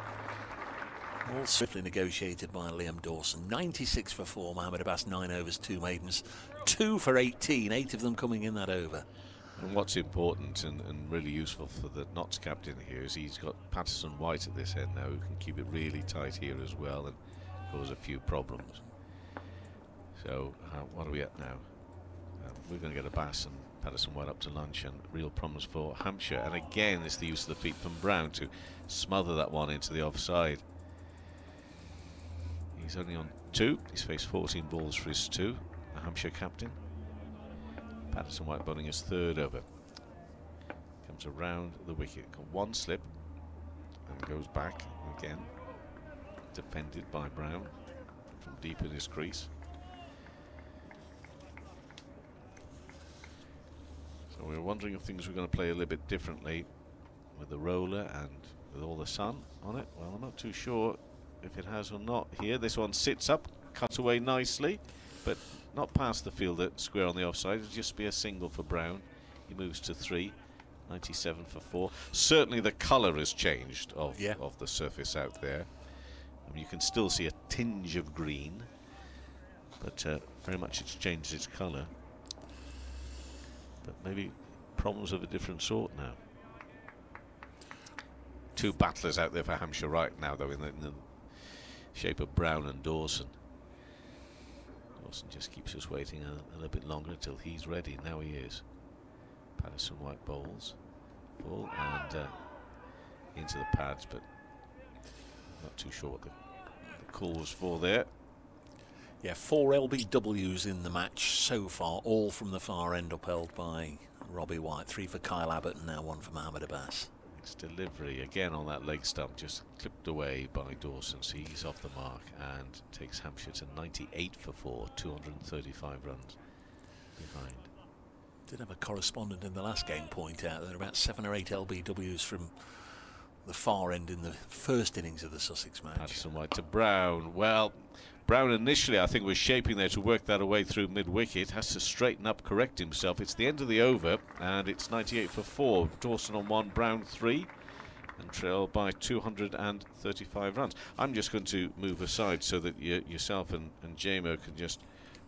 all swiftly negotiated by Liam Dawson. 96 for 4, Mohamed Abbas 9 overs, 2 maidens, 2 for 18, 8 of them coming in that over. And what's important and really useful for the Notts captain here is he's got Patterson White at this end now, who can keep it really tight here as well and cause a few problems. So what are we at now? We're going to get Abbas and Patterson White up to lunch, and real problems for Hampshire. And again, it's the use of the feet from Brown to smother that one into the offside. He's only on 2. He's faced 14 balls for his 2, the Hampshire captain. Patterson White bowling his 3rd over. Comes around the wicket, got 1 slip and goes back again. Defended by Brown from deep in his crease. So we were wondering if things were going to play a little bit differently with the roller and with all the sun on it. Well, I'm not too sure if it has or not here. This one sits up, cut away nicely, but not past the fielder square on the offside. It'll just be a single for Brown. He moves to 3, 97 for 4. Certainly the colour has changed of the surface out there. I mean, you can still see a tinge of green, but very much it's changed its colour. But maybe problems of a different sort now. 2 battlers out there for Hampshire right now, though, in the shape of Brown and Dawson. Dawson just keeps us waiting a little bit longer until he's ready. Now he is. Patterson White bowls full and into the pads, but not too sure what the call was for there. Yeah, 4 LBWs in the match so far, all from the far end, upheld by Robbie White. 3 for Kyle Abbott and now 1 for Mohamed Abbas. Next delivery again on that leg stump, just clipped away by Dawson, so he's off the mark and takes Hampshire to 98 for 4, 235 runs behind. Did have a correspondent in the last game point out there are about 7 or 8 LBWs from the far end in the first innings of the Sussex match. Patterson White to Brown. Well, Brown initially I think was shaping there to work that away through mid-wicket, has to straighten up, correct himself. It's the end of the over and it's 98 for 4. Dawson on 1, Brown 3, and trailed by 235 runs. I'm just going to move aside so that yourself and JMO can just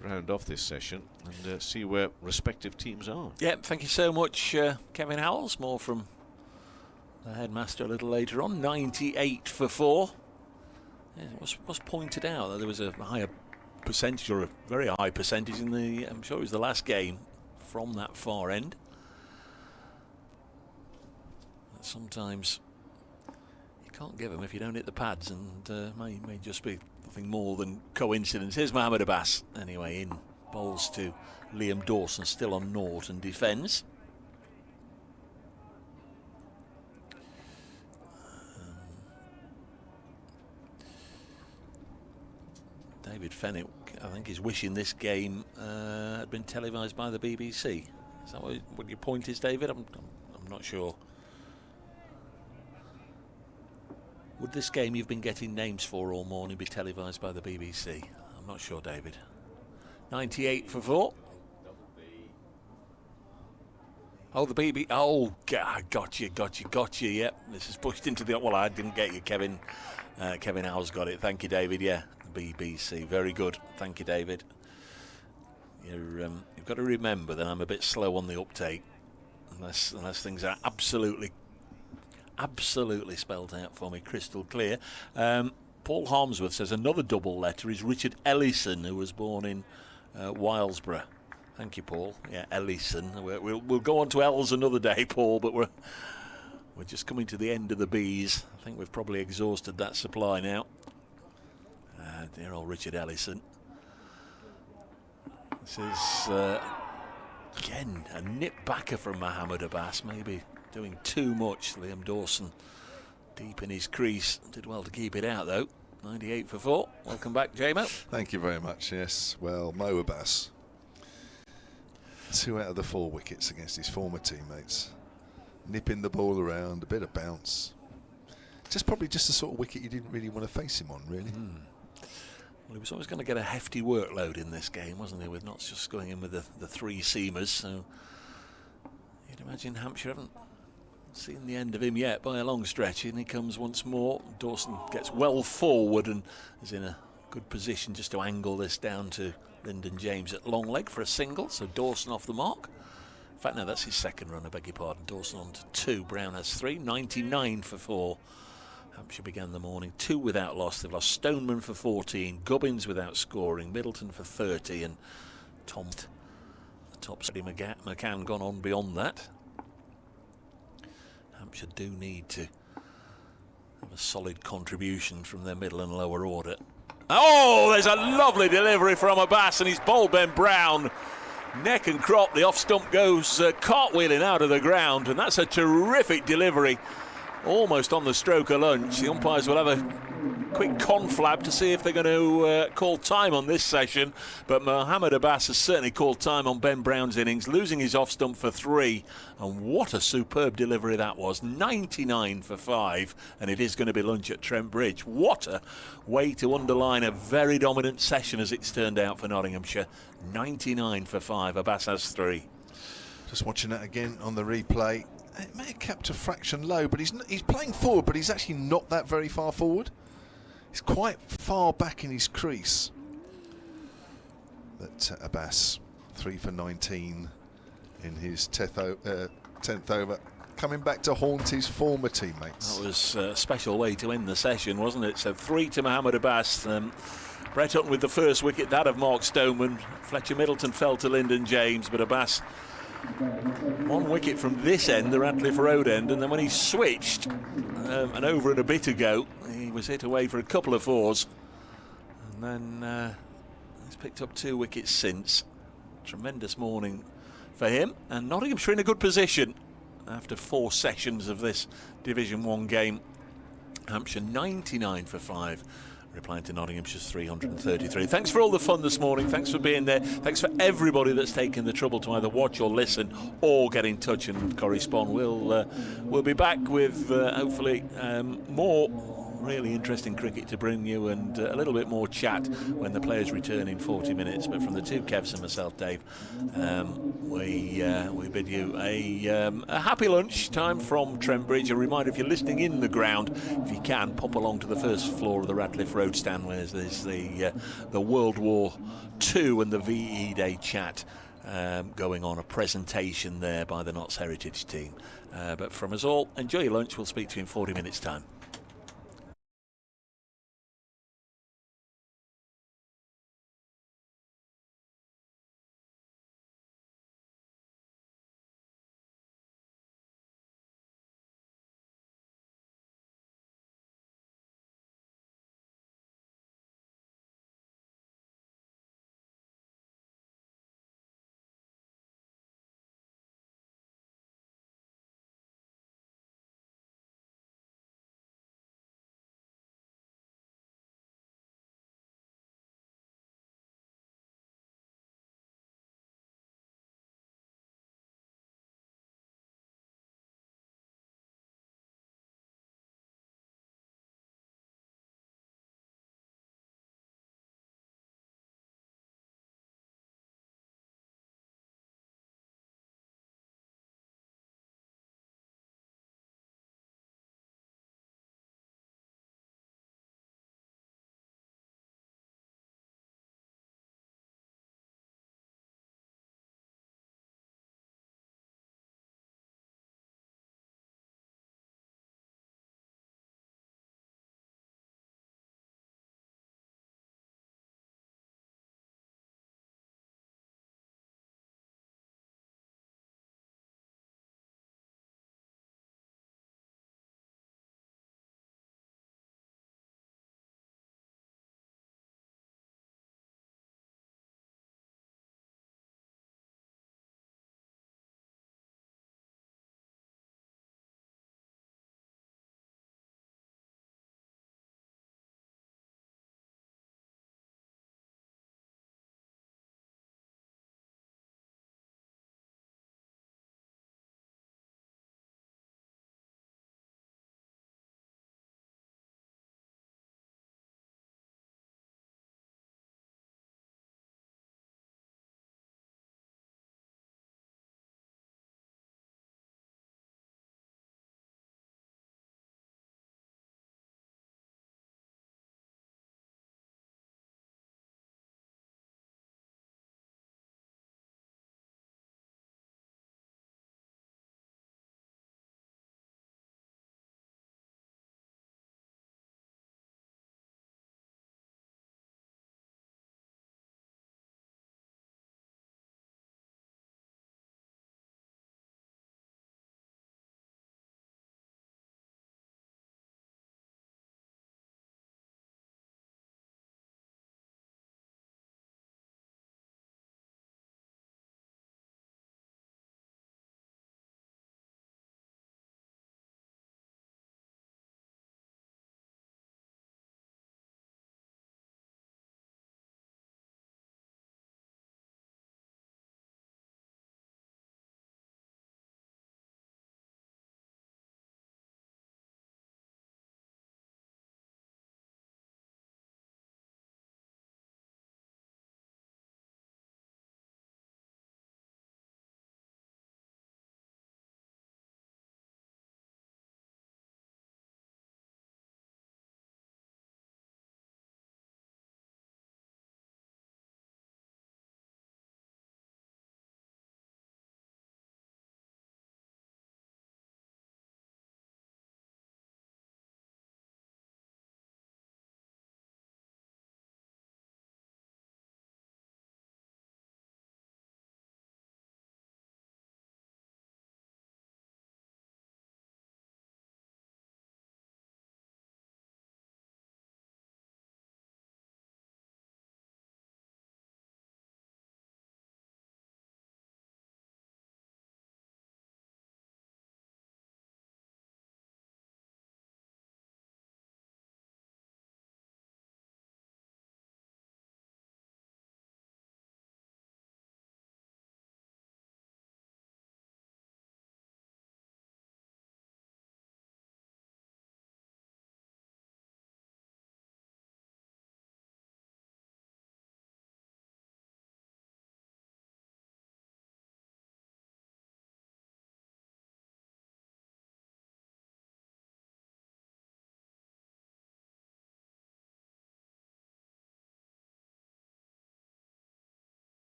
round off this session and see where respective teams are. Yeah, thank you so much, Kevin Howells. More from the headmaster a little later on. 98 for 4. Yeah, it was pointed out that there was a higher percentage, or a very high percentage in the, I'm sure it was the last game, from that far end. But sometimes you can't give them if you don't hit the pads, and may just be nothing more than coincidence. Here's Mohamed Abbas anyway, in bowls to Liam Dawson, still on naught and defends. David Fenwick, I think, is wishing this game had been televised by the BBC. Is that what your point is, David? I'm not sure. Would this game you've been getting names for all morning be televised by the BBC? I'm not sure, David. 98 for 4. Oh, the BB. Oh, got you. Yep, this is pushed into the. Well, I didn't get you, Kevin. Kevin Howells got it. Thank you, David. Yeah, the BBC. Very good. Thank you, David. You've got to remember that I'm a bit slow on the uptake, unless things are absolutely spelled out for me, crystal clear. Paul Harmsworth says another double letter is Richard Ellison, who was born in Wilesborough. Thank you, Paul. Yeah, Ellison. We'll go on to L's another day, Paul, but we're just coming to the end of the B's. I think we've probably exhausted that supply now. Dear old Richard Ellison. This is again a nip backer from Mohamed Abbas, maybe doing too much. Liam Dawson deep in his crease, did well to keep it out though. 98 for 4. Welcome back, JMO. Thank you very much. Yes, well, Mo Abbas, 2 out of the 4 wickets against his former teammates, nipping the ball around, a bit of bounce, Just probably just the sort of wicket you didn't really want to face him on, really. Well, he was always going to get a hefty workload in this game, wasn't he, with not just going in with the three seamers. So you'd imagine Hampshire haven't seen the end of him yet by a long stretch. And he comes once more. Dawson gets well forward and is in a good position just to angle this down to Lyndon James at long leg for a single. So Dawson off the mark. In fact, no, that's his second run, I beg your pardon. Dawson on to 2, Brown has 3, 99 for 4. Hampshire began the morning 2 without loss. They've lost Stoneman for 14, Gubbins without scoring, Middleton for 30, and Tom, the top Freddy McCann gone on beyond that. Hampshire do need to have a solid contribution from their middle and lower order. Oh, there's a lovely delivery from Abbas, and he's bowled Ben Brown. Neck and crop, the off stump goes cartwheeling out of the ground, and that's a terrific delivery. Almost on the stroke of lunch. The umpires will have a quick conflab to see if they're going to call time on this session, but Mohammed Abbas has certainly called time on Ben Brown's innings, losing his off stump for 3, and what a superb delivery that was. 99 for 5, and it is going to be lunch at Trent Bridge. What a way to underline a very dominant session as it's turned out for Nottinghamshire. 99 for 5, Abbas has 3. Just watching that again on the replay. It may have kept a fraction low, but he's playing forward, but he's actually not that very far forward. He's quite far back in his crease. But Abbas, 3 for 19 in his 10th over, coming back to haunt his former teammates. That was a special way to end the session, wasn't it? So 3 to Mohammed Abbas. Brett Hutton with the first wicket, that of Mark Stoneman. Fletcher Middleton fell to Lyndon James, but Abbas 1 wicket from this end, the Radcliffe Road end, and then when he switched an over and a bit ago, he was hit away for a couple of 4s, and then he's picked up 2 wickets since. Tremendous morning for him, and Nottinghamshire in a good position after 4 sessions of this Division 1 game. Hampshire 99 for 5. Replying to Nottinghamshire's 333. Thanks for all the fun this morning. Thanks for being there. Thanks for everybody that's taken the trouble to either watch or listen or get in touch and correspond. We'll be back with hopefully more really interesting cricket to bring you, and a little bit more chat when the players return in 40 minutes. But from the two Kevs and myself, Dave, we bid you a happy lunch time from Trent Bridge. A reminder, if you're listening in the ground, if you can, pop along to the first floor of the Radcliffe Road stand where there's the World War II and the VE Day chat going on, a presentation there by the Notts Heritage team. But from us all, enjoy your lunch. We'll speak to you in 40 minutes time.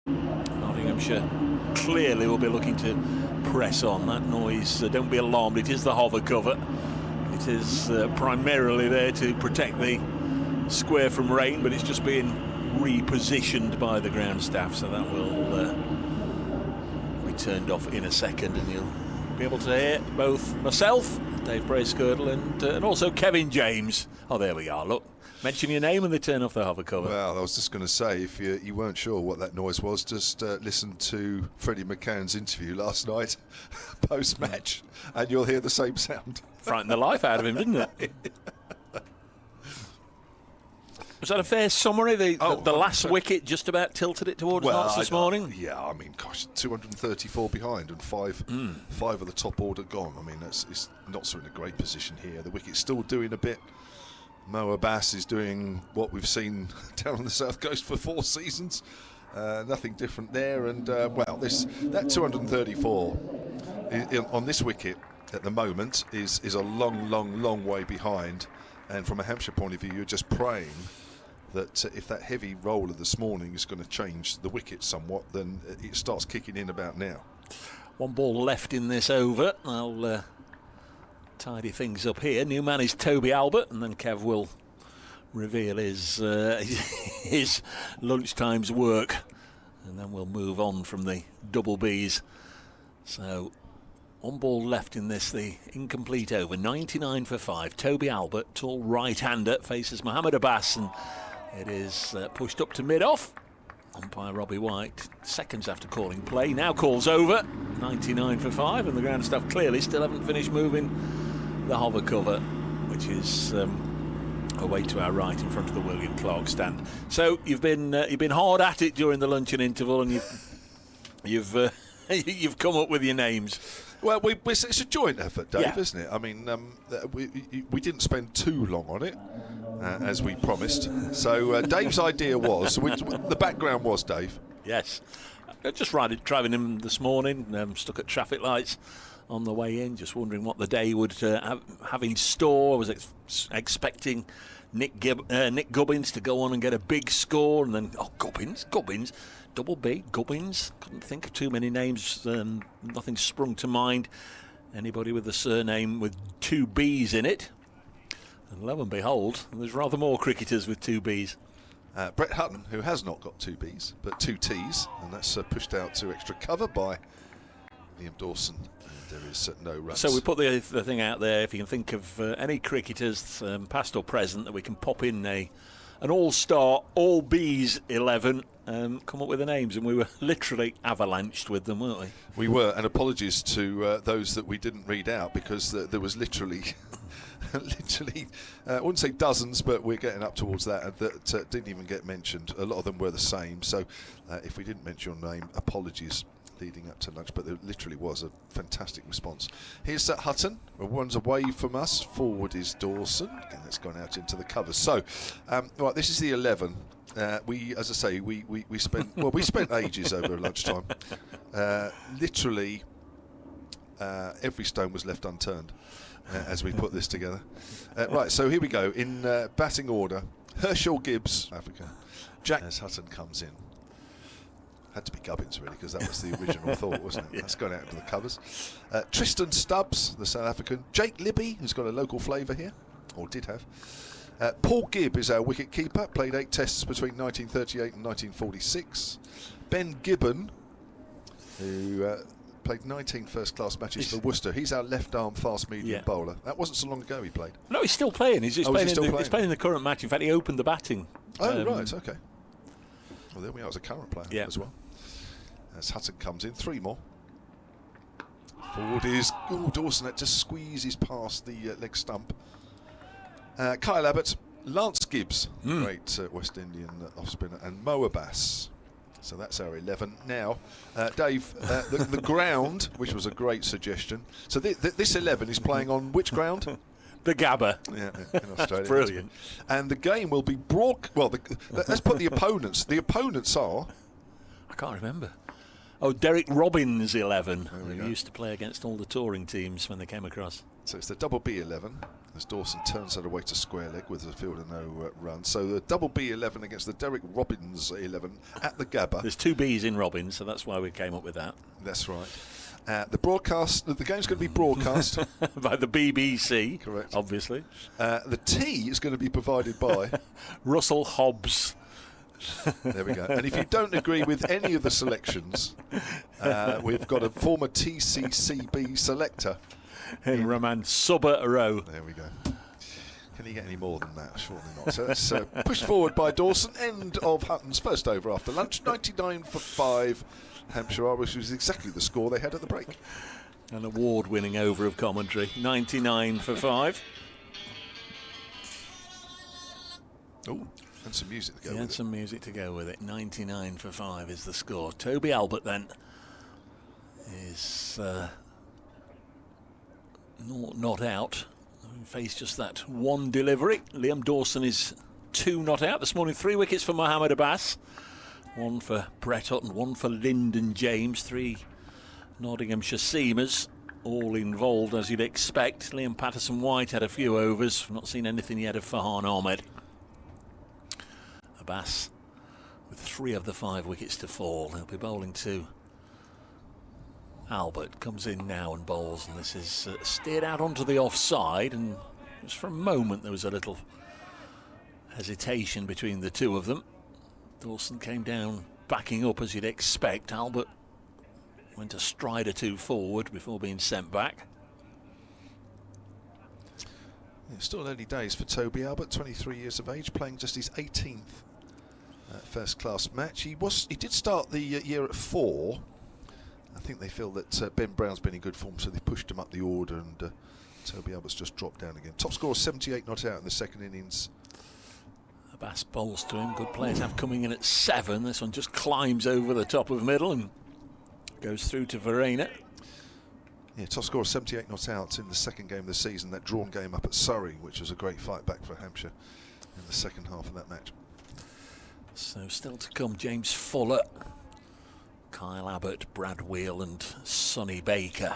Nottinghamshire clearly will be looking to press on. That noise, don't be alarmed, it is the hover cover. It is primarily there to protect the square from rain, but it's just being repositioned by the ground staff, so that will be turned off in a second, and you'll be able to hear both myself, Dave Bracegirdle, and also Kevin James. Oh, there we are, look. Mention your name and they turn off the hover cover. Well, I was just going to say, if you weren't sure what that noise was, just listen to Freddy McCann's interview last night, post-match, and you'll hear the same sound. Frightened the life out of him, didn't it? Was that a fair summary? The last wicket just about tilted it towards Notts this morning? Yeah, I mean, gosh, 234 behind and five of the top order gone. I mean, it's Notts are in a great position here. The wicket's still doing a bit. Mo Abbas is doing what we've seen down on the south coast for 4 seasons. Nothing different there. And, well, that 234 on this wicket at the moment is a long way behind. And from a Hampshire point of view, you're just praying that if that heavy roller this morning is going to change the wicket somewhat, then it starts kicking in about now. 1 ball left in this over. I'll tidy things up here. New man is Toby Albert, and then Kev will reveal his lunchtime's work, and then we'll move on from the double Bs. So 1 ball left in this, the incomplete over. 99 for 5. Toby Albert, tall right-hander, faces Mohammed Abbas, and it is pushed up to mid-off. Umpire Robbie White, seconds after calling play, now calls over. 99 for 5, and the ground staff clearly still haven't finished moving the hover cover, which is away to our right in front of the William Clark stand. So you've been hard at it during the luncheon interval, and you've come up with your names. Well, it's a joint effort, Dave, Yeah. isn't it? I mean, we didn't spend too long on it, as we promised. So Dave's idea was, the background was, Dave. Yes, just driving him this morning, stuck at traffic lights on the way in, just wondering what the day would have in store. I was expecting Nick Gubbins to go on and get a big score, and then Gubbins, double B, Gubbins. Couldn't think of too many names. Nothing sprung to mind. Anybody with the surname with 2 B's in it. And lo and behold, there's rather more cricketers with 2 B's. Brett Hutton, who has not got 2 B's, but 2 T's, and that's pushed out to extra cover by Liam Dawson. And there is no runs. So we put the thing out there, if you can think of any cricketers, past or present, that we can pop in an all-star, all B's 11, come up with the names, and we were literally avalanched with them, weren't we? We were, and apologies to those that we didn't read out, because there was literally, I wouldn't say dozens, but we're getting up towards that didn't even get mentioned. A lot of them were the same, so if we didn't mention your name, apologies leading up to lunch, but there literally was a fantastic response. Here's Hutton, one's away from us. Forward is Dawson, and that's gone out into the covers. So, right, this is the 11. We, as I say, we spent ages over lunchtime. Literally, every stone was left unturned as we put this together. Right, so here we go. In batting order, Herschel Gibbs, Africa. Jack, as Hutton comes in. Had to be Gubbins, really, because that was the original thought, wasn't it? Yeah. That's gone out into the covers. Tristan Stubbs, the South African. Jake Libby, who's got a local flavour here, or did have. Paul Gibb is our wicket keeper, played 8 tests between 1938 and 1946. Ben Gibbon, who played 19 first-class matches for Worcester. He's our left-arm fast-medium bowler. That wasn't so long ago he played. No, he's still playing. He's playing in the current match. In fact, he opened the batting. Oh, right, okay. Well, there we are, as a current player as well. As Hutton comes in, 3 more. Forward is Dawson, that just squeezes past the leg stump. Kyle Abbott, Lance Gibbs, great West Indian off-spinner, and Mo Abbas. So that's our 11. Now, Dave, the ground, which was a great suggestion. So this 11 is playing on which ground? The Gabba. Yeah, in Australia. Brilliant. And the game will be let's put the opponents. The opponents are... I can't remember. Oh, Derek Robbins' 11. Who used to play against all the touring teams when they came across. So it's the double B 11. as Dawson turns that away to square leg with a field of no run. So the double B11 against the Derek Robbins 11 at the Gabba. There's 2 Bs in Robbins, so that's why we came up with that. That's right. The game's going to be broadcast by the BBC, correct? Obviously. The tea is going to be provided by Russell Hobbs. There we go. And if you don't agree with any of the selections, we've got a former TCCB selector in Roman Subba-Row. There we go. Can you get any more than that? Surely not. So that's pushed forward by Dawson. End of Hutton's first over after lunch. 99 for 5. Hampshire, which was exactly the score they had at the break. An award-winning over of commentary. 99 for 5. Oh, and some music to go with it. And some music to go with it. 99 for 5 is the score. Toby Albert then is not out. Faced just that one delivery. Liam Dawson is 2 not out. This morning 3 wickets for Mohammed Abbas. 1 for Brett Hutton, 1 for Lyndon James. 3 Nottinghamshire seamers, all involved as you'd expect. Liam Patterson-White had a few overs. Not seen anything yet of Farhan Ahmed. Abbas with 3 of the 5 wickets to fall. He'll be bowling to Albert. Comes in now and bowls, and this is steered out onto the offside, and just for a moment there was a little hesitation between the two of them. Dawson came down backing up as you'd expect. Albert went a stride or 2 forward before being sent back. Yeah, still early days for Toby Albert, 23 years of age, playing just his 18th first-class match. He did start the year at 4. I think they feel that Ben Brown's been in good form, so they pushed him up the order, and Toby Albert's just dropped down again. Top score 78 not out in the second innings. Abbas bowls to him. Good players have coming in at 7. This one just climbs over the top of middle and goes through to Verena. Yeah, top score 78 not out in the second game of the season. That drawn game up at Surrey, which was a great fight back for Hampshire in the second half of that match. So still to come, James Fuller, Kyle Abbott, Brad Wheel and Sonny Baker.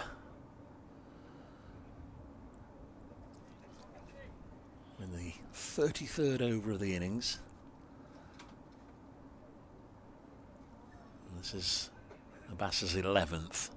In the 33rd over of the innings. And this is Abbas's 11th.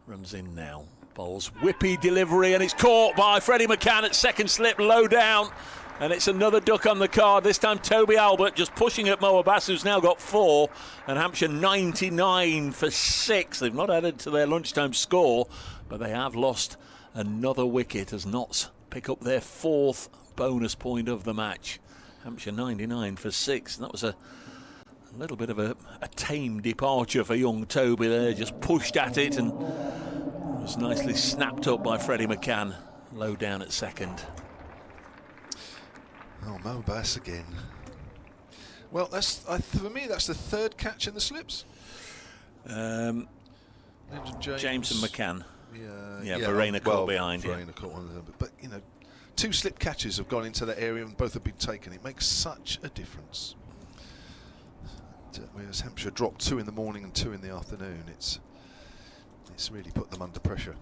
Runs in now. Bowls whippy delivery, and it's caught by Freddy McCann at second slip, low down. And it's another duck on the card. This time Toby Albert just pushing at Mo Abbas, who's now got 4. And Hampshire 99 for 6. They've not added to their lunchtime score, but they have lost another wicket as Notts pick up their 4th bonus point of the match. Hampshire 99 for 6. And that was a little bit of a tame departure for young Toby there. Just pushed at it and was nicely snapped up by Freddy McCann, low down at second. Oh, Mo Bass again. Well, for me, that's the 3rd catch in the slips. James and McCann. Yeah, Verena caught behind. Verena caught one of them. But, you know, 2 slip catches have gone into that area and both have been taken. It makes such a difference. Whereas Hampshire dropped 2 in the morning and 2 in the afternoon, it's really put them under pressure,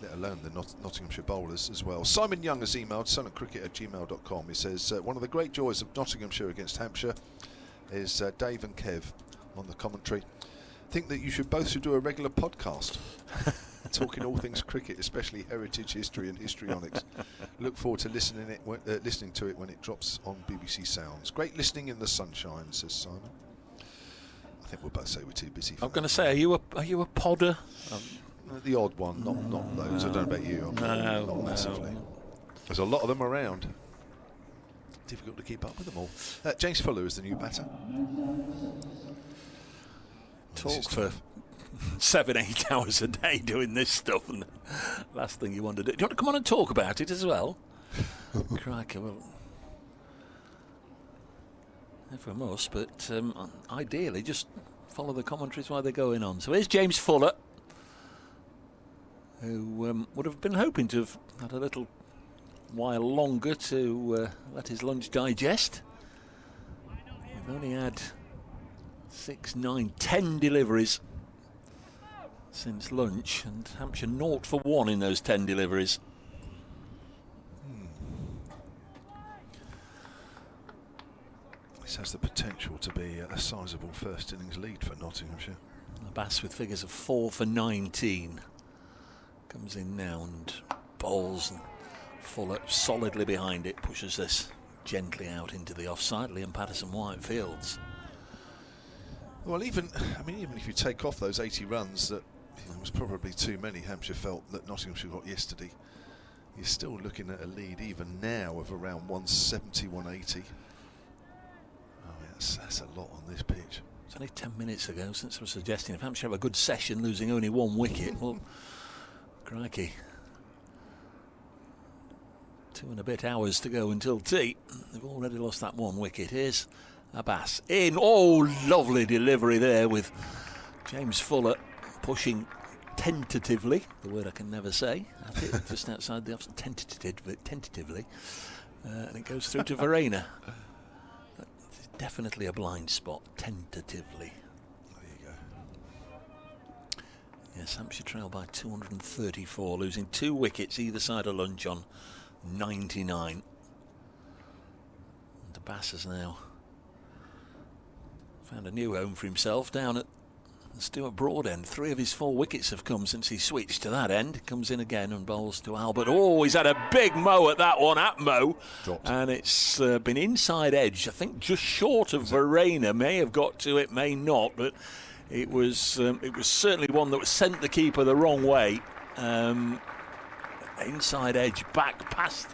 let alone the Nottinghamshire bowlers as well. Simon Young has emailed silentcricket@gmail.com. He says, one of the great joys of Nottinghamshire against Hampshire is Dave and Kev on the commentary. Think that you should do a regular podcast talking all things cricket, especially heritage, history and histrionics. Look forward to listening to it when it drops on BBC Sounds. Great listening in the sunshine, says Simon. I think we'll both say we're too busy for I'm going to say, are you a podder? The odd one, not those. I don't know about you. Not massively. There's a lot of them around. Difficult to keep up with them all. James Fuller is the new batter. Talk for 7-8 hours a day doing this stuff, and last thing you want to do. Do you want to come on and talk about it as well? Crikey, well, never must, but ideally just follow the commentaries while they're going on. So here's James Fuller, who would have been hoping to have had a little while longer to let his lunch digest. We've only had 6, 9, 10 deliveries since lunch, and Hampshire 0 for 1 in those 10 deliveries. This has the potential to be a sizable first innings lead for Nottinghamshire. Abbas with figures of 4 for 19. Comes in now and bowls, and Fuller solidly behind it, pushes this gently out into the offside. Liam Patterson-White fields. Well, even if you take off those 80 runs that was probably too many Hampshire felt that Nottinghamshire got yesterday, you're still looking at a lead even now of around 170, 180. Oh, that's a lot on this pitch. It's only 10 minutes ago since I was suggesting if Hampshire have a good session, losing only 1 wicket, well, crikey. 2 and a bit hours to go until tea. They've already lost that 1 wicket. Here's Abbas in. Oh, lovely delivery there with James Fuller pushing tentatively, the word I can never say, at it, just outside the offside, tentatively. And it goes through to Verena. It's definitely a blind spot, tentatively. There you go. Yes, Hampshire trail by 234, losing 2 wickets either side of lunch on 99. And Abbas has now found a new home for himself down at the Stuart Broad end. 3 of his 4 wickets have come since he switched to that end. Comes in again and bowls to Albert. Oh, he's had a big mow at that one, at Mo. Dropped. And it's been inside edge, I think just short of Verena. May have got to it, may not, but it was certainly one that sent the keeper the wrong way. Inside edge, back past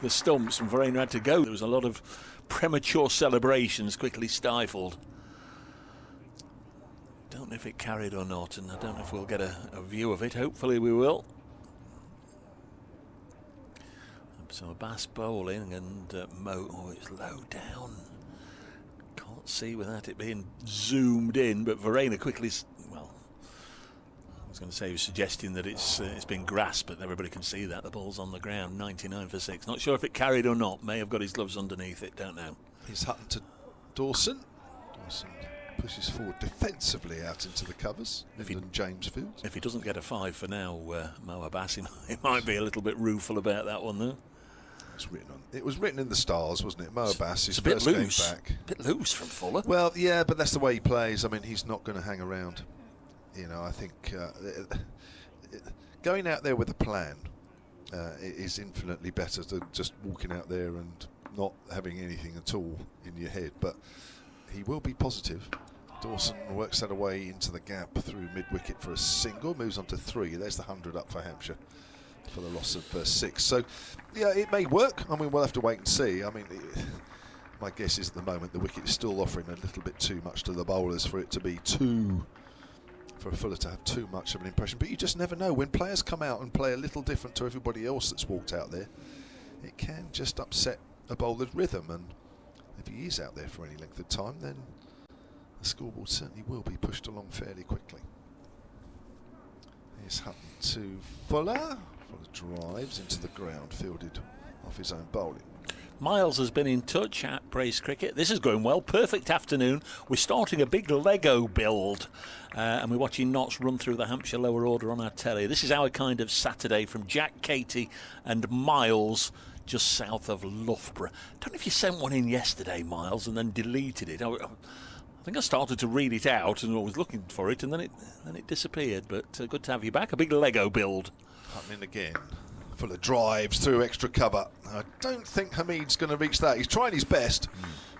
the stumps, and Verena had to go. There was a lot of premature celebrations, quickly stifled. Don't know if it carried or not, and I don't know if we'll get a view of it. Hopefully we will. So Abbas bowling, and Mo, oh, it's low down. Can't see without it being zoomed in, but Verena quickly, well, I was going to say he was suggesting that it's been grasped, but everybody can see that. The ball's on the ground, 99 for 6. Not sure if it carried or not. May have got his gloves underneath it, don't know. He's Hutton to Dawson. Dawson pushes forward defensively out into the covers. Lyndon James fields. If he doesn't get a 5 for now, Mo Abbas, he might be a little bit rueful about that one, though. It was written in the stars, wasn't it? Mo Abbas, his a bit first loose. game back. A bit loose from Fuller. Well, yeah, but that's the way he plays. I mean, he's not going to hang around. You know, I think going out there with a plan is infinitely better than just walking out there and not having anything at all in your head. But he will be positive. Dawson works that away into the gap through mid-wicket for a single, moves on to 3. There's the 100 up for Hampshire for the loss of 6. So, yeah, it may work. I mean, we'll have to wait and see. I mean, my guess is at the moment the wicket is still offering a little bit too much to the bowlers for it to be for Fuller to have too much of an impression. But you just never know. When players come out and play a little different to everybody else that's walked out there, it can just upset a bowler's rhythm. And if he is out there for any length of time, then the scoreboard certainly will be pushed along fairly quickly. Here's Hutton to Fuller. Fuller drives into the ground, fielded off his own bowling. Miles has been in touch at Brace Cricket. This is going well. Perfect afternoon. We're starting a big Lego build, and we're watching Notts run through the Hampshire lower order on our telly. This is our kind of Saturday from Jack, Katie and Miles, just south of Loughborough. Don't know if you sent one in yesterday, Miles, and then deleted it. I think I started to read it out and I was looking for it, and then it disappeared. But good to have you back. A big Lego build. Hutton in again. Fuller drives through extra cover. I don't think Hamid's going to reach that. He's trying his best.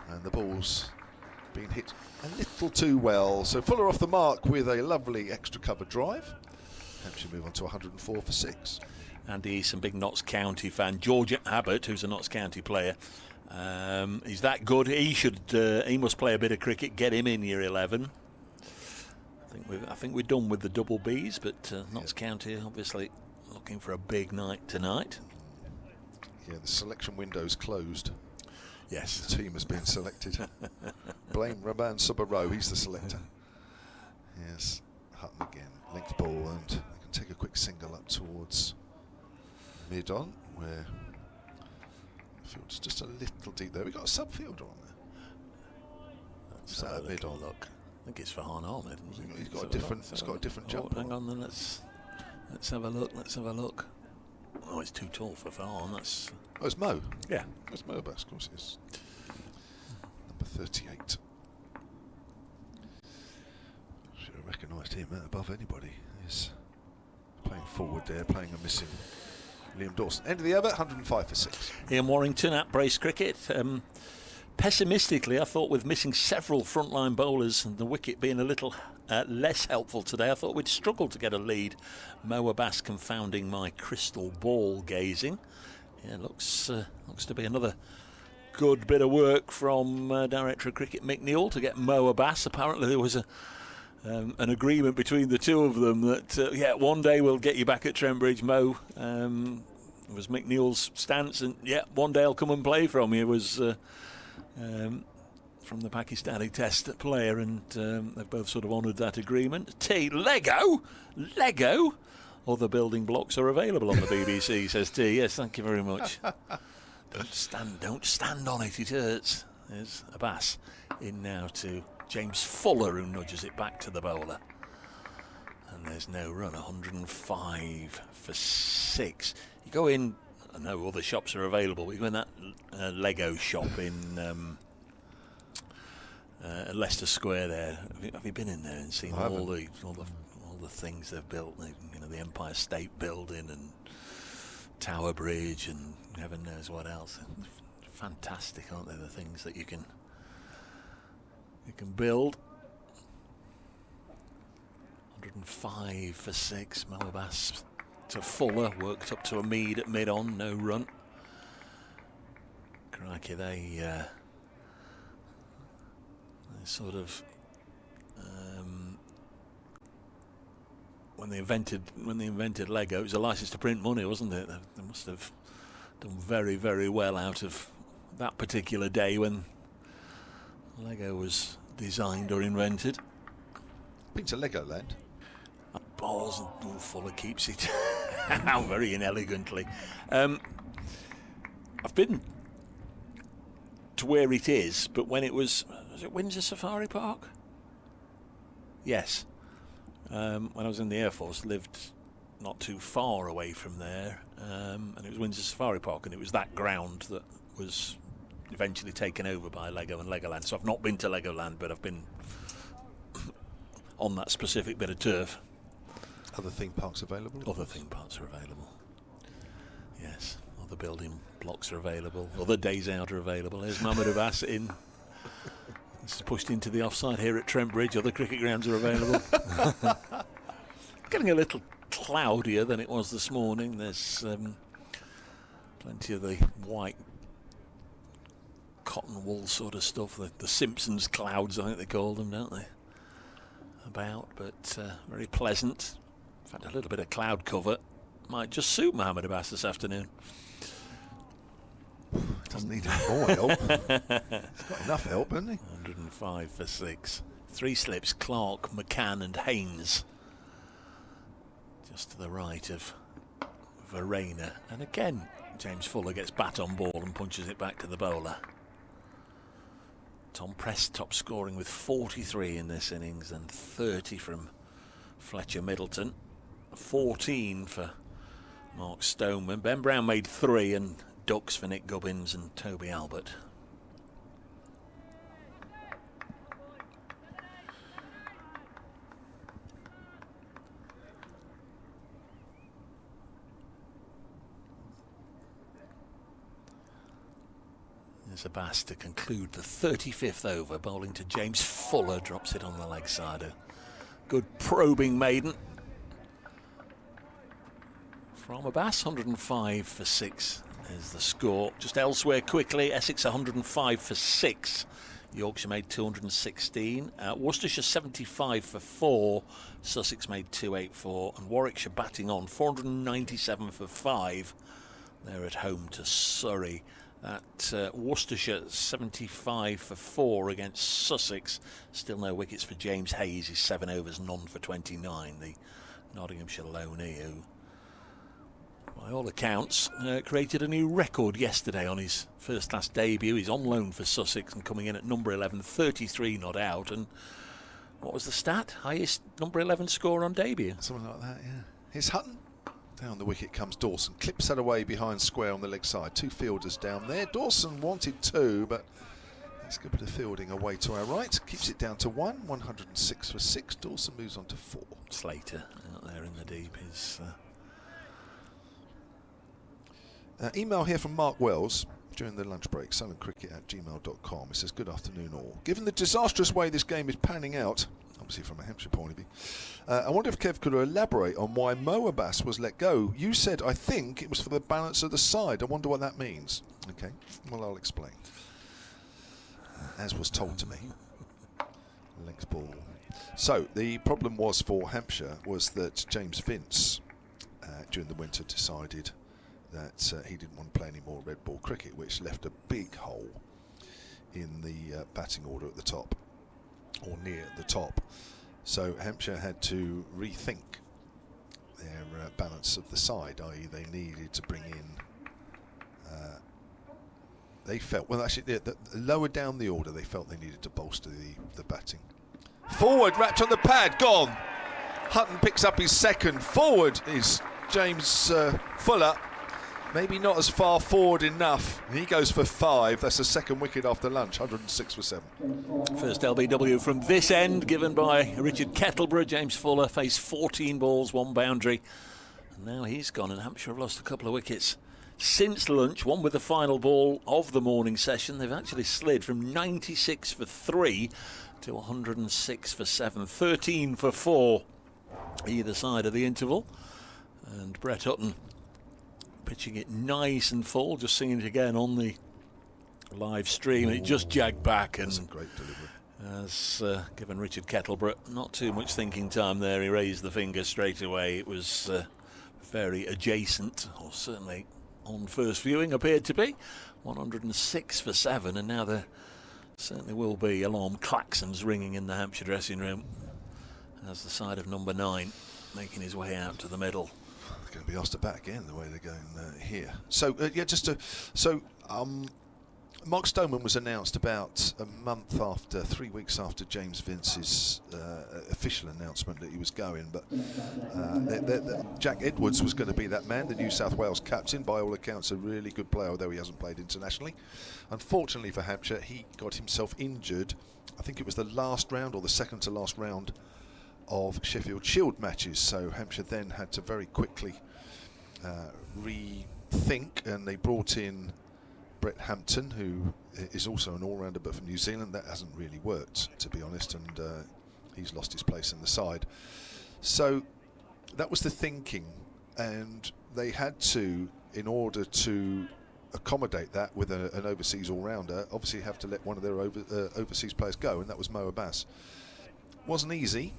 And the ball's been hit a little too well. So Fuller off the mark with a lovely extra cover drive. Hampshire move on to 104 for 6. Andy Easton, big Notts County fan. George Abbott, who's a Notts County player. He's that good. He must play a bit of cricket. Get him in year 11. I think we're done with the double Bs, but Notts County obviously looking for a big night tonight. Yeah, the selection window's closed. Yes. The team has been selected. Blame Raban Subaro, he's the selector. Yes, Hutton again, linked ball, and they can take a quick single up towards mid-on, where the field's just a little deep there. We've got a sub-fielder on there. Let's have a mid-on look. I think it's Farhan Ahmed. He's got a different jump. Hang on, then let's have a look. Let's have a look. Oh, it's too tall for Farhan. That's. Oh, it's Mo. Yeah, it's Mo Abbas, of course. It's number 38. Should have recognised him above anybody. He's playing forward there, playing a missing Liam Dawson. End of the over, 105 for 6. Ian Warrington at Brace Cricket. Pessimistically, I thought with missing several frontline bowlers and the wicket being a little less helpful today, I thought we'd struggle to get a lead. Mo Abbas confounding my crystal ball gazing. Yeah, looks to be another good bit of work from Director of Cricket Mick Newell to get Mo Abbas. Apparently there was an agreement between the two of them that, yeah, one day we'll get you back at Trent Bridge, Mo. It was Mick Newell's stance, and yeah, one day I'll come and play from you. It was from the Pakistani Test player, and they've both sort of honoured that agreement. Lego? Other building blocks are available on the BBC, says T. Yes, thank you very much. Don't stand on it, it hurts. There's Abbas in now to James Fuller, who nudges it back to the bowler. And there's no run, 105 for 6. You go in, I know other shops are available, but you go in that Lego shop in Leicester Square there. Have you been in there and seen all the things they've built? You know, the Empire State Building and Tower Bridge and heaven knows what else. Fantastic, aren't they? The things that you can build. 105 for 6. Mo Abbas to Fuller, worked up to a Mead at mid-on, no run. Crikey, they sort of when they invented Lego, it was a license to print money, wasn't it? They must have done very, very well out of that particular day when Lego was designed or invented. Been to Legoland. Balls, and Fuller keeps it out very inelegantly. I've been to where it is, but when it was it Windsor Safari Park? Yes. When I was in the Air Force, lived not too far away from there, and it was Windsor Safari Park, and it was that ground that was eventually taken over by Lego and Legoland. So I've not been to Legoland, but I've been on that specific bit of turf. Other theme parks available? Other theme parks are available. Yes, other building blocks are available. Other days out are available. There's Mohamed Abbas in. It's pushed into the offside here at Trent Bridge. Other cricket grounds are available. Getting a little cloudier than it was this morning. There's plenty of the white cotton wool sort of stuff. The Simpsons clouds, I think they call them, don't they? About, but very pleasant. In fact, a little bit of cloud cover might just suit Mohamed Abbas this afternoon. Doesn't need any more help. He's got enough help, hasn't he? 105 for 6. 3 slips, Clark, McCann and Haynes. Just to the right of Verena. And again, James Fuller gets bat on ball and punches it back to the bowler. Tom Prest top scoring with 43 in this innings and 30 from Fletcher Middleton. 14 for Mark Stoneman. Ben Brown made 3 and ducks for Nick Gubbins and Toby Albert. There's Abbas to conclude the 35th over, bowling to James Fuller, drops it on the leg side. A good probing maiden from Abbas. 105 for 6 is the score. Just elsewhere quickly, Essex 105 for 6. Yorkshire made 216. Worcestershire 75 for 4. Sussex made 284. And Warwickshire batting on 497 for 5. They're at home to Surrey. That Worcestershire 75 for 4 against Sussex. Still no wickets for James Hayes. He's 7 overs, none for 29. The Nottinghamshire loanee, who by all accounts created a new record yesterday on his first-class debut. He's on loan for Sussex and coming in at number 11, 33 not out. And what was the stat? Highest number 11 score on debut. Something like that, yeah. Here's Hutton. Down the wicket comes Dawson. Clips that away behind square on the leg side. 2 fielders down there. Dawson wanted 2, but Nice good bit of fielding away to our right. Keeps it down to 106 for 6. Dawson moves on to 4. Slater out there in the deep is... Email here from Mark Wells during the lunch break, sullencricket@gmail.com. It says, good afternoon all. Given the disastrous way this game is panning out, obviously from a Hampshire point of view, I wonder if Kev could elaborate on why Mo Abbas was let go. You said, I think, it was for the balance of the side. I wonder what that means. Okay, well, I'll explain. As was told to me. Length ball. So, the problem was for Hampshire was that James Vince, during the winter, decided that he didn't want to play any more red ball cricket, which left a big hole in the batting order at the top, or near the top. So Hampshire had to rethink their balance of the side, i.e. they needed to bring in, they felt, well actually the lower down the order, they felt they needed to bolster the batting. Forward, wrapped on the pad, gone. Hutton picks up his second. Forward is James Fuller. Maybe not as far forward enough. He goes for 5. That's the second wicket after lunch, 106 for 7. First LBW from this end, given by Richard Kettleborough. James Fuller faced 14 balls, 1 boundary. And now he's gone, and Hampshire have lost a couple of wickets since lunch, one with the final ball of the morning session. They've actually slid from 96 for 3 to 106 for 7. 13 for 4 either side of the interval. And Brett Hutton pitching it nice and full, just seeing it again on the live stream. It just jagged back, and that's a great delivery. Has given Richard Kettleborough not too much thinking time there. He raised the finger straight away. It was very adjacent, or certainly on first viewing appeared to be. 106 for 7, and now there certainly will be alarm klaxons ringing in the Hampshire dressing room as the side of number 9 making his way out to the middle. Going to be asked to bat again the way they're going here. So Mark Stoneman was announced about a month after, 3 weeks after James Vince's official announcement that he was going, but Jack Edwards was going to be that man, the New South Wales captain, by all accounts a really good player, although he hasn't played internationally. Unfortunately for Hampshire, he got himself injured. I think it was the last round or the second to last round of Sheffield Shield matches, so Hampshire then had to very quickly rethink, and they brought in Brett Hampton, who is also an all-rounder but from New Zealand. That hasn't really worked, to be honest, and he's lost his place in the side. So that was the thinking, and they had to, in order to accommodate that with an overseas all-rounder, obviously have to let one of their overseas players go, and that was Mo Abbas. Wasn't easy,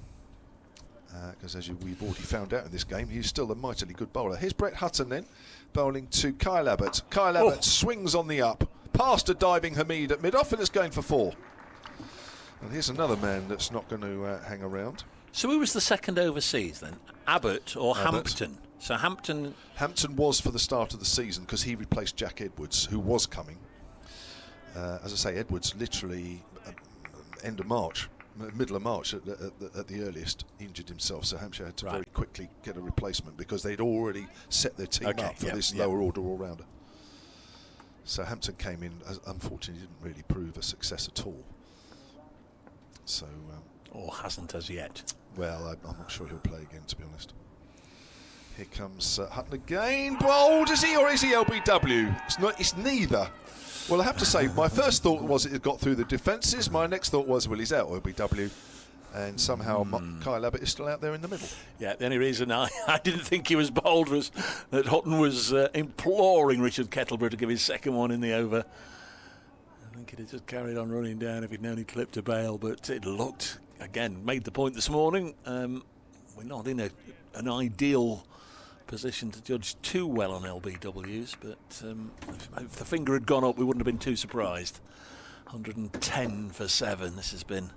because as we've already found out in this game, he's still a mightily good bowler. Here's Brett Hutton then, bowling to Kyle Abbott. Kyle Abbott swings on the up, past a diving Hamid at mid-off, and it's going for 4. And here's another man that's not going to hang around. So who was the second overseas then? Abbott or Hampton? So Hampton was for the start of the season because he replaced Jack Edwards, who was coming. As I say, Edwards literally end of March. Middle of March at the earliest, injured himself, so Hampshire had to very quickly get a replacement because they'd already set their team up for this lower order all-rounder. So Hampton came in, unfortunately didn't really prove a success at all. So, or hasn't as yet. Well, I'm not sure he'll play again, to be honest. Here comes Hutton again. Bowled, is he, or is he LBW? It's not. It's neither. Well, I have to say, my first thought was it had got through the defences. My next thought was, well, he's out LBW, and somehow Kyle Abbott is still out there in the middle. Yeah, the only reason I didn't think he was bowled was that Hutton was imploring Richard Kettleborough to give his second one in the over. I think he'd have just carried on running down if he'd known he clipped a bail, but it looked, again, made the point this morning, we're not in an ideal position to judge too well on LBWs, but if the finger had gone up, we wouldn't have been too surprised. 110 for 7. This has been.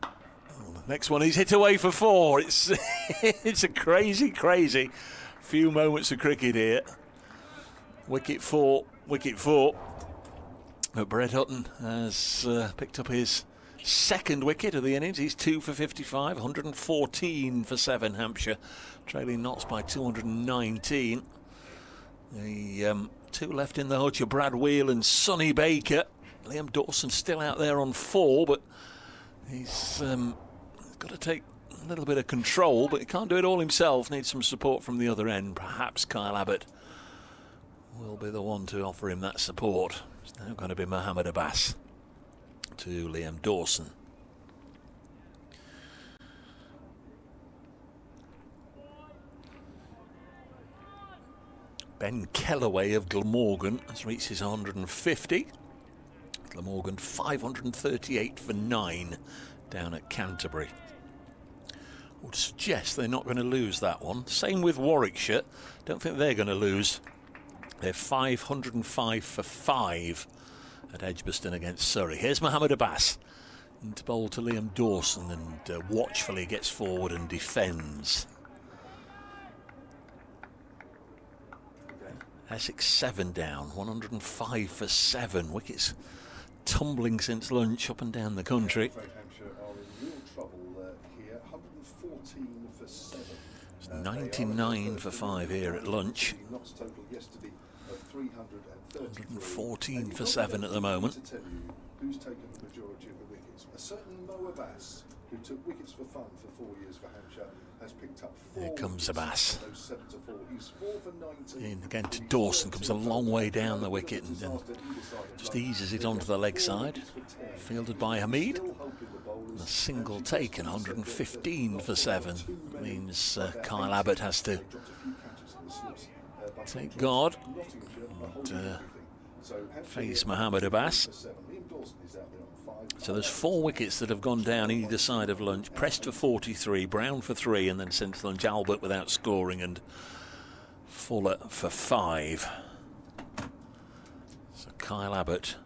Oh, the next one he's hit away for 4. It's it's a crazy few moments of cricket here. Wicket 4. But Brett Hutton has picked up his second wicket of the innings. He's 2 for 55, 114 for 7 Hampshire, trailing Notts by 219. The 2 left in the hutch are Brad Wheel and Sonny Baker. Liam Dawson still out there on 4, but he's got to take a little bit of control, but he can't do it all himself. Needs some support from the other end. Perhaps Kyle Abbott will be the one to offer him that support. It's now going to be Mohammed Abbas to Liam Dawson. Ben Kellaway of Glamorgan has reached his 150. Glamorgan 538 for 9 down at Canterbury. Would suggest they're not going to lose that one. Same with Warwickshire. Don't think they're going to lose. They're 505 for 5 at Edgbaston against Surrey. Here's Mohammed Abbas into bowl to Liam Dawson, and watchfully gets forward and defends. Essex 7 down, 105 for 7. Wickets tumbling since lunch up and down the country. Hampshire are in real trouble here. 114 for 7. It's 99 for 5 here at lunch. 114 for 7 at the moment. Who's taken the majority of the wickets? A certain Mo Abbas, who took wickets for fun for 4 years for Hampshire, has picked up 4. Here comes Abbas. Those 7 to 4. He's 4 for 19. In again to Dawson, comes a long way down the wicket and then just eases it onto the leg side. Fielded by Hamid. And a single taken, 115 for 7. Means Kyle Abbott has to take guard and face Mohammed Abbas. So there's 4 wickets that have gone down either side of lunch. Prest for 43, Brown for 3, and then since lunch Albert without scoring and Fuller for 5. So Kyle Abbott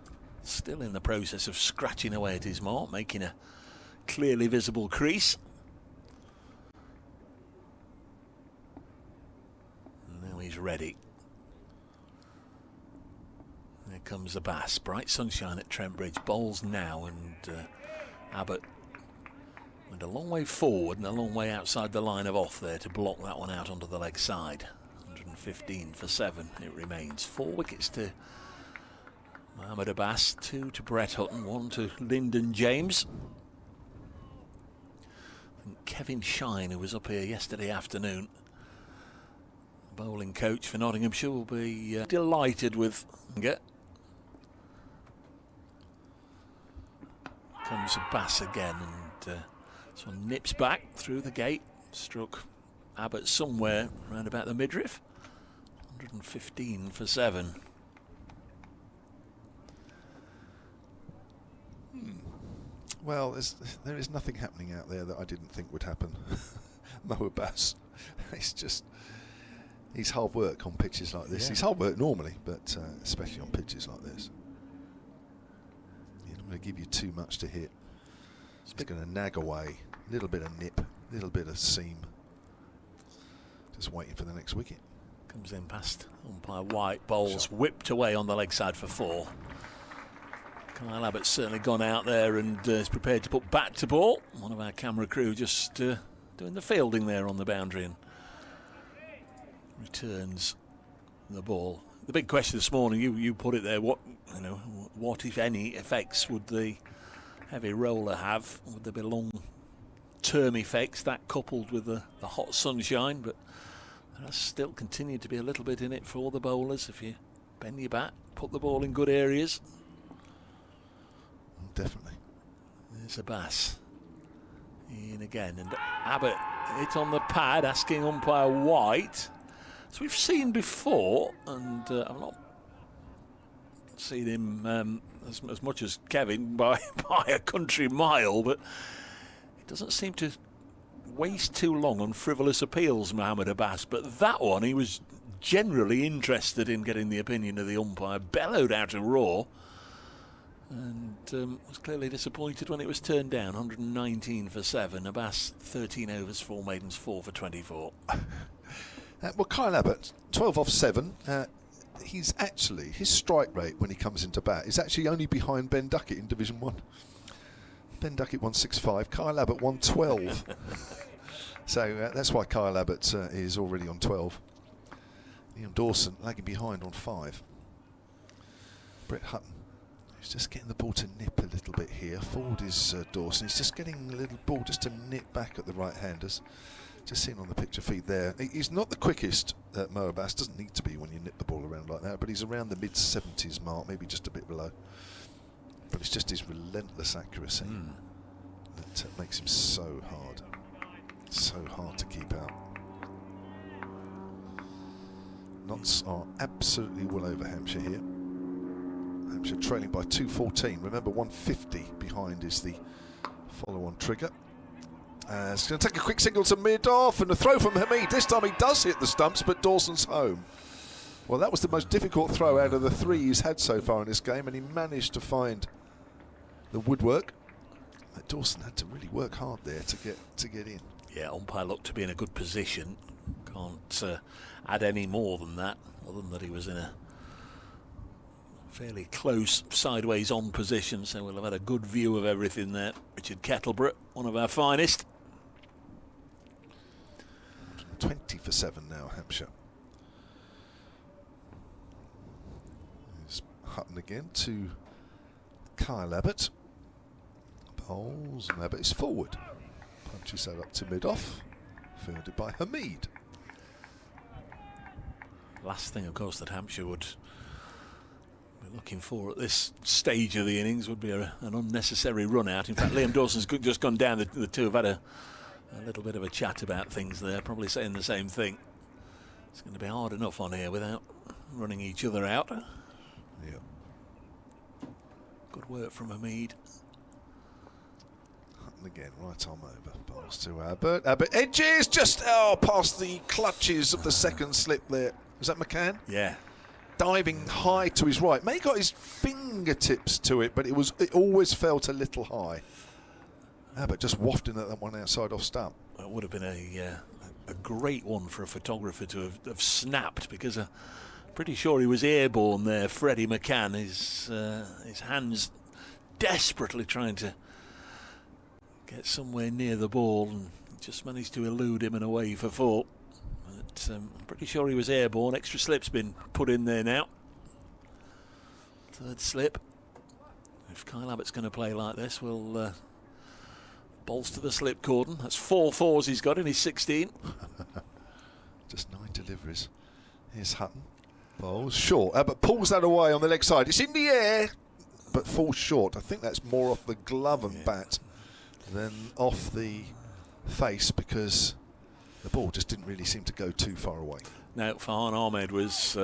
still in the process of scratching away at his mark, making a clearly visible crease. And now he's ready. There comes Abbas. Bright sunshine at Trent Bridge. Bowls now, and Abbott went a long way forward and a long way outside the line of off there to block that one out onto the leg side. 115 for 7 it remains. 4 wickets to Mohammed Abbas, 2 to Brett Hutton, 1 to Lyndon James. I think Kevin Shine, who was up here yesterday afternoon, the bowling coach for Nottinghamshire, will be delighted with it. Comes Abbas again, and this one nips back through the gate, struck Abbott somewhere around about the midriff. 115 for 7. Well, there is nothing happening out there that I didn't think would happen. Mo Abbas, he's hard work on pitches like this. Yeah. He's hard work normally, but especially on pitches like this. He's not going to give you too much to hit. He's going to nag away, a little bit of nip, a little bit of seam. Just waiting for the next wicket. Comes in past umpire White, bowls whipped away on the leg side for 4. Kyle Abbott's certainly gone out there and is prepared to put back to ball. One of our camera crew just doing the fielding there on the boundary and returns the ball. The big question this morning, you put it there, what if any effects would the heavy roller have? Would there be long-term effects, that coupled with the hot sunshine? But there has still continued to be a little bit in it for the bowlers. If you bend your bat, put the ball in good areas. Definitely. There's Abbas in again, and Abbott hit on the pad, asking umpire White. So we've seen before, and I've not seen him as much as Kevin by a country mile, but it doesn't seem to waste too long on frivolous appeals, Mohammed Abbas. But that one, he was generally interested in getting the opinion of the umpire, bellowed out a roar, and was clearly disappointed when it was turned down. 119 for 7. Abbas 13 overs, 4 maidens, 4 for 24. Well, Kyle Abbott, 12 off 7. He's actually, his strike rate when he comes into bat is actually only behind Ben Duckett in Division 1. Ben Duckett 165, Kyle Abbott 112. So that's why Kyle Abbott is already on 12. Liam Dawson lagging behind on 5. Brett Hutton, He's just getting the ball to nip a little bit here. Forward is Dawson. He's just getting a little ball just to nip back at the right-handers. Just seen on the picture feed there. He's not the quickest, Mo Abbas. Doesn't need to be when you nip the ball around like that, but he's around the mid-70s mark, maybe just a bit below. But it's just his relentless accuracy that makes him so hard. So hard to keep out. Knots are absolutely all over Hampshire here. Hampshire trailing by 2:14. Remember, 150 behind is the follow-on trigger. It's going to take a quick single to mid-off and a throw from Hamid. This time he does hit the stumps, but Dawson's home. Well, that was the most difficult throw out of the 3 he's had so far in this game, and he managed to find the woodwork. But Dawson had to really work hard there to get in. Yeah, umpire looked to be in a good position. Can't add any more than that, other than that he was in a fairly close sideways on position, so we'll have had a good view of everything there. Richard Kettleborough, one of our finest. 20 for 7 now, Hampshire. Here's Hutton again to Kyle Abbott. Bowls, and Abbott is forward. Punches that up to mid-off. Fielded by Hamid. Last thing, of course, that Hampshire would be looking for at this stage of the innings would be an unnecessary run out. In fact, Liam Dawson's just gone down. The two have had a little bit of a chat about things there, probably saying the same thing. It's going to be hard enough on here without running each other out. Yeah. Good work from Hamid. Hutton again, right arm over. Bowls to Abbott. Abbott edges just past the clutches of the second slip there. Was that McCann? Yeah. Diving high to his right. May got his fingertips to it, but it always felt a little high. Abbott just wafting at that one outside off stump. That would have been a great one for a photographer to have snapped, because I'm pretty sure he was airborne there. Freddy McCann, his hands desperately trying to get somewhere near the ball, and just managed to elude him and away for 4. But I'm pretty sure he was airborne. Extra slip's been put in there now. Third slip. If Kyle Abbott's going to play like this, we'll bolster the slip cordon. That's 4 fours he's got in his 16. Just 9 deliveries. Here's Hutton. Bowls short. Abbott pulls that away on the leg side. It's in the air, but falls short. I think that's more off the glove and bat than off the face, because the ball just didn't really seem to go too far away. Now, Farhan Ahmed was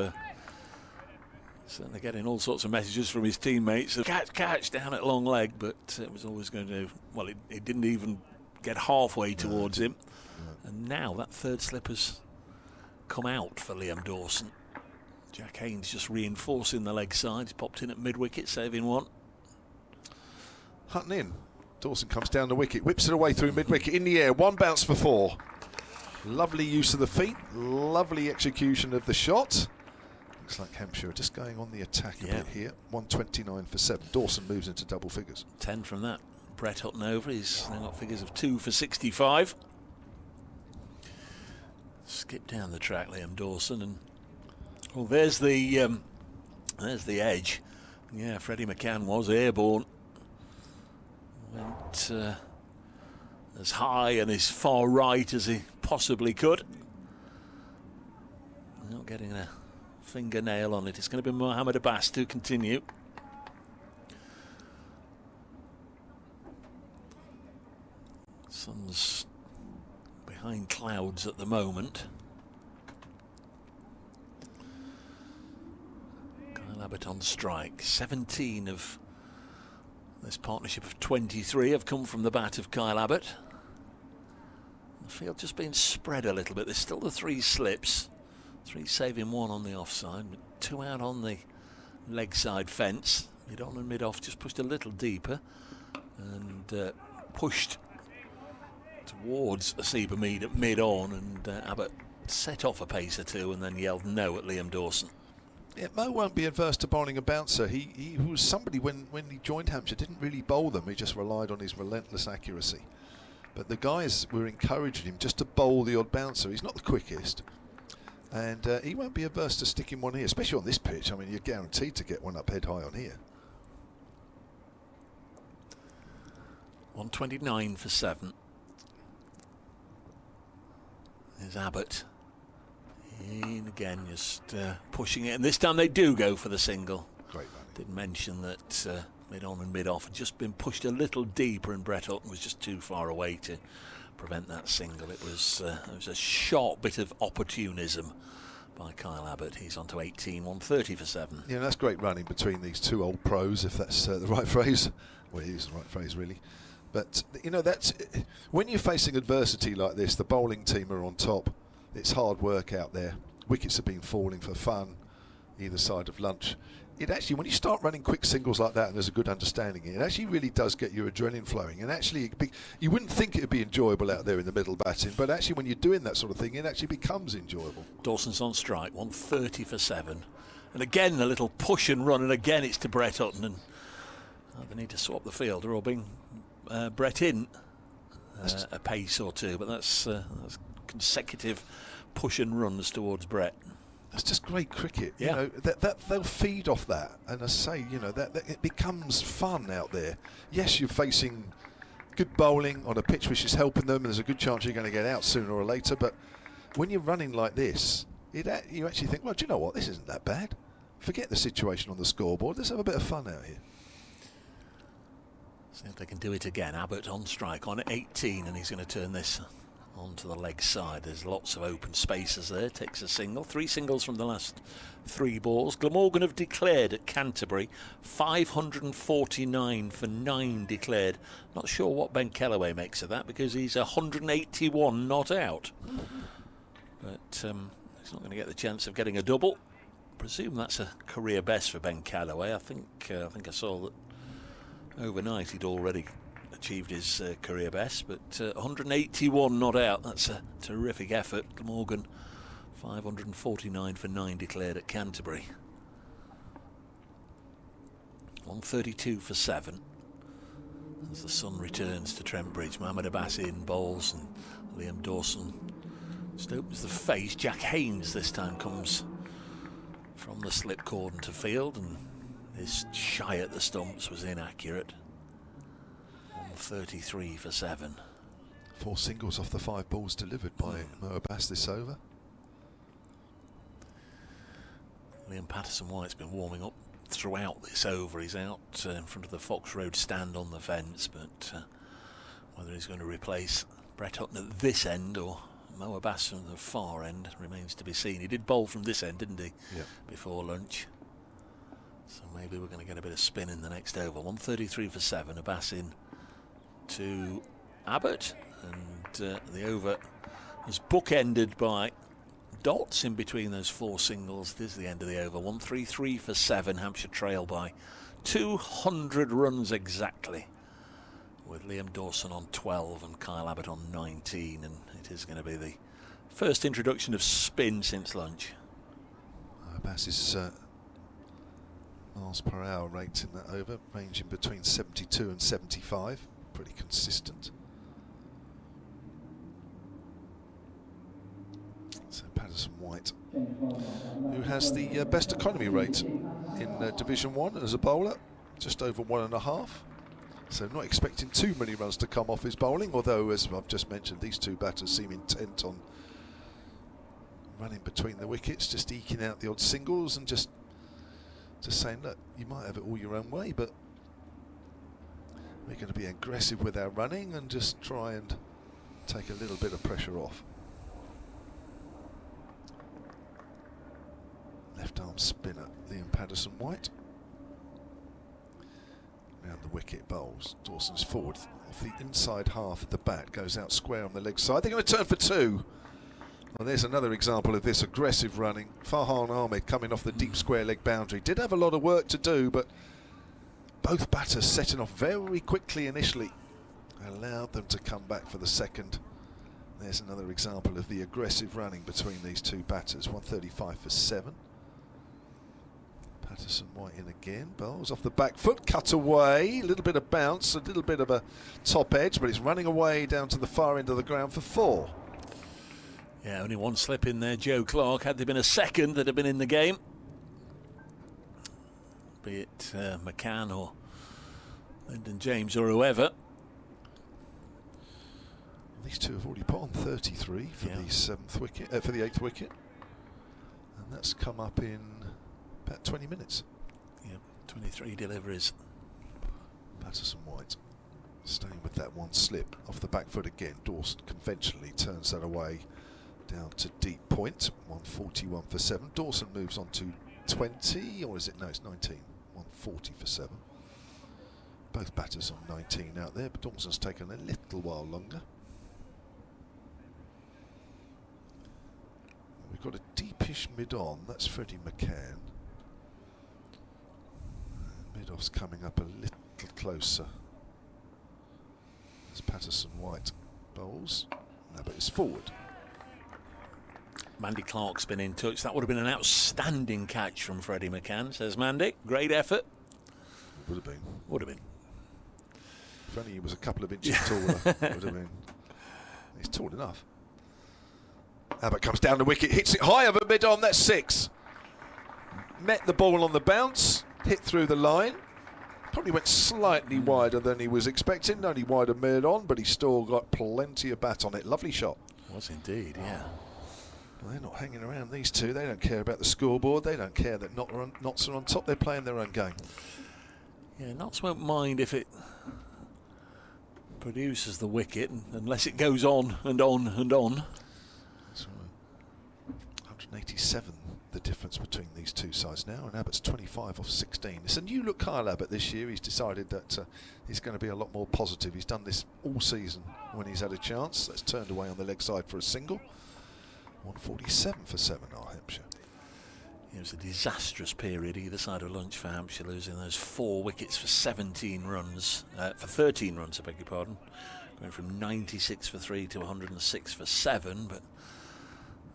certainly getting all sorts of messages from his teammates. Catch down at long leg, but it was always going to, well, it didn't even get halfway towards him. No. And now that third slip has come out for Liam Dawson. Jack Haynes just reinforcing the leg side. He's popped in at mid-wicket, saving 1. Hutton in. Dawson comes down the wicket, whips it away through mid-wicket, in the air, 1 bounce for 4. Lovely use of the feet, lovely execution of the shot. Looks like Hampshire are just going on the attack a bit here. 129 for 7. Dawson moves into double figures. 10 from that. Brett Hutton over. He's now got figures of 2 for 65. Skip down the track, Liam Dawson, and well, there's the edge. Yeah, Freddy McCann was airborne. Went as high and as far right as he possibly could. Not getting a fingernail on it. It's going to be Mohammed Abbas to continue. Sun's behind clouds at the moment. Kyle Abbott on strike. 17 of this partnership of 23 have come from the bat of Kyle Abbott. The field just been spread a little bit. There's still the 3 slips. 3 saving 1 on the offside, but 2 out on the leg side fence. Mid on and mid off just pushed a little deeper and pushed towards Asib Hamid at mid on, and Abbott set off a pace or 2 and then yelled no at Liam Dawson. Yeah, Mo won't be adverse to bowling a bouncer. He was somebody when he joined Hampshire didn't really bowl them. He just relied on his relentless accuracy. But the guys were encouraging him just to bowl the odd bouncer. He's not the quickest, and he won't be adverse to sticking one here, especially on this pitch. I mean, you're guaranteed to get one up head high on here. 129 for 7. There's Abbott. And again, just pushing it. And this time they do go for the single. Great running. Did mention that mid-on and mid-off had just been pushed a little deeper, and Brett Hutton was just too far away to prevent that single. It was a sharp bit of opportunism by Kyle Abbott. He's on to 18, 130 for 7. Yeah, that's great running between these two old pros, if that's the right phrase. Well, it is the right phrase, really. But, you know, that's when you're facing adversity like this, the bowling team are on top. It's hard work out there. Wickets have been falling for fun either side of lunch. It actually, when you start running quick singles like that and there's a good understanding, it actually really does get your adrenaline flowing. And actually, you wouldn't think it would be enjoyable out there in the middle batting, but actually when you're doing that sort of thing, it actually becomes enjoyable. Dawson's on strike, 130 for 7. And again, a little push and run, and again it's to Brett Hutton. And they need to swap the fielder or bring Brett in a pace or two, but that's consecutive push and runs towards Brett. That's just great cricket. Yeah. You know, that they'll feed off that, and I say, you know, that it becomes fun out there. Yes, you're facing good bowling on a pitch which is helping them, and there's a good chance you're going to get out sooner or later. But when you're running like this, you actually think, well, do you know what? This isn't that bad. Forget the situation on the scoreboard. Let's have a bit of fun out here. See if they can do it again. Abbott on strike on 18, and he's going to turn this onto the leg side. There's lots of open spaces there. Takes a single. 3 singles from the last 3 balls. Glamorgan have declared at Canterbury. 549 for 9 declared. Not sure what Ben Kellaway makes of that, because he's 181 not out. But he's not going to get the chance of getting a double. I presume that's a career best for Ben Kellaway. I think I saw that overnight he'd already achieved his career best, but 181 not out. That's a terrific effort. Glamorgan 549 for 9 declared at Canterbury. 132 for 7 as the sun returns to Trent Bridge. Mohamed Abbas in bowls, and Liam Dawson just opens the face. Jack Haynes this time comes from the slip cordon to field, and his shy at the stumps was inaccurate. 133 for 7. 4 singles off the 5 balls delivered by Mo Abbas this over. Liam Patterson-White's been warming up throughout this over. He's out in front of the Fox Road stand on the fence, but whether he's going to replace Brett Hutton at this end or Mo Abbas from the far end remains to be seen. He did bowl from this end, didn't he? Yeah. Before lunch. So maybe we're going to get a bit of spin in the next over. 133 for 7. Abbas in to Abbott, and the over was bookended by dots in between those 4 singles. This is the end of the over. 133 for 7. Hampshire trail by 200 runs exactly, with Liam Dawson on 12 and Kyle Abbott on 19, and it is going to be the first introduction of spin since lunch. Abbas's miles per hour rates in that over, ranging between 72 and 75. Pretty consistent. So Patterson-White, who has the best economy rate in Division 1 as a bowler, just over 1.5. So not expecting too many runs to come off his bowling, although, as I've just mentioned, these 2 batters seem intent on running between the wickets, just eking out the odd singles and just saying, look, you might have it all your own way, but we're going to be aggressive with our running and just try and take a little bit of pressure off. Left arm spinner, Liam Patterson-White. Round the wicket bowls. Dawson's forward off the inside half of the bat, goes out square on the leg side. They're going to turn for 2. Well, there's another example of this aggressive running. Farhan Ahmed coming off the deep square leg boundary. Did have a lot of work to do, but both batters setting off very quickly initially allowed them to come back for the second. There's another example of the aggressive running between these 2 batters. 135 for 7. Patterson-White in again, bowls off the back foot, cut away, a little bit of bounce, a little bit of a top edge, but it's running away down to the far end of the ground for 4. Yeah, only 1 slip in there, Joe Clark. Had there been a second that had been in the game, be it McCann or Lyndon James or whoever, These two have already put on 33 for the 7th wicket, for the 8th wicket, and that's come up in about 20 minutes. Yep, 23 deliveries. Patterson White staying with that one slip off the back foot again. Dawson conventionally turns that away down to deep point. 141 for 7. Dawson moves on to 20, or is it? No, it's 19. 140 for 7. Both batters on 19 out there, but Dawson's taken a little while longer. We've got a deepish mid-on. That's Freddy McCann. Mid-off's coming up a little closer. As Patterson White bowls. Abbott is forward. Mandy Clark's been in touch. That would have been an outstanding catch from Freddy McCann, says Mandy. Great effort. It would have been. Would have been. If only he was a couple of inches taller, it would have been. He's tall enough. Abbott comes down the wicket, hits it high over mid-on, that's 6. Met the ball on the bounce, hit through the line. Probably went slightly wider than he was expecting, only wider mid-on, but he still got plenty of bat on it. Lovely shot. Was indeed, yeah. Well, they're not hanging around, these two. They don't care about the scoreboard. They don't care that Notts are on top. They're playing their own game. Yeah, Notts won't mind if it produces the wicket, unless it goes on and on and on. That's right. 187 the difference between these two sides now, and Abbott's 25 off 16. It's a new look Kyle Abbott this year. He's decided that he's going to be a lot more positive. He's done this all season when he's had a chance. That's turned away on the leg side for a single. 147 for 7 are Hampshire. It was a disastrous period either side of lunch for Hampshire, losing those 4 wickets for 17 runs, for 13 runs, I beg your pardon. Going from 96 for 3 to 106 for 7, but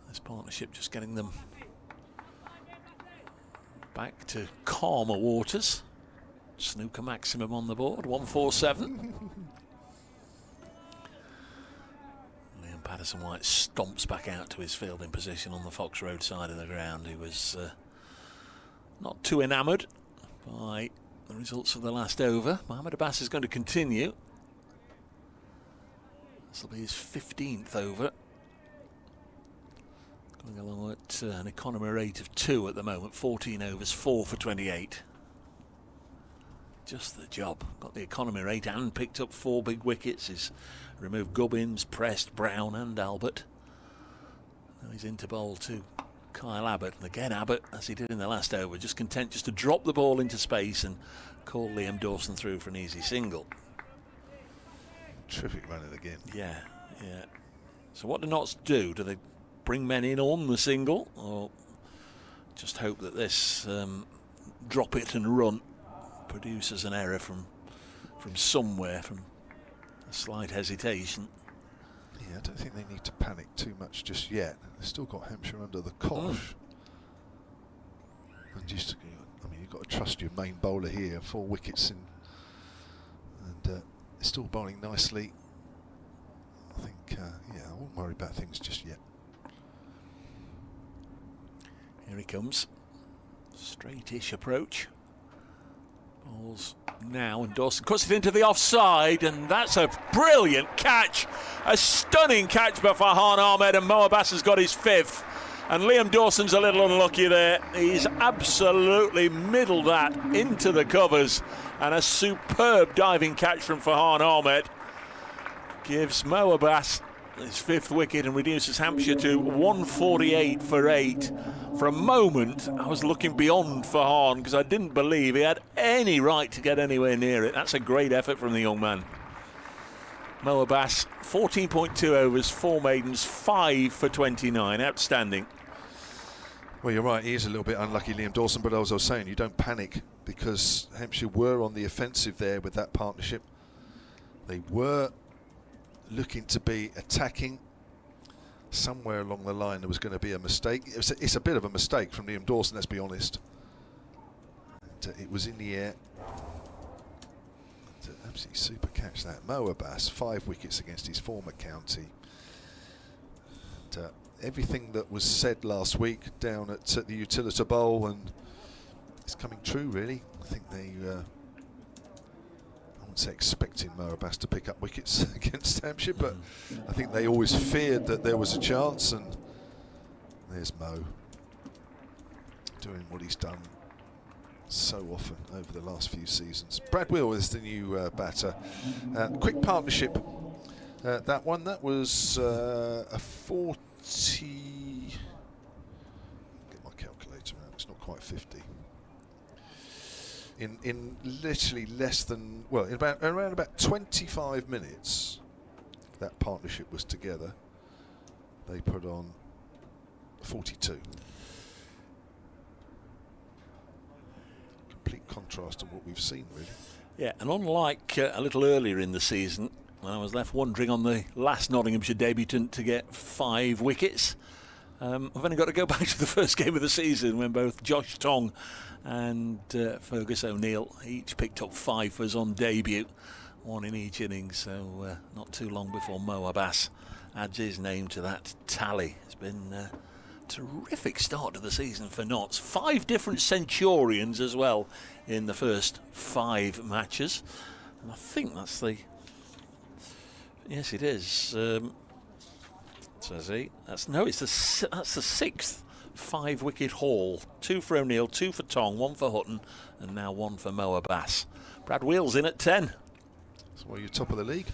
this partnership just getting them back to calmer waters. Snooker maximum on the board, 147. Liam Patterson White stomps back out to his fielding position on the Fox Road side of the ground. He was not too enamoured by the results of the last over. Mohamed Abbas is going to continue. This will be his 15th over. Going along at an economy rate of 2 at the moment. 14 overs, 4 for 28. Just the job. Got the economy rate and picked up 4 big wickets. He's removed Gubbins, Prest, Brown and Albert. Now he's into bowl to Kyle Abbott. And again Abbott, as he did in the last over, just content just to drop the ball into space and call Liam Dawson through for an easy single. Terrific running again. Yeah, yeah. So what do Notts do? Do they bring men in on the single, or just hope that this drop it and run produces an error from somewhere, from a slight hesitation? Yeah, I don't think they need to panic too much just yet. They've still got Hampshire under the cosh. And just, I mean, you've got to trust your main bowler here. 4 wickets in, and they're still bowling nicely. I think, yeah, I won't worry about things just yet. Here he comes. Straightish approach. Balls now, and Dawson cuts it into the offside, and that's a brilliant catch. A stunning catch by Farhan Ahmed, and Mo Abbas has got his 5th. And Liam Dawson's a little unlucky there. He's absolutely middled that into the covers, and a superb diving catch from Farhan Ahmed gives Mo Abbas his 5th wicket and reduces Hampshire to 148 for 8. For a moment, I was looking beyond Farhan because I didn't believe he had any right to get anywhere near it. That's a great effort from the young man. Mo Abbas, 14.2 overs, 4 maidens, 5 for 29. Outstanding. Well, you're right, he is a little bit unlucky, Liam Dawson, but as I was saying, you don't panic because Hampshire were on the offensive there with that partnership. They were looking to be attacking. Somewhere along the line there was going to be a mistake. It's a bit of a mistake from Liam Dawson, let's be honest. And, it was in the air. Absolutely super catch that. Mo Abbas, 5 wickets against his former county. And, everything that was said last week down at the Utilita Bowl, and it's coming true really. I think they, I won't once expecting Mo Abbas to pick up wickets against Hampshire, but I think they always feared that there was a chance, and there's Mo doing what he's done so often over the last few seasons. Brad Will is the new batter. Quick partnership, that one, that was a 40... Get my calculator out, it's not quite 50. In literally less than, well, in around about 25 minutes, that partnership was together. They put on 42. Complete contrast to what we've seen, really. Yeah, and unlike a little earlier in the season, when I was left wondering on the last Nottinghamshire debutant to get 5 wickets, I've only got to go back to the first game of the season when both Josh Tong and Fergus O'Neill each picked up 5ers on debut, 1 in each innings, so not too long before Mo Abbas adds his name to that tally. It's been a terrific start to the season for Notts. 5 different centurions as well in the first 5 matches, and I think that's the... Yes, it is. Says he. That's the 6th 5-wicket haul. 2 for O'Neill, 2 for Tong, 1 for Hutton, and now 1 for Mo Abbas. Brad Wheel's in at 10. So you're top of the league.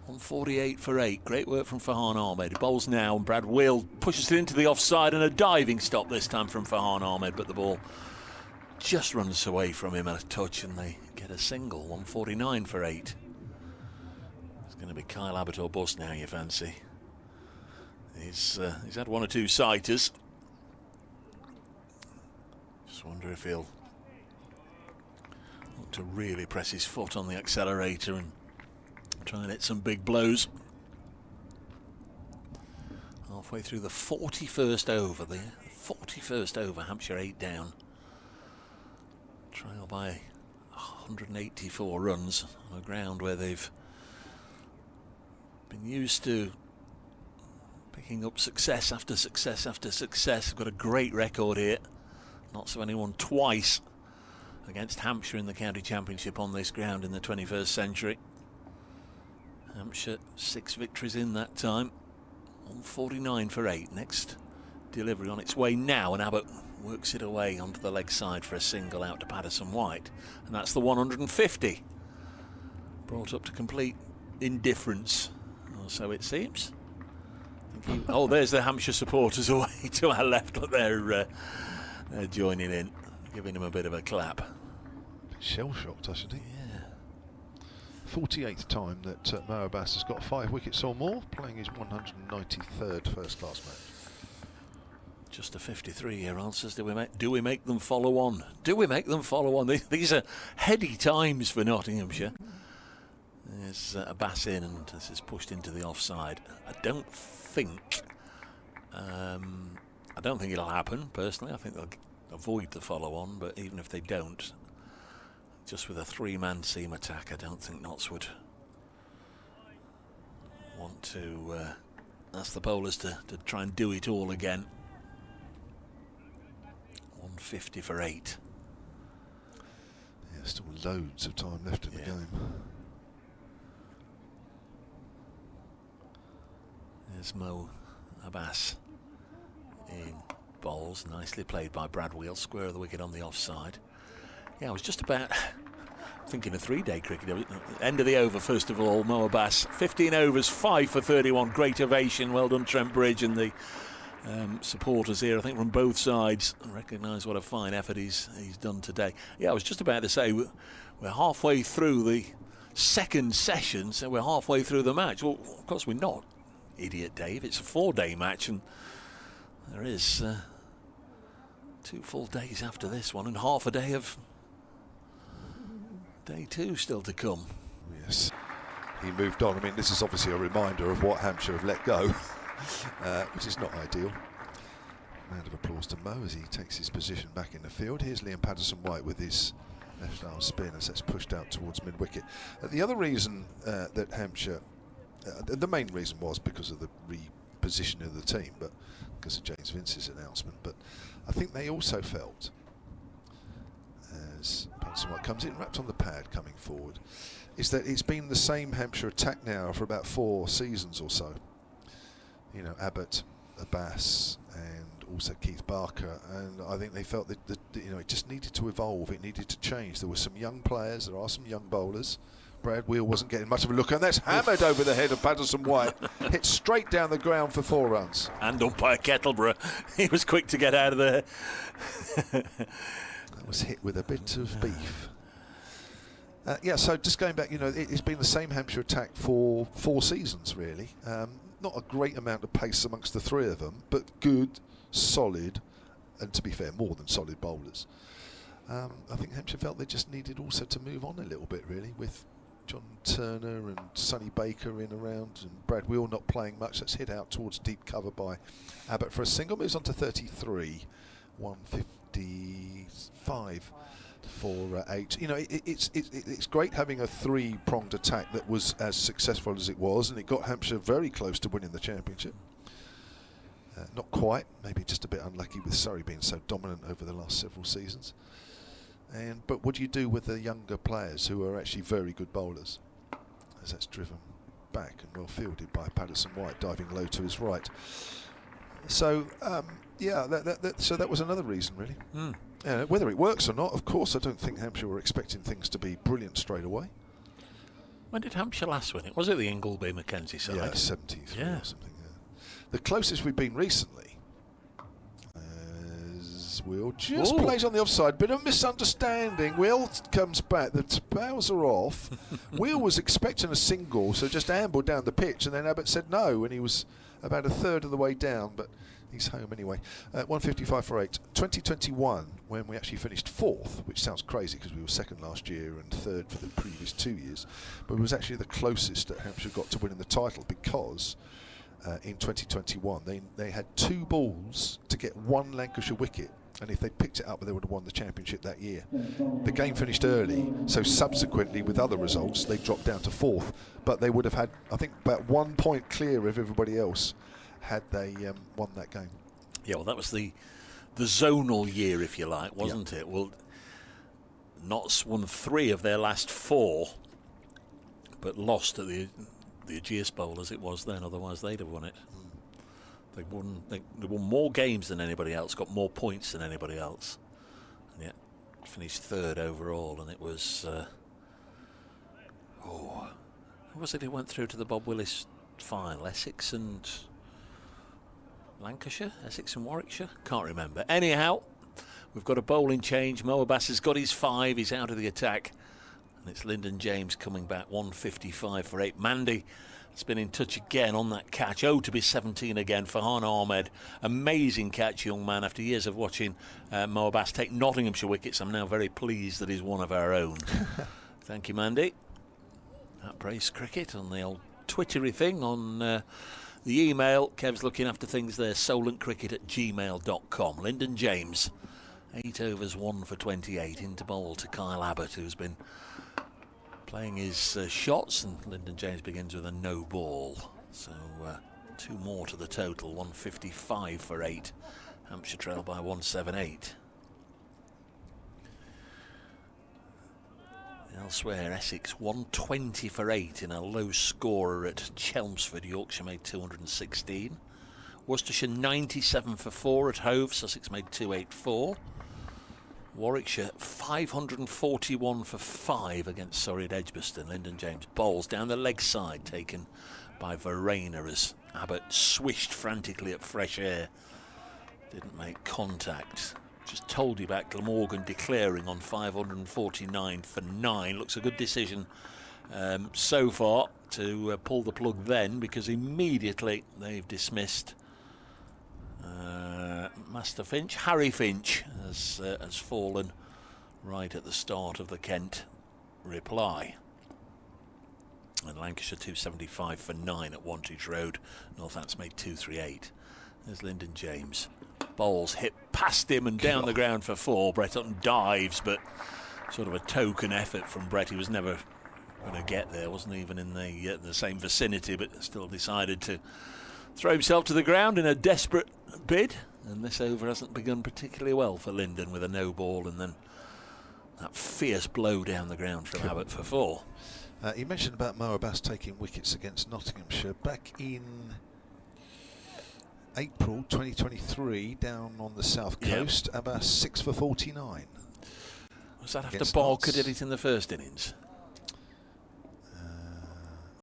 148 for 8. Great work from Farhan Ahmed. He bowls now, and Brad Wheel pushes it into the offside, and a diving stop this time from Farhan Ahmed, but the ball just runs away from him at a touch, and they get a single. 149 for 8. It's going to be Kyle Abbott or bust now, you fancy. He's had 1 or 2 sighters. Just wonder if he'll look to really press his foot on the accelerator and try and hit some big blows. Halfway through the 41st over, Hampshire 8 down. Trail by 184 runs on a ground where they've been used to picking up success after success after success. They've got a great record here. Not so anyone twice against Hampshire in the County Championship on this ground in the 21st century. Hampshire 6 victories in that time. 149 for 8. Next delivery on its way now, and Abbott works it away onto the leg side for a single out to Patterson White, and that's the 150. Brought up to complete indifference, or so it seems. Oh, there's the Hampshire supporters away to our left. Look, they're joining in, giving him a bit of a clap. Shell-shocked, I should think. Yeah. 48th time that Mo Abbas has got 5 wickets or more, playing his 193rd first-class match. Just a 53-year-old says, do we make them follow on? Do we make them follow on? These are heady times for Nottinghamshire. There's Abbas in, and this is pushed into the offside. I don't think it'll happen, personally. I think they'll avoid the follow-on, but even if they don't, just with a 3-man seam attack, I don't think Notts would want to ask the bowlers to try and do it all again. 150 for 8. Yeah, still loads of time left in the game. There's Mo Abbas in bowls, nicely played by Brad Wheel, square of the wicket on the offside. Yeah, I was just about thinking of 3-day cricket. End of the over, first of all, Mo Abbas, 15 overs, 5 for 31, great ovation, well done Trent Bridge and the supporters here, I think from both sides, recognise what a fine effort he's done today. Yeah, I was just about to say, we're halfway through the second session, so we're halfway through the match. Well, of course we're not, idiot Dave, it's a 4-day match, and there is 2 full days after this one, and half a day of day 2 still to come. Yes, he moved on. I mean, this is obviously a reminder of what Hampshire have let go, which is not ideal. Round of applause to Mo as he takes his position back in the field. Here's Liam Patterson-White with his left arm spin as that's pushed out towards mid-wicket. The other reason that Hampshire, the main reason was because of the repositioning of the team, but because of James Vince's announcement, but I think they also felt, as Patterson White comes in wrapped on the pad coming forward, is that it's been the same Hampshire attack now for about 4 seasons or so. You know, Abbott, Abbas, and also Keith Barker, and I think they felt that you know, it just needed to evolve, it needed to change. There were some young players, there are some young bowlers. Brad Wheel wasn't getting much of a look, and that's hammered over the head of Patterson White. Hit straight down the ground for 4 runs. And umpire Kettleborough, he was quick to get out of there. That was hit with a bit of beef. Yeah, so just going back, you know, it's been the same Hampshire attack for 4 seasons, really. Not a great amount of pace amongst the 3 of them, but good, solid, and to be fair, more than solid bowlers. I think Hampshire felt they just needed also to move on a little bit, really, with John Turner and Sonny Baker in around, and Brad Wheel not playing much. That's hit out towards deep cover by Abbott for a single. Moves on to 33, 155 for 8. You know, it's great having a 3-pronged attack that was as successful as it was, and it got Hampshire very close to winning the championship. Not quite, maybe just a bit unlucky with Surrey being so dominant over the last several seasons. But what do you do with the younger players who are actually very good bowlers? As that's driven back and well fielded by Patterson White, diving low to his right. So yeah, so that was another reason, really. Whether it works or not, of course, I don't think Hampshire were expecting things to be brilliant straight away. When did Hampshire last win it? Was it the Ingleby Mackenzie side? Yeah, 73 or something. Yeah. The closest we've been recently. Will just plays on the offside, bit of misunderstanding. Will comes back, the bows are off. Will was expecting a single, so just ambled down the pitch, and then Abbott said no, and he was about a third of the way down, but he's home anyway. 155 for 8. 2021, when we actually finished 4th, which sounds crazy because we were 2nd last year and 3rd for the previous 2 years, but it was actually the closest that Hampshire got to winning the title, because in 2021 they had 2 balls to get 1 Lancashire wicket, and if they'd picked it up, they would have won the championship that year. The game finished early, so subsequently with other results they dropped down to 4th, but they would have had, I think, about 1 point clear of everybody else had they won that game. Yeah, well, that was the zonal year, if you like, wasn't it? Well, Notts won 3 of their last 4, but lost at the Ageas Bowl as it was then, otherwise they'd have won it. They won more games than anybody else, got more points than anybody else, and yet finished 3rd overall. And it was who was it who went through to the Bob Willis final? Essex and Lancashire? Essex and Warwickshire? Can't remember. Anyhow, we've got a bowling change. Mo Abbas has got his 5. He's out of the attack, and it's Lyndon James coming back. 155 for 8. Mandy has been in touch again on that catch. Oh, to be 17 again for Farhan Ahmed. Amazing catch, young man. After years of watching Mo Abbas take Nottinghamshire wickets, I'm now very pleased that he's one of our own. Thank you, Mandy. That praise cricket on the old Twittery thing on the email. Kev's looking after things there. solentcricket@gmail.com. Lyndon James, 8 overs, 1 for 28 into bowl to Kyle Abbott, who's been playing his shots, and Lyndon James begins with a no ball. So 2 more to the total. 155 for 8. Hampshire trail by 178. Elsewhere, Essex 120 for 8 in a low scorer at Chelmsford. Yorkshire made 216. Worcestershire 97 for 4 at Hove. Sussex made 284. Warwickshire 541 for 5 against Surrey at Edgbaston. Lyndon James bowls down the leg side, taken by Verena as Abbott swished frantically at fresh air. Didn't make contact. Just told you about Glamorgan declaring on 549 for 9. Looks a good decision so far to pull the plug then, because immediately they've dismissed Master Finch. Harry Finch has fallen right at the start of the Kent reply. And Lancashire 275 for 9 at Wantage Road. Northants made 238. There's Lyndon James. Bowls hit past him and down the ground for 4. Brett Hutton dives, but sort of a token effort from Brett. He was never going to get there, wasn't even in the same vicinity, but still decided to throw himself to the ground in a desperate bid. And this over hasn't begun particularly well for Lyndon, with a no ball and then That fierce blow down the ground from Abbott for 4. You mentioned about Mo Abbas taking wickets against Nottinghamshire back in April 2023 down on the south coast. Abbas 6 for 49. Was that after Against Barker Notts. did it in the first innings?